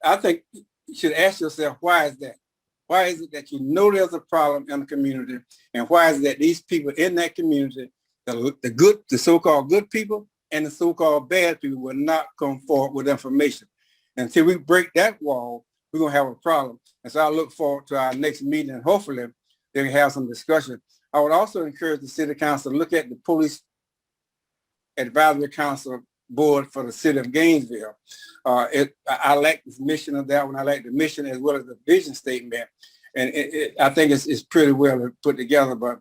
I think you should ask yourself, why is that? Why is it that you know there's a problem in the community, and why is it that these people in that community, the so-called good people and the so-called bad people, will not come forward with information? Until we break that wall, we're going to have a problem. And so I look forward to our next meeting, and hopefully they can have some discussion. I would also encourage the city council to look at the police advisory council board for the city of Gainesville. I like the mission of that one. I like the mission as well as the vision statement. And I think it's pretty well put together, but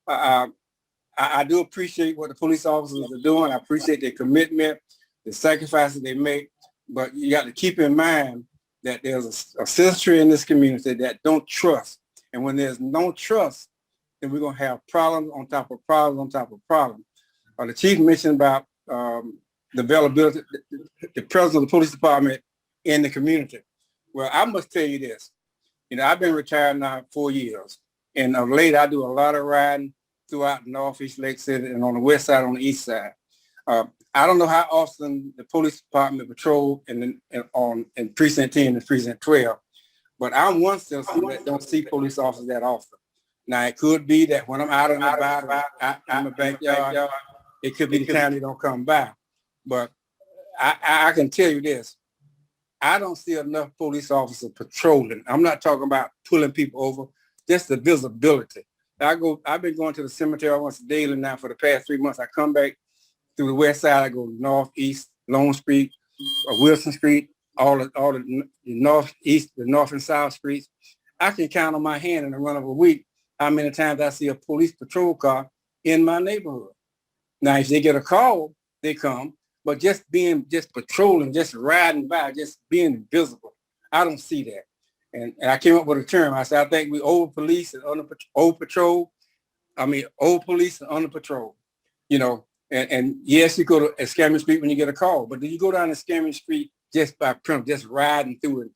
I do appreciate what the police officers are doing. I appreciate their commitment, the sacrifices they make, but you got to keep in mind that there's a citizenry in this community that don't trust. And when there's no trust, then we're going to have problems on top of problems on top of problems. The chief mentioned about the availability, the presence of the police department in the community. Well, I must tell you this. You know, I've been retired now 4 years. And of late, I do a lot of riding throughout Northeast Lake City and on the west side, on the east side. I don't know how often the police department patrol in precinct 10 and precinct 12, but I'm one citizen that don't see police officers that often. Now, it could be that when I'm out and about, I'm a backyard, it could be the time they don't come by. But I can tell you this, I don't see enough police officers patrolling. I'm not talking about pulling people over, just the visibility. I've been going to the cemetery once daily now for the past 3 months. I come back through the west side, I go northeast, Lone Street, Wilson Street, all the northeast, the north and south streets. I can count on my hand in the run of a week how many times I see a police patrol car in my neighborhood. Now, if they get a call, they come, but just patrolling, just riding by, just being visible, I don't see that. And I came up with a term. I said, I think we over police and under patrol. I mean, over police and under patrol, you know. And yes, you go to Escambia Street when you get a call, but do you go down Escambia Street just by just riding through it,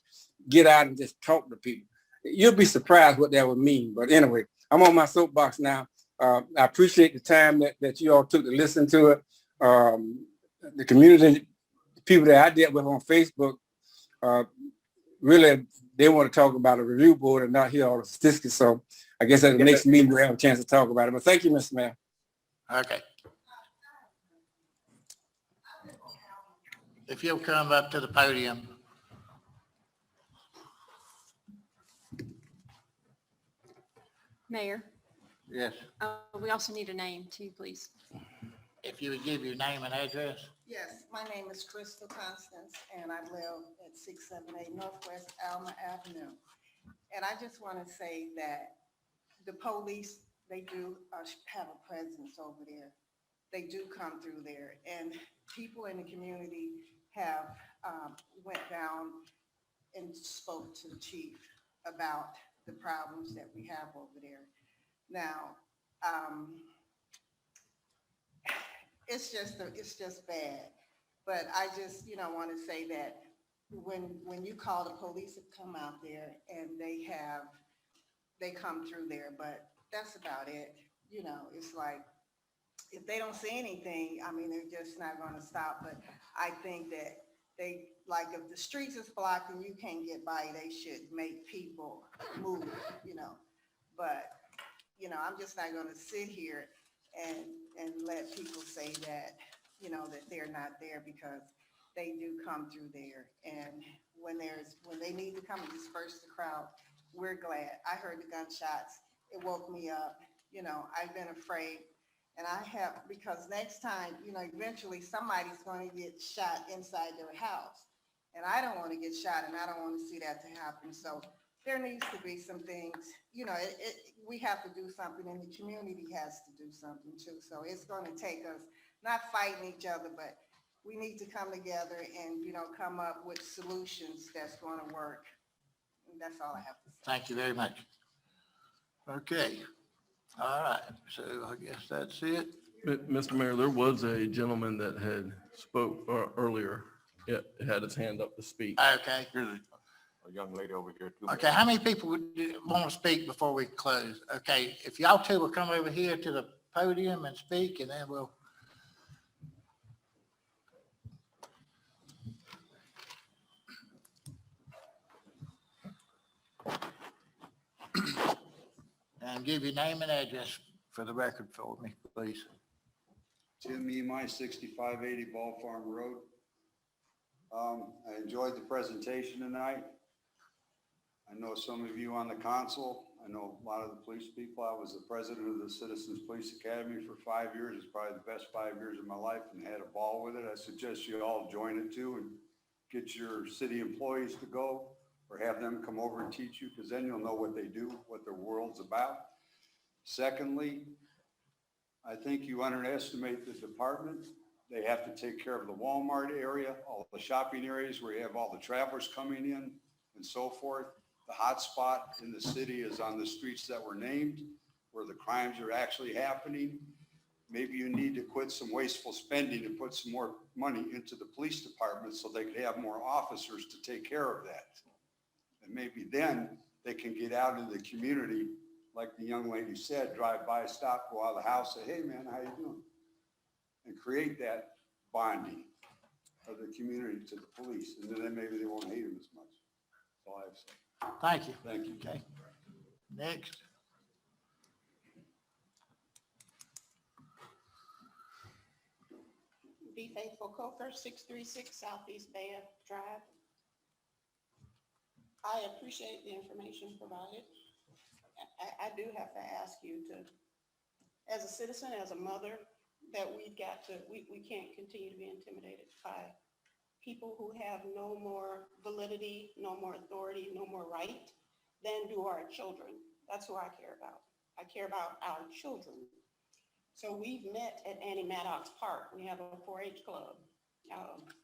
get out and just talk to people? You'll be surprised what that would mean. But anyway, I'm on my soapbox now. I appreciate the time that you all took to listen to it. The community, people that I dealt with on Facebook, really, they want to talk about a review board and not hear all the statistics. So I guess at the next meeting, we'll have a chance to talk about it. But thank you, Mr. Mayor. Okay. If you'll come up to the podium. Mayor, Yes. we also need a name too, please. If you would give your name and address. Yes, my name is Crystal Constance, and I live at 678 Northwest Alma Avenue. And I just want to say that the police, they do have a presence over there. They do come through there, and people in the community have went down and spoke to the chief about the problems that we have over there. Now, it's just bad. But I just, want to say that when you call the police to come out there and they come through there, but that's about it. It's like, if they don't see anything, I mean, they're just not going to stop. But I think that if the streets is blocked and you can't get by, they should make people move, But, I'm just not going to sit here and let people say that, that they're not there, because they do come through there. And when they need to come and disperse the crowd, we're glad. I heard the gunshots. It woke me up. I've been afraid. And because next time, eventually somebody's going to get shot inside their house. And I don't want to get shot, and I don't want to see that to happen. So there needs to be some things, we have to do something, and the community has to do something too. So it's going to take us not fighting each other, but we need to come together and, come up with solutions that's going to work. And that's all I have to say. Thank you very much. Okay. All right. So I guess that's it. Mr. Mayor, there was a gentleman that had spoke earlier. It had his hand up to speak. Okay. Here's a young lady over here too. Okay, how many people would want to speak before we close? Okay, if y'all two will come over here to the podium and speak, and then we'll. And give your name and address for the record for me, please. Tim Emai, 6580 Ball Farm Road. I enjoyed the presentation tonight. I know some of you on the council. I know a lot of the police people. I was the president of the Citizens Police Academy for 5 years. It's probably the best 5 years of my life, and had a ball with it. I suggest you all join it too, and get your city employees to go, or have them come over and teach you, because then you'll know what they do, what their world's about. Secondly, I think you underestimate the department. They have to take care of the Walmart area, all the shopping areas where you have all the travelers coming in and so forth. The hot spot in the city is on the streets that were named, where the crimes are actually happening. Maybe you need to quit some wasteful spending and put some more money into the police department so they could have more officers to take care of that. And maybe then they can get out into the community, like the young lady said, drive by, stop, go out of the house, say, hey man, how you doing? And create that bonding of the community to the police. And then maybe they won't hate them as much. That's all I have to say. Thank you. Thank you. Okay. Next. Be Faithful Coker, 636 Southeast Bay Drive. I appreciate the information provided. I do have to ask you to, as a citizen, as a mother, that we can't continue to be intimidated by people who have no more validity, no more authority, no more right than do our children. That's who I care about. I care about our children. So we've met at Annie Maddox Park. We have a 4-H club.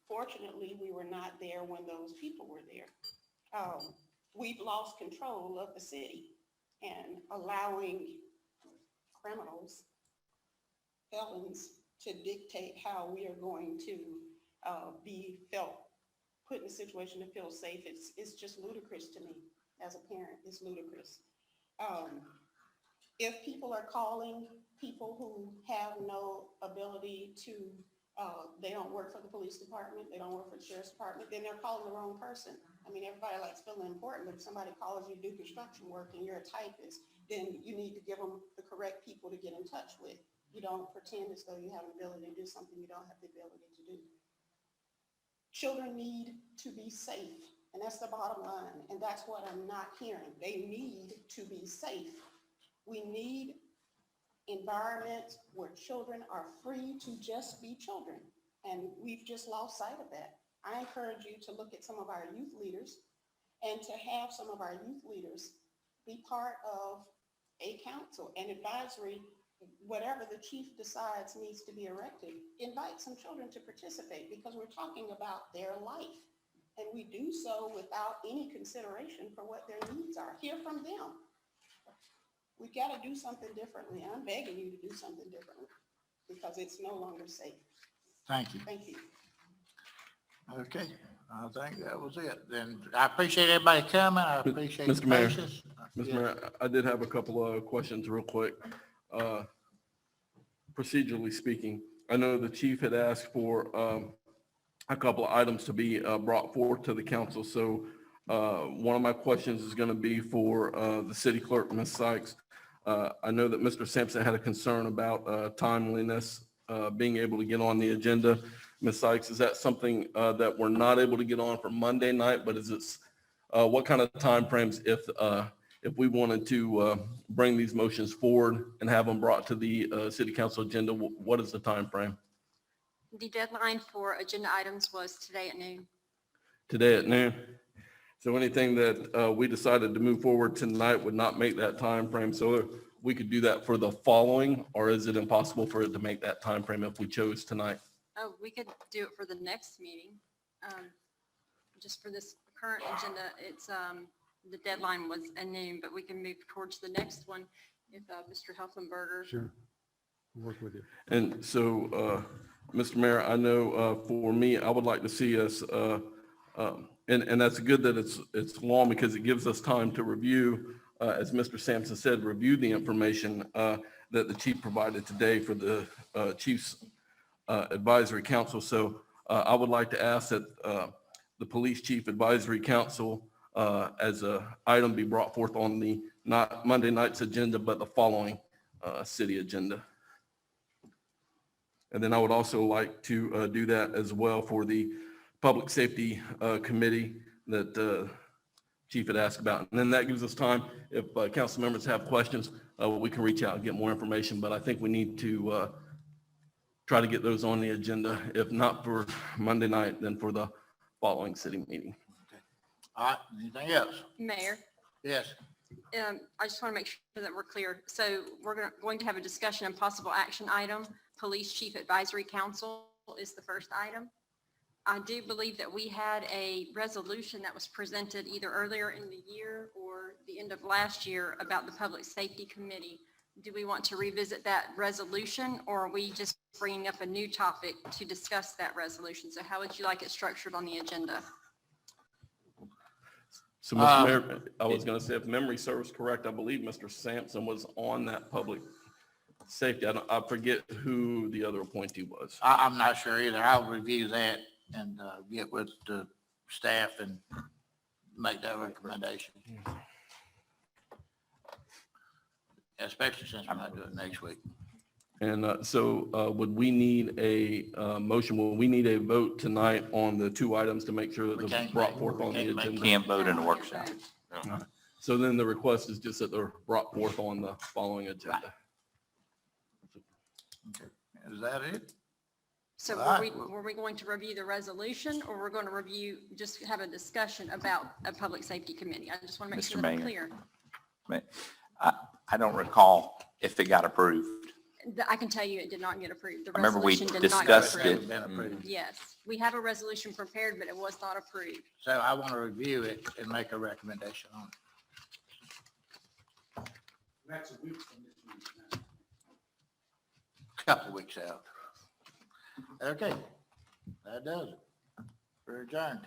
Fortunately, we were not there when those people were there. We've lost control of the city and allowing criminals, felons, to dictate how we are going to be put in a situation to feel safe. It's just ludicrous to me as a parent. It's ludicrous. If people are calling people who have no ability to, they don't work for the police department, they don't work for the sheriff's department, then they're calling the wrong person. I mean, everybody likes feeling important, but if somebody calls you to do construction work and you're a typist, then you need to give them the correct people to get in touch with. You don't pretend as though you have an ability to do something you don't have the ability to do. Children need to be safe, and that's the bottom line, and that's what I'm not hearing. They need to be safe. We need environments where children are free to just be children, and we've just lost sight of that. I encourage you to look at some of our youth leaders and to have some of our youth leaders be part of a council, an advisory, whatever the chief decides needs to be erected. Invite some children to participate, because we're talking about their life. And we do so without any consideration for what their needs are. Hear from them. We gotta do something differently. I'm begging you to do something differently because it's no longer safe. Thank you. Thank you. Okay, I think that was it. Then I appreciate everybody coming. I appreciate the Mr. Mayor. patience. Mr. Yes. Mayor, I did have a couple of questions real quick. Procedurally speaking, I know the chief had asked for a couple of items to be brought forward to the council. So one of my questions is going to be for the city clerk, Ms. Sykes. I know that Mr. Sampson had a concern about timeliness, being able to get on the agenda. Ms. Sykes, is that something that we're not able to get on for Monday night, but is it, what kind of timeframes if we wanted to bring these motions forward and have them brought to the city council agenda, what is the time frame? The deadline for agenda items was today at noon. Today at noon? So anything that we decided to move forward tonight would not make that time frame. So we could do that for the following, or is it impossible for it to make that time frame if we chose tonight? Oh, we could do it for the next meeting. Just for this current agenda, it's, the deadline was at noon, but we can move towards the next one if Mr. Helfenberger. Sure. Work with you. And so, Mr. Mayor, I know for me, I would like to see us, and that's good that it's long because it gives us time to review, as Mr. Sampson said, review the information that the chief provided today for the Chief's Advisory Council. So I would like to ask that the Police Chief Advisory Council as a item be brought forth on the not Monday night's agenda, but the following city agenda. And then I would also like to do that as well for the Public Safety Committee that Chief had asked about. And then that gives us time, if council members have questions, we can reach out and get more information. But I think we need to try to get those on the agenda, if not for Monday night, then for the following city meeting. All right, anything else? Mayor, Yes. I just want to make sure that we're clear. So we're going to have a discussion and possible action item. Police Chief Advisory Council is the first item. I do believe that we had a resolution that was presented either earlier in the year or the end of last year about the Public Safety Committee. Do we want to revisit that resolution, or are we just bringing up a new topic to discuss that resolution? So how would you like it structured on the agenda? So, Mr. Mayor, I was going to say, if memory serves correct, I believe Mr. Sampson was on that public safety. I forget who the other appointee was. I'm not sure either. I'll review that and get with the staff and make that recommendation. Especially since I'm not doing it next week. And so would we need a motion? Will we need a vote tonight on the two items to make sure that they're brought forth on the agenda? Can't vote in a workshop. All right. So then the request is just that they're brought forth on the following agenda. Is that it? So All were we going to review the resolution, or we're going to review, just have a discussion about a Public Safety Committee? I just want to make Mr. sure that I'm Mayor. clear. I don't recall if it got approved. I can tell you it did not get approved. The I remember we resolution did not get discussed approved. it. Yes, we have a resolution prepared, but it was not approved. So I want to review it and make a recommendation on it. That's a week from this meeting. Couple of weeks out. Okay, that does it. We're adjourned.